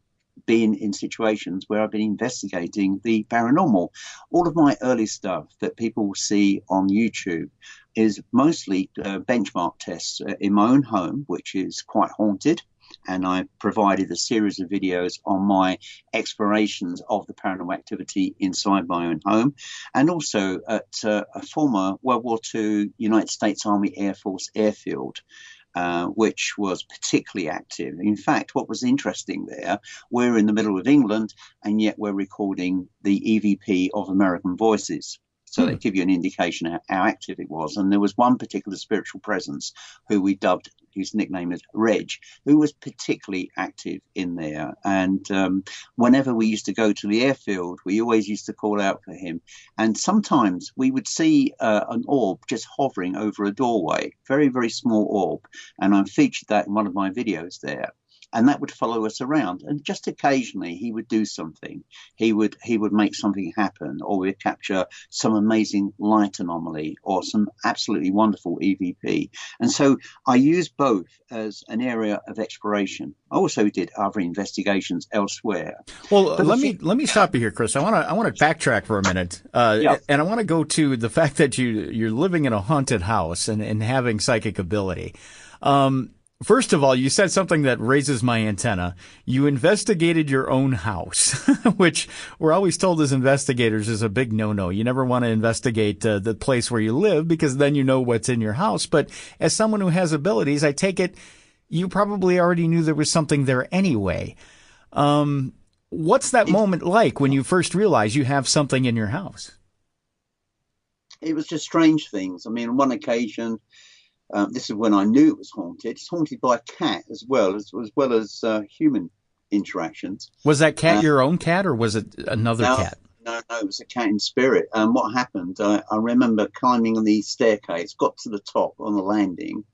E: been in situations where I've been investigating the paranormal. All of my early stuff that people will see on YouTube is mostly benchmark tests in my own home, which is quite haunted. And I provided a series of videos on my explorations of the paranormal activity inside my own home, and also at a former World War II United States Army Air Force airfield, which was particularly active. In fact, what was interesting there, we're in the middle of England, and yet we're recording the EVP of American Voices. So they give you an indication of how active it was. And there was one particular spiritual presence who we dubbed, whose nickname is Reg, who was particularly active in there. And whenever we used to go to the airfield, we always used to call out for him. And sometimes we would see an orb just hovering over a doorway, very, very small orb. And I featured that in one of my videos there. And that would follow us around. And just occasionally he would do something. He would make something happen, or we'd capture some amazing light anomaly or some absolutely wonderful EVP. And so I used both as an area of exploration. I also did other investigations elsewhere.
A: Well, let me stop you here, Chris. I want to backtrack for a minute. And I want to go to the fact that you're living in a haunted house and having psychic ability. First of all, you said something that raises my antenna. You investigated your own house, which we're always told as investigators is a big no-no. You never want to investigate the place where you live because then you know what's in your house. But as someone who has abilities, I take it you probably already knew there was something there anyway. What's that moment like when you first realize you have something in your house?
E: It was just strange things. I mean, on one occasion, this is when I knew it was haunted. It's haunted by a cat as well as human interactions.
A: Was that cat your own cat, or was it another cat?
E: No, it was a cat in spirit. And what happened, I remember climbing on the staircase, got to the top on the landing,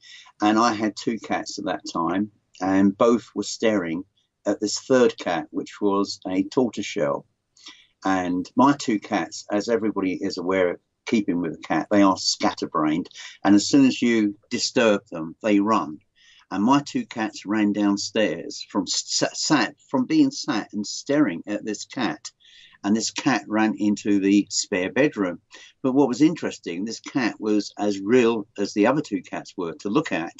E: and I had two cats at that time, and both were staring at this third cat, which was a tortoiseshell. And my two cats, as everybody is aware of, keeping with a cat, they are scatterbrained, and as soon as you disturb them, they run. And my two cats ran downstairs from being sat and staring at this cat, and this cat ran into the spare bedroom. But what was interesting, this cat was as real as the other two cats were to look at,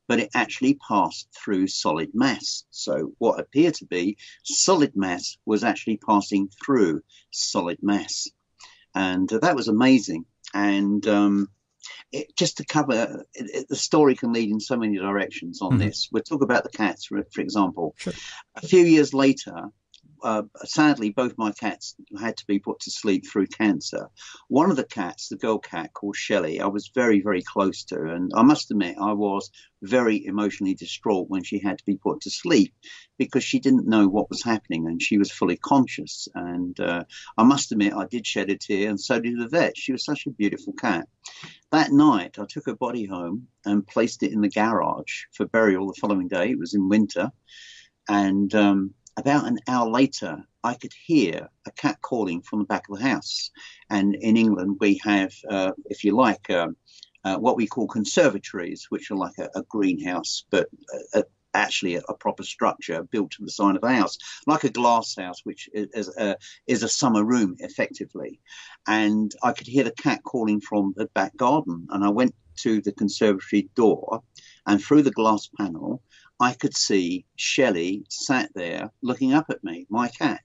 E: but it actually passed through solid mass. So what appeared to be solid mass was actually passing through solid mass. And that was amazing. And just to cover, the story can lead in so many directions on this. We'll talk about the cats, for example. Sure. A few years later, sadly, both my cats had to be put to sleep through cancer. One of the cats, the girl cat called Shelley, I was very, very close to. And I must admit, I was very emotionally distraught when she had to be put to sleep because she didn't know what was happening and she was fully conscious. And I must admit, I did shed a tear, and so did the vet. She was such a beautiful cat. That night, I took her body home and placed it in the garage for burial the following day. It was in winter. And about an hour later, I could hear a cat calling from the back of the house. And in England, we have, if you like, what we call conservatories, which are like a greenhouse, but actually a proper structure built to the side of the house, like a glass house, which is a summer room, effectively. And I could hear the cat calling from the back garden. And I went to the conservatory door, and through the glass panel, I could see Shelley sat there looking up at me, my cat.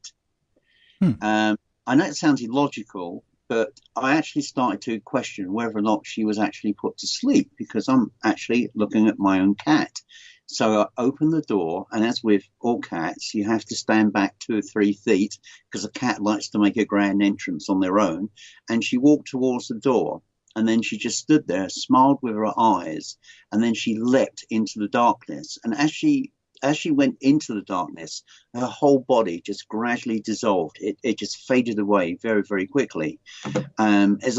E: I know it sounds illogical, but I actually started to question whether or not she was actually put to sleep, because I'm actually looking at my own cat. So I opened the door, and as with all cats, you have to stand back 2 or 3 feet because a cat likes to make a grand entrance on their own. And she walked towards the door, and then she just stood there, smiled with her eyes, and then she leapt into the darkness. And as she went into the darkness, her whole body just gradually dissolved. It just faded away very, very quickly. As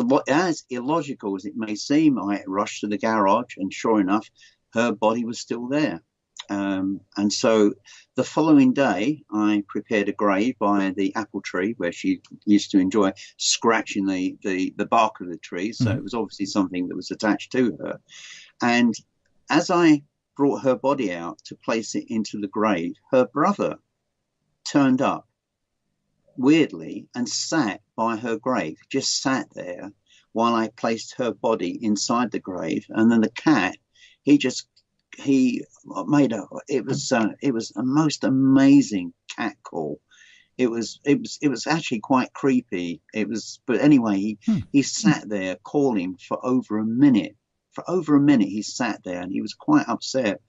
E: illogical as it may seem, I rushed to the garage, and sure enough, her body was still there. And so the following day, I prepared a grave by the apple tree where she used to enjoy scratching the bark of the tree. So it was obviously something that was attached to her. And as I brought her body out to place it into the grave, her brother turned up weirdly and sat by her grave, just sat there while I placed her body inside the grave. And then the cat, it was a most amazing cat call. It was actually quite creepy. But anyway, he sat there calling for over a minute. For over a minute, he sat there, and he was quite upset.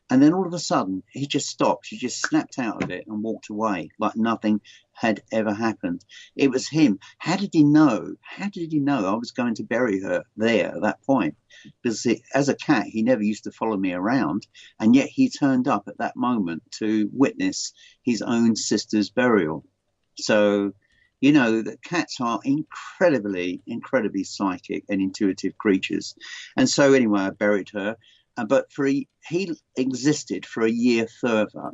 E: And then all of a sudden, he just stopped. He just snapped out of it and walked away like nothing had ever happened. It was him. How did he know? How did he know I was going to bury her there at that point? Because as a cat, he never used to follow me around. And yet he turned up at that moment to witness his own sister's burial. So, you know, that cats are incredibly, incredibly psychic and intuitive creatures. And so anyway, I buried her. But he existed for a year further.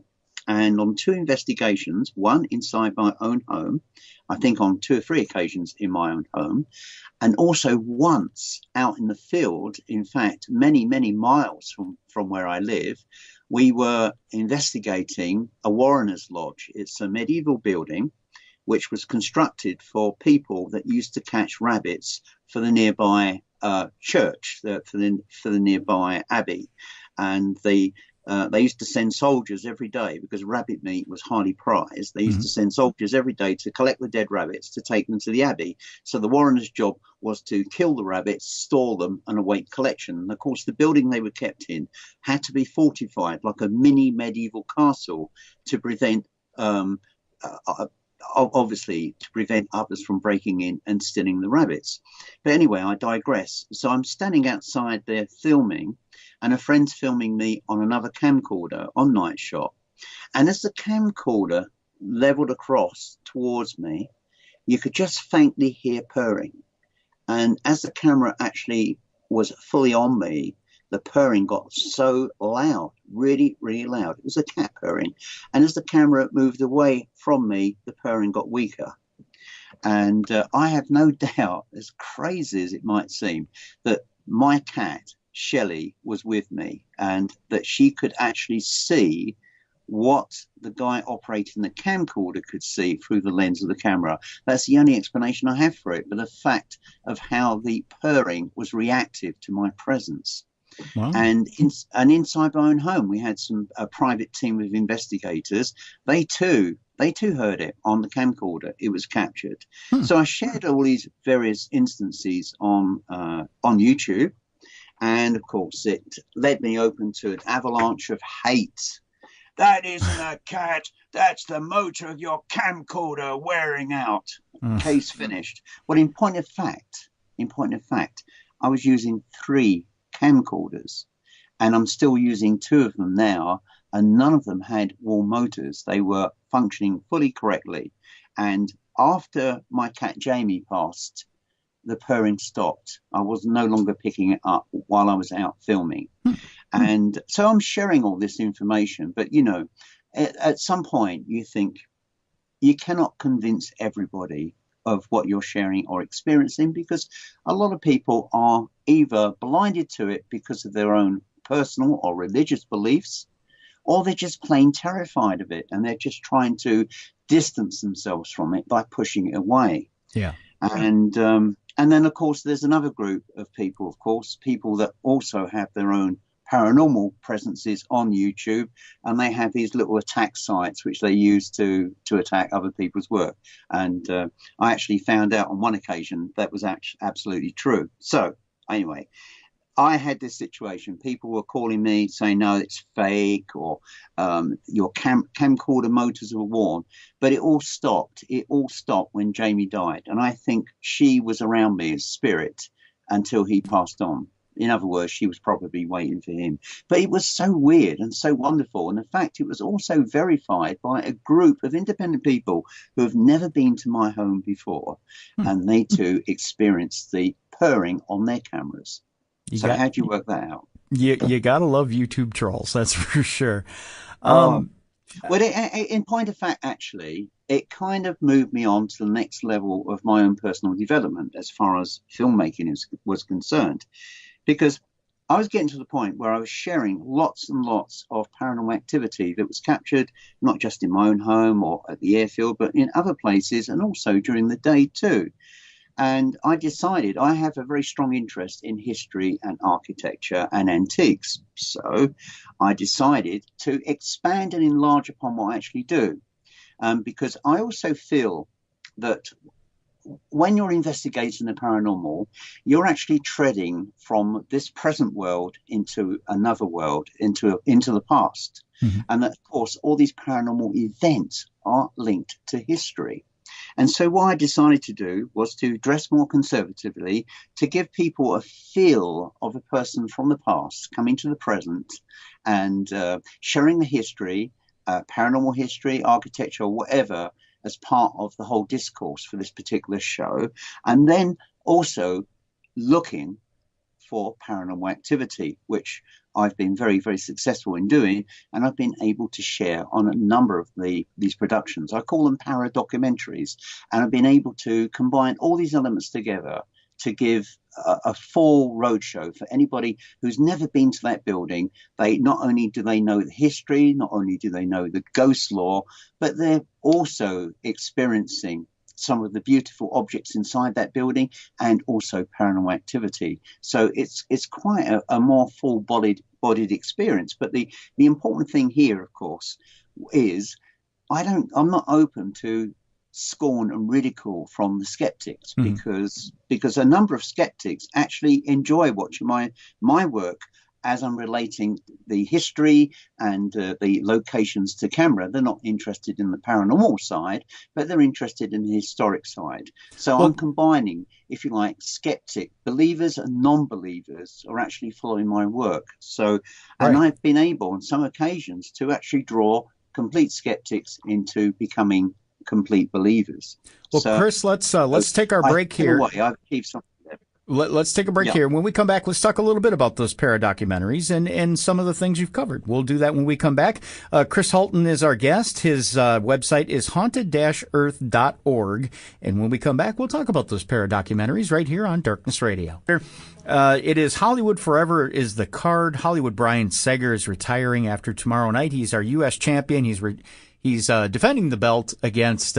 E: And on 2 investigations, one inside my own home, I think on 2 or 3 occasions in my own home, and also once out in the field, in fact, many, many miles from where I live, we were investigating a Warrener's Lodge. It's a medieval building which was constructed for people that used to catch rabbits for the nearby church, for the nearby abbey. And they used to send soldiers every day, because rabbit meat was highly prized. They used to send soldiers every day to collect the dead rabbits to take them to the abbey. So the Warreners' job was to kill the rabbits, store them, and await collection. And of course, the building they were kept in had to be fortified like a mini medieval castle to prevent obviously to prevent others from breaking in and stealing the rabbits. But anyway, I digress. So I'm standing outside there filming, and a friend's filming me on another camcorder on night shot. And as the camcorder leveled across towards me, you could just faintly hear purring. And as the camera actually was fully on me, the purring got so loud, really, really loud. It was a cat purring. And as the camera moved away from me, the purring got weaker. And I have no doubt, as crazy as it might seem, that my cat, Shelley, was with me, and that she could actually see what the guy operating the camcorder could see through the lens of the camera. That's the only explanation I have for it, but the fact of how the purring was reactive to my presence.
A: Wow.
E: And inside my own home, we had a private team of investigators. They too heard it on the camcorder. It was captured. So I shared all these various instances on YouTube, and of course, it led me open to an avalanche of hate. That isn't a cat. That's the motor of your camcorder wearing out. Case finished. Well, in point of fact, I was using 3 camcorders, and I'm still using 2 of them now, and none of them had wall motors. They were functioning fully correctly. And after my cat Jamie passed, the purring stopped. I was no longer picking it up while I was out filming. And so I'm sharing all this information, but you know, at some point you think you cannot convince everybody of what you're sharing or experiencing, because a lot of people are either blinded to it because of their own personal or religious beliefs, or they're just plain terrified of it, and they're just trying to distance themselves from it by pushing it away.
A: Yeah.
E: And then, of course, there's another group of people, people that also have their own paranormal presences on YouTube, and they have these little attack sites which they use to attack other people's work. And I actually found out on one occasion that was absolutely true. So anyway, I had this situation. People were calling me saying, no, it's fake, or your camcorder motors were worn. But it all stopped. It all stopped when Jamie died. And I think she was around me as spirit until he passed on. In other words, she was probably waiting for him. But it was so weird and so wonderful. And in fact, it was also verified by a group of independent people who have never been to my home before. And they too experienced the purring on their cameras. So how do you work that out?
A: You got to love YouTube trolls, that's for sure.
E: Well, in point of fact, actually, it kind of moved me on to the next level of my own personal development as far as filmmaking was concerned, because I was getting to the point where I was sharing lots and lots of paranormal activity that was captured not just in my own home or at the airfield, but in other places, and also during the day too. And I decided I have a very strong interest in history and architecture and antiques. So I decided to expand and enlarge upon what I actually do. Because I also feel that when you're investigating the paranormal, you're actually treading from this present world into another world, into the past. Mm-hmm. And that, of course, all these paranormal events are linked to history. And so what I decided to do was to dress more conservatively, to give people a feel of a person from the past coming to the present and sharing the history, paranormal history, architecture, whatever, as part of the whole discourse for this particular show. And then also looking for paranormal activity, which I've been very, very successful in doing, and I've been able to share on a number of these productions. I call them para-documentaries, and I've been able to combine all these elements together to give a full roadshow for anybody who's never been to that building. They not only do they know the history, not only do they know the ghost lore, but they're also experiencing some of the beautiful objects inside that building and also paranormal activity. So it's quite a more full-bodied experience. But the important thing here, of course, is I'm not open to scorn and ridicule from the skeptics, because a number of skeptics actually enjoy watching my work as I'm relating the history and the locations to camera. They're not interested in the paranormal side, but they're interested in the historic side. So I'm combining, if you like, skeptic believers and non-believers are actually following my work. So, and I've been able on some occasions to actually draw complete skeptics into becoming complete believers.
A: Well, so, Chris, let's take our break here.
E: I've achieved something.
A: Let's take a break here. When we come back, let's talk a little bit about those para-documentaries and some of the things you've covered. We'll do that when we come back. Chris Halton is our guest. His website is haunted-earth.org. And when we come back, we'll talk about those para-documentaries right here on Darkness Radio. It is Hollywood Forever is the card. Hollywood Brian Sager is retiring after tomorrow night. He's our U.S. champion. He's defending the belt against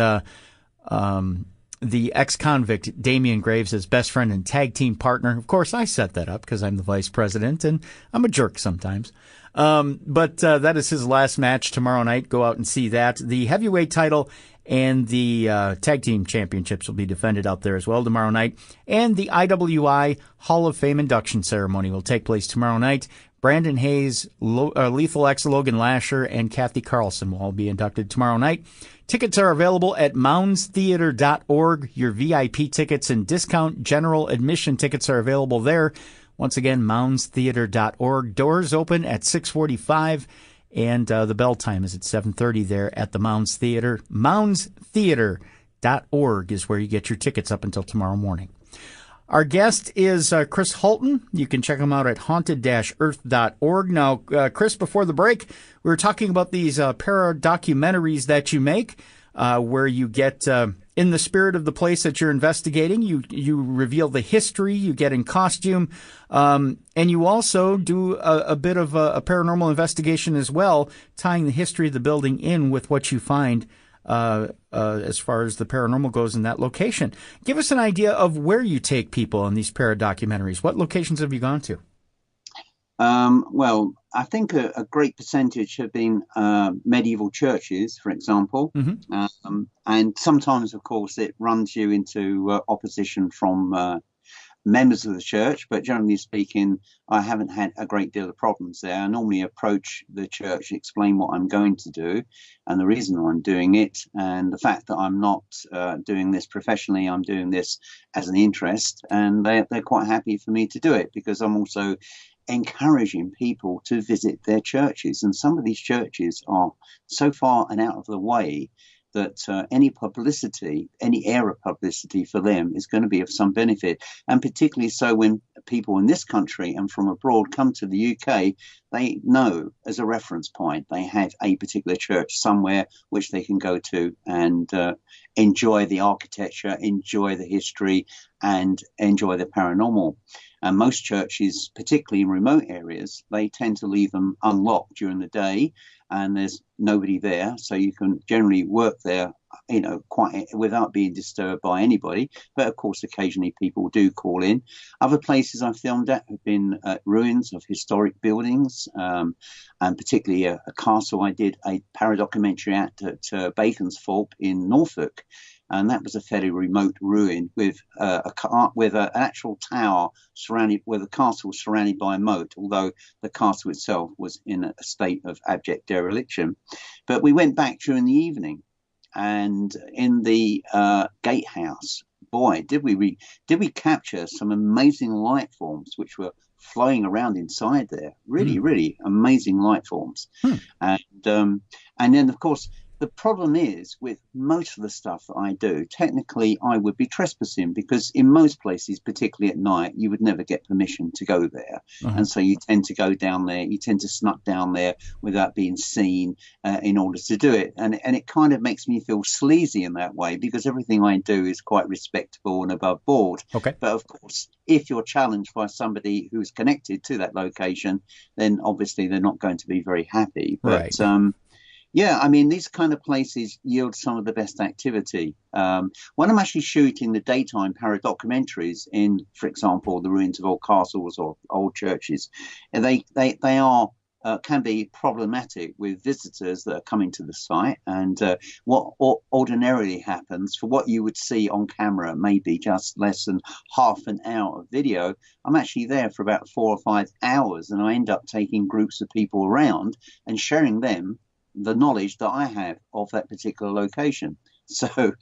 A: the ex-convict Damian Graves, his best friend and tag team partner. Of course, I set that up because I'm the vice president and I'm a jerk sometimes. But that is his last match tomorrow night. Go out and see that. The heavyweight title and the tag team championships will be defended out there as well tomorrow night. And the IWI Hall of Fame induction ceremony will take place tomorrow night. Brandon Hayes, Lethal X, Logan Lasher, and Kathy Carlson will all be inducted tomorrow night. Tickets are available at moundstheater.org. Your VIP tickets and discount general admission tickets are available there. Once again, moundstheater.org. Doors open at 6:45, and the bell time is at 7:30 there at the Mounds Theater. Moundstheater.org is where you get your tickets up until tomorrow morning. Our guest is Chris Halton. You can check him out at haunted-earth.org. Now, Chris, before the break, we were talking about these para-documentaries that you make, where you get in the spirit of the place that you're investigating. You reveal the history, you get in costume, and you also do a bit of a paranormal investigation as well, tying the history of the building in with what you find as far as the paranormal goes in that location. Give us an idea of where you take people in these para-documentaries. What locations have you gone to?
E: Well, I think a great percentage have been medieval churches, for example. And sometimes, of course, it runs you into opposition from members of the church, but generally speaking, I haven't had a great deal of problems there. I normally approach the church, explain what I'm going to do and the reason I'm doing it, and the fact that I'm not doing this professionally, I'm doing this as an interest, and they're quite happy for me to do it, because I'm also encouraging people to visit their churches. And some of these churches are so far and out of the way that any publicity, any air of publicity for them is going to be of some benefit. And particularly so when people in this country and from abroad come to the UK, they know as a reference point they have a particular church somewhere which they can go to and enjoy the architecture, enjoy the history, and enjoy the paranormal. And most churches, particularly in remote areas, they tend to leave them unlocked during the day, and there's nobody there, so you can generally work there, quite without being disturbed by anybody. But of course, occasionally people do call in. Other places I've filmed at have been ruins of historic buildings, and particularly a castle I did a paradocumentary at Baconsthorpe in Norfolk. And that was a fairly remote ruin with an actual tower surrounded, with a castle surrounded by a moat, although the castle itself was in a state of abject dereliction. But we went back during the evening, and in the gatehouse, boy, did we capture some amazing light forms which were flying around inside there. Really, really amazing light forms. And then, of course, the problem is with most of the stuff that I do, technically I would be trespassing, because in most places, particularly at night, you would never get permission to go there. And so you tend to go down there, you tend to snuck down there without being seen in order to do it. And it kind of makes me feel sleazy in that way, because everything I do is quite respectable and above board.
A: Okay.
E: But of course, if you're challenged by somebody who's connected to that location, then obviously they're not going to be very happy. But
A: right.
E: yeah, I mean, these kind of places yield some of the best activity. When I'm actually shooting the daytime paradocumentaries in, for example, the ruins of old castles or old churches, they are can be problematic with visitors that are coming to the site. And what ordinarily happens, for what you would see on camera, maybe just less than half an hour of video, I'm actually there for about 4 or 5 hours, and I end up taking groups of people around and sharing them the knowledge that I have of that particular location. So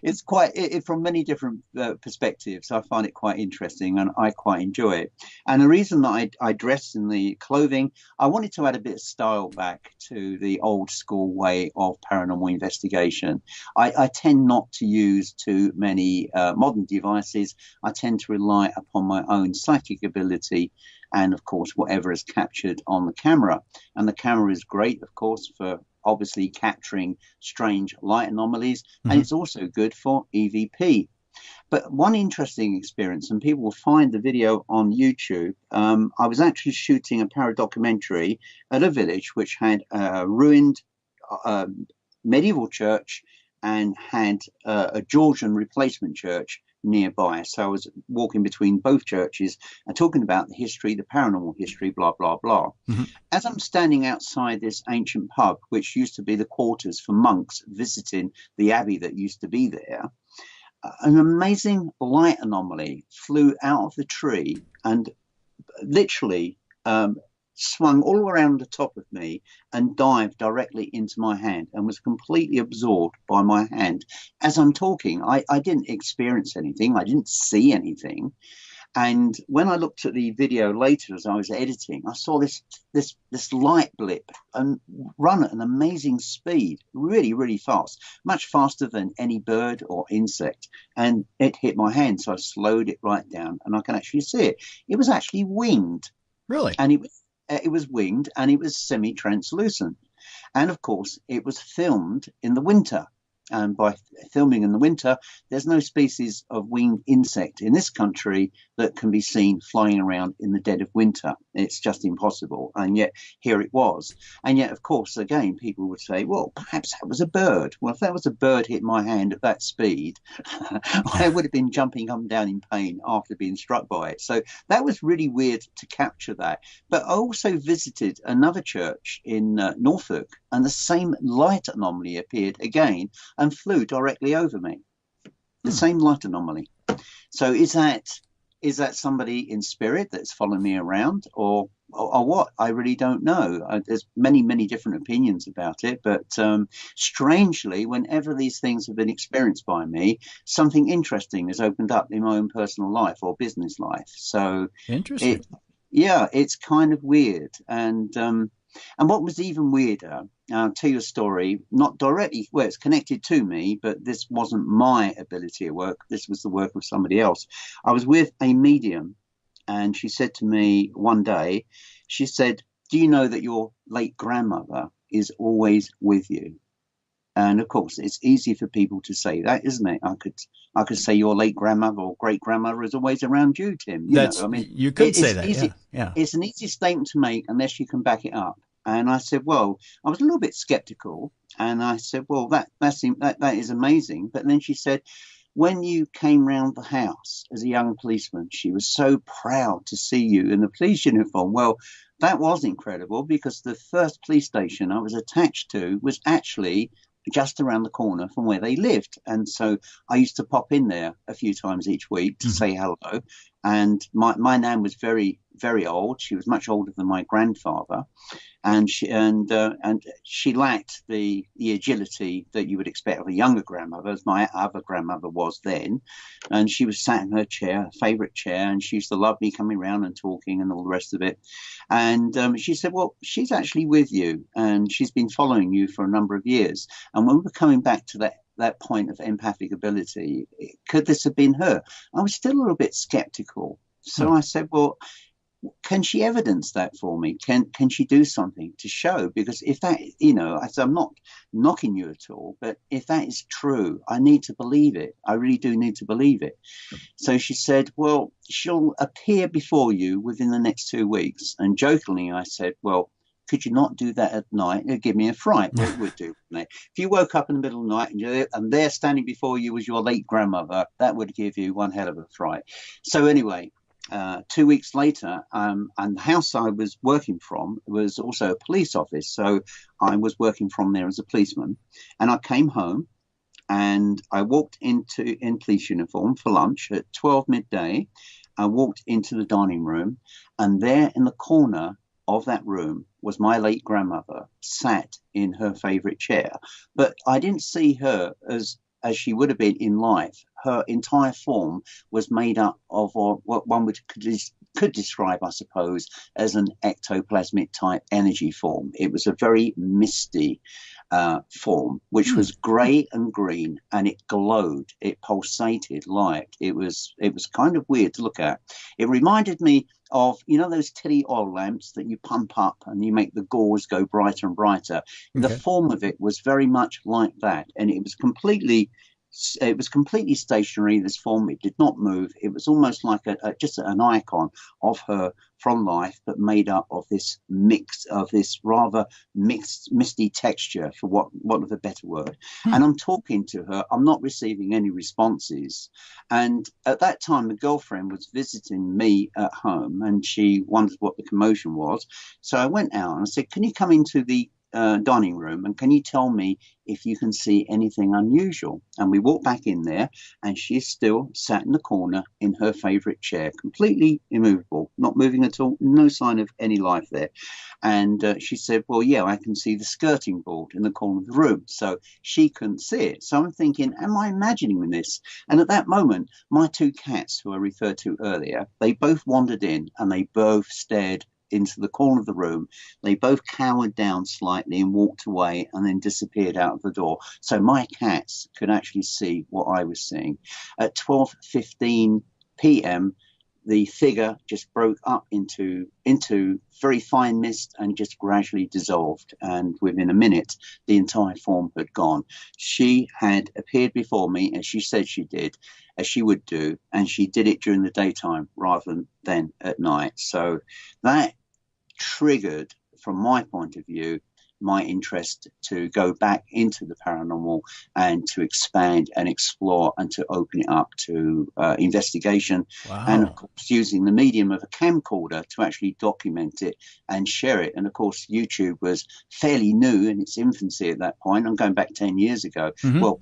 E: it's quite, from many different perspectives, I find it quite interesting, and I quite enjoy it. And the reason that I dress in the clothing, I wanted to add a bit of style back to the old school way of paranormal investigation. I tend not to use too many modern devices. I tend to rely upon my own psychic ability, and of course whatever is captured on the camera. And the camera is great, of course, for obviously capturing strange light anomalies, and it's also good for EVP. But one interesting experience, and people will find the video on YouTube, I was actually shooting a paradocumentary at a village which had a ruined medieval church and had a Georgian replacement church nearby. So I was walking between both churches and talking about the history, the paranormal history, blah, blah, blah. As I'm standing outside this ancient pub, which used to be the quarters for monks visiting the abbey that used to be there, an amazing light anomaly flew out of the tree and literally swung all around the top of me and dived directly into my hand and was completely absorbed by my hand. As I'm talking, I didn't experience anything. I didn't see anything. And when I looked at the video later as I was editing, I saw this light blip and run at an amazing speed, really, really fast, much faster than any bird or insect. And it hit my hand, so I slowed it right down, and I can actually see it. It was actually winged.
A: Really?
E: And it was winged, and it was semi-translucent. And of course, it was filmed in the winter. And by filming in the winter, there's no species of winged insect in this country that can be seen flying around in the dead of winter. It's just impossible. And yet here it was. And yet, of course, again, people would say, well, perhaps that was a bird. Well, if that was a bird hit my hand at that speed, I would have been jumping up and down in pain after being struck by it. So that was really weird to capture that. But I also visited another church in Norfolk, and the same light anomaly appeared again and flew directly over me. The same light anomaly. So is that somebody in spirit that's following me around, or what? I really don't know. There's many different opinions about it, but strangely, whenever these things have been experienced by me, something interesting has opened up in my own personal life or business life. So
A: interesting.
E: It's kind of weird. And what was even weirder, I'll tell you a story, not directly, well, it's connected to me, but this wasn't my ability at work. This was the work of somebody else. I was with a medium, and she said to me one day, she said, do you know that your late grandmother is always with you? And of course, it's easy for people to say that, isn't it? I could say your late grandmother or great grandmother is always around you, Tim.
A: You could say that.
E: Easy.
A: Yeah.
E: It's an easy statement to make unless you can back it up. And I said, well, I was a little bit skeptical, and I said, well, that is amazing. But then she said, when you came round the house as a young policeman, she was so proud to see you in the police uniform. Well, that was incredible, because the first police station I was attached to was actually just around the corner from where they lived. And so I used to pop in there a few times each week to say hello. And my nan was very, very old. She was much older than my grandfather. And she lacked the agility that you would expect of a younger grandmother, as my other grandmother was then. And she was sat in her chair, her favourite chair, and she used to love me coming around and talking and all the rest of it. And she said, well, she's actually with you, and she's been following you for a number of years. And when we're coming back to that point of empathic ability, could this have been her? I was still a little bit skeptical. So I said, well, can she evidence that for me? Can she do something to show? Because if that, I'm not knocking you at all, but if that is true, I need to believe it. I really do need to believe it. So she said, well, she'll appear before you within the next 2 weeks. And jokingly, I said, well, could you not do that at night? It'd give me a fright. What it would do. If you woke up in the middle of the night and there standing before you was your late grandmother, that would give you one hell of a fright. So anyway, 2 weeks later, and the house I was working from was also a police office. So I was working from there as a policeman. And I came home and I walked in police uniform for lunch at 12 midday. I walked into the dining room, and there in the corner of that room was my late grandmother sat in her favorite chair. But I didn't see her as she would have been in life. Her entire form was made up of what one could describe, I suppose, as an ectoplasmic type energy form. It was a very misty form, which was grey and green, and it glowed, it pulsated light. It was kind of weird to look at. It reminded me of, those titty oil lamps that you pump up and you make the gauze go brighter and brighter. Okay. The form of it was very much like that, and it was completely stationary, this form. It did not move. It was almost like just an icon of her from life, but made up of this mix of this rather misty texture, for what of a better word. And I'm talking to her. I'm not receiving any responses. And at that time, the girlfriend was visiting me at home, and she wondered what the commotion was. So I went out and I said, can you come into the dining room, and can you tell me if you can see anything unusual? And we walked back in there, and she's still sat in the corner in her favorite chair, completely immovable, not moving at all, no sign of any life there. And she said, well, yeah, I can see the skirting board in the corner of the room. So she couldn't see it. So I'm thinking, am I imagining this? And at that moment, my two cats, who I referred to earlier, they both wandered in, and they both stared into the corner of the room. They both cowered down slightly and walked away, and then disappeared out of the door. So my cats could actually see what I was seeing. At 12:15 p.m., the figure just broke up into very fine mist and just gradually dissolved. And within a minute, the entire form had gone. She had appeared before me, as she said she did, as she would do, and she did it during the daytime rather than at night. So that triggered, from my point of view, my interest to go back into the paranormal and to expand and explore and to open it up to investigation.
A: Wow.
E: And of course using the medium of a camcorder to actually document it and share it. And of course YouTube was fairly new in its infancy at that point. I'm going back 10 years ago. Well,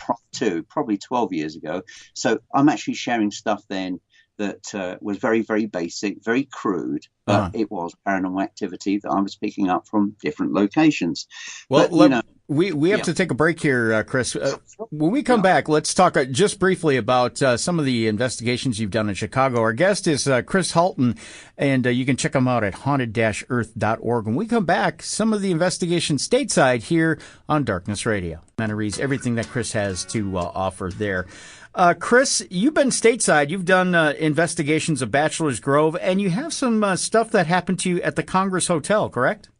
E: probably 12 years ago. So I'm actually sharing stuff then that was very, very basic, very crude, but it was paranormal activity that I was picking up from different locations.
A: Well,
E: but,
A: we have to take a break here, Chris. When we come back, let's talk just briefly about some of the investigations you've done in Chicago. Our guest is Chris Halton, and you can check him out at haunted-earth.org. When we come back, some of the investigations stateside here on Darkness Radio. Everything that Chris has to offer there. Chris, you've been stateside. You've done investigations of Bachelor's Grove, and you have some stuff that happened to you at the Congress Hotel, correct?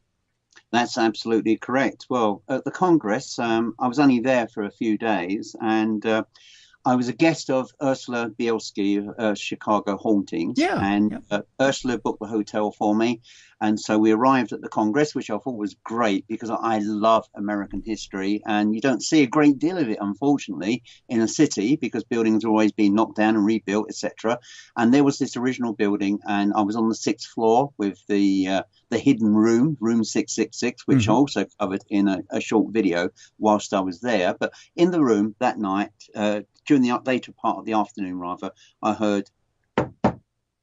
E: That's absolutely correct. Well, at the Congress, I was only there for a few days, and I was a guest of Ursula Bielski of Chicago Hauntings. Ursula booked the hotel for me. And so we arrived at the Congress, which I thought was great because I love American history. And you don't see a great deal of it, unfortunately, in a city because buildings are always being knocked down and rebuilt, etc. And there was this original building, and I was on the 6th floor with the hidden room 666, which I also covered in a short video whilst I was there. But in the room that night, during the later part of the afternoon, rather, I heard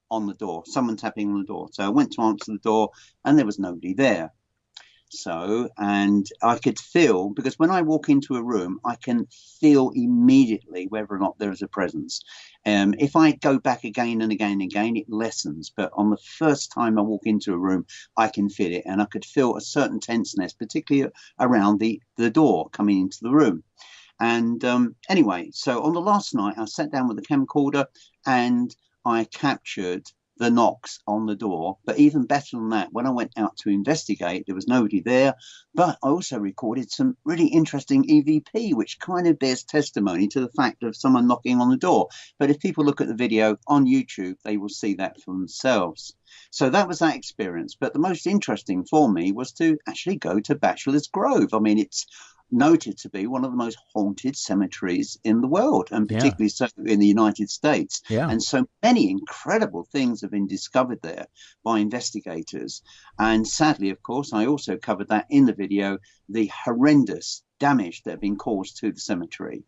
E: on the door, someone tapping on the door. So I went to answer the door and there was nobody there. So, and I could feel, because when I walk into a room, I can feel immediately whether or not there is a presence. If I go back again and again and again, it lessens. But on the first time I walk into a room, I can feel it. And I could feel a certain tenseness, particularly around the door coming into the room. And anyway, so on the last night, I sat down with the camcorder and I captured the knocks on the door. But even better than that, when I went out to investigate, there was nobody there. But I also recorded some really interesting EVP, which kind of bears testimony to the fact of someone knocking on the door. But if people look at the video on YouTube, they will see that for themselves. So that was that experience. But the most interesting for me was to actually go to Bachelor's Grove. I mean, it's noted to be one of the most haunted cemeteries in the world, and particularly so in the United States. And so many incredible things have been discovered there by investigators. And sadly, of course, I also covered that in the video, the horrendous damage that had been caused to the cemetery.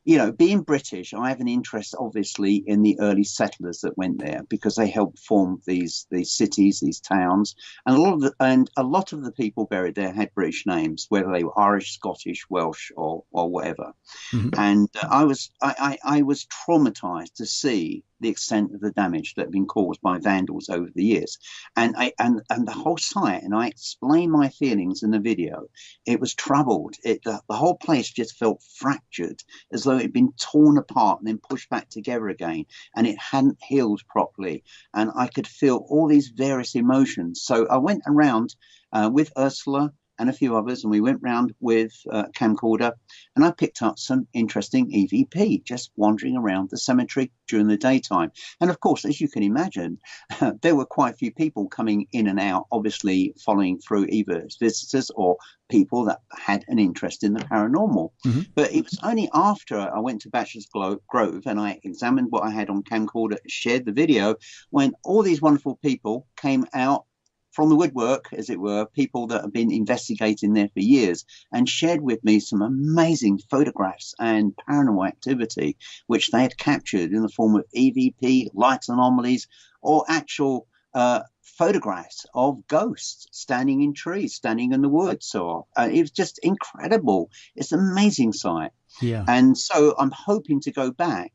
E: You know, being British, I have an interest, obviously, in the early settlers that went there because they helped form these cities, these towns, and a lot of the people buried there had British names, whether they were Irish, Scottish, Welsh, or whatever. And I was traumatized to see the extent of the damage that had been caused by vandals over the years, and the whole site. And I explained my feelings in the video. It was troubled. The whole place just felt fractured, as though it had been torn apart and then pushed back together again, and it hadn't healed properly. And I could feel all these various emotions. So I went around with Ursula and a few others, and we went round with camcorder, and I picked up some interesting EVP just wandering around the cemetery during the daytime. And of course, as you can imagine, there were quite a few people coming in and out, obviously following through either as visitors or people that had an interest in the paranormal. But it was only after I went to Bachelor's Grove and I examined what I had on camcorder, shared the video, when all these wonderful people came out from the woodwork, as it were, people that have been investigating there for years, and shared with me some amazing photographs and paranormal activity, which they had captured in the form of EVP, light anomalies, or actual photographs of ghosts standing in trees, standing in the woods. So it was just incredible. It's an amazing sight. And so I'm hoping to go back.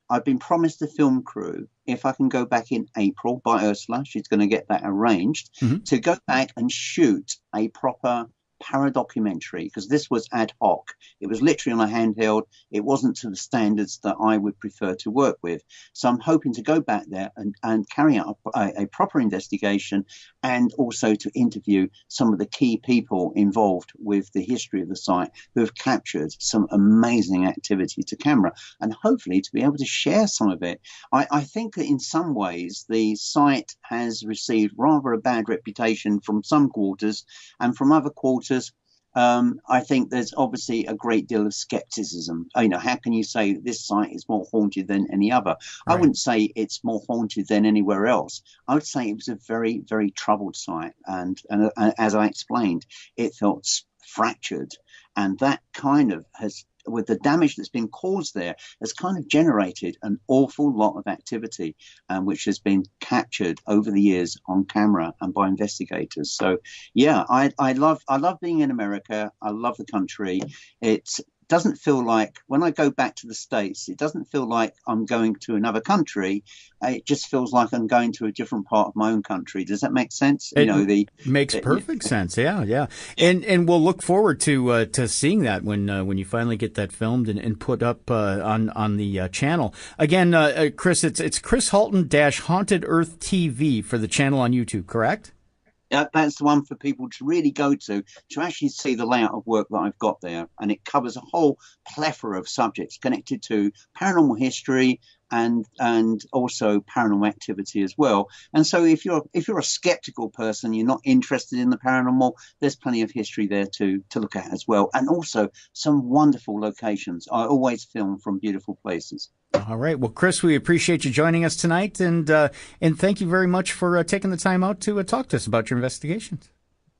E: I've been promised a film crew. If I can go back in April by Ursula, she's going to get that arranged, to go back and shoot a proper paradocumentary, because this was ad hoc. It was literally on a handheld. It wasn't to the standards that I would prefer to work with. So I'm hoping to go back there and carry out a proper investigation, and also to interview some of the key people involved with the history of the site who have captured some amazing activity to camera, and hopefully to be able to share some of it. I think that in some ways the site has received rather a bad reputation from some quarters, and from other quarters I think there's obviously a great deal of skepticism. How can you say that this site is more haunted than any other? Right. I wouldn't say it's more haunted than anywhere else. I would say it was a very, very troubled site. And as I explained, it felt fractured. And that kind of has, with the damage that's been caused there, has kind of generated an awful lot of activity, which has been captured over the years on camera and by investigators. So, yeah, I love being in America. I love the country. It doesn't feel like, when I go back to the States, it doesn't feel like I'm going to another country. It just feels like I'm going to a different part of my own country. Does that make sense?
A: Makes perfect sense. Yeah. And we'll look forward to seeing that when you finally get that filmed and put up on the channel. Again, Chris, it's Chris Halton Haunted Earth TV for the channel on YouTube, correct?
E: That's the one for people to really go to actually see the layout of work that I've got there. And it covers a whole plethora of subjects connected to paranormal history and also paranormal activity as well. And so if you're a skeptical person, you're not interested in the paranormal, there's plenty of history there to look at as well. And also some wonderful locations. I always film from beautiful places.
A: All right. Well, Chris, we appreciate you joining us tonight, and thank you very much for taking the time out to talk to us about your investigations.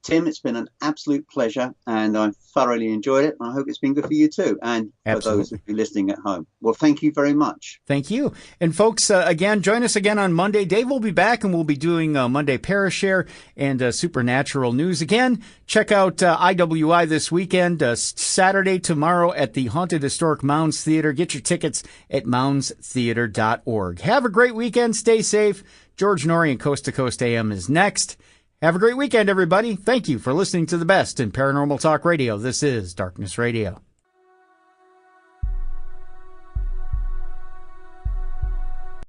E: Tim, it's been an absolute pleasure, and I've thoroughly enjoyed it, and I hope it's been good for you too, and for those of you listening at home. Well, thank you very much.
A: Thank you. And folks, again, join us again on Monday. Dave will be back, and we'll be doing Monday Parashare and Supernatural News. Again, check out IWI this weekend, Saturday, tomorrow at the Haunted Historic Mounds Theater. Get your tickets at moundstheater.org. Have a great weekend. Stay safe. George Noory and Coast to Coast AM is next. Have a great weekend, everybody. Thank you for listening to the best in paranormal talk radio. This is Darkness Radio.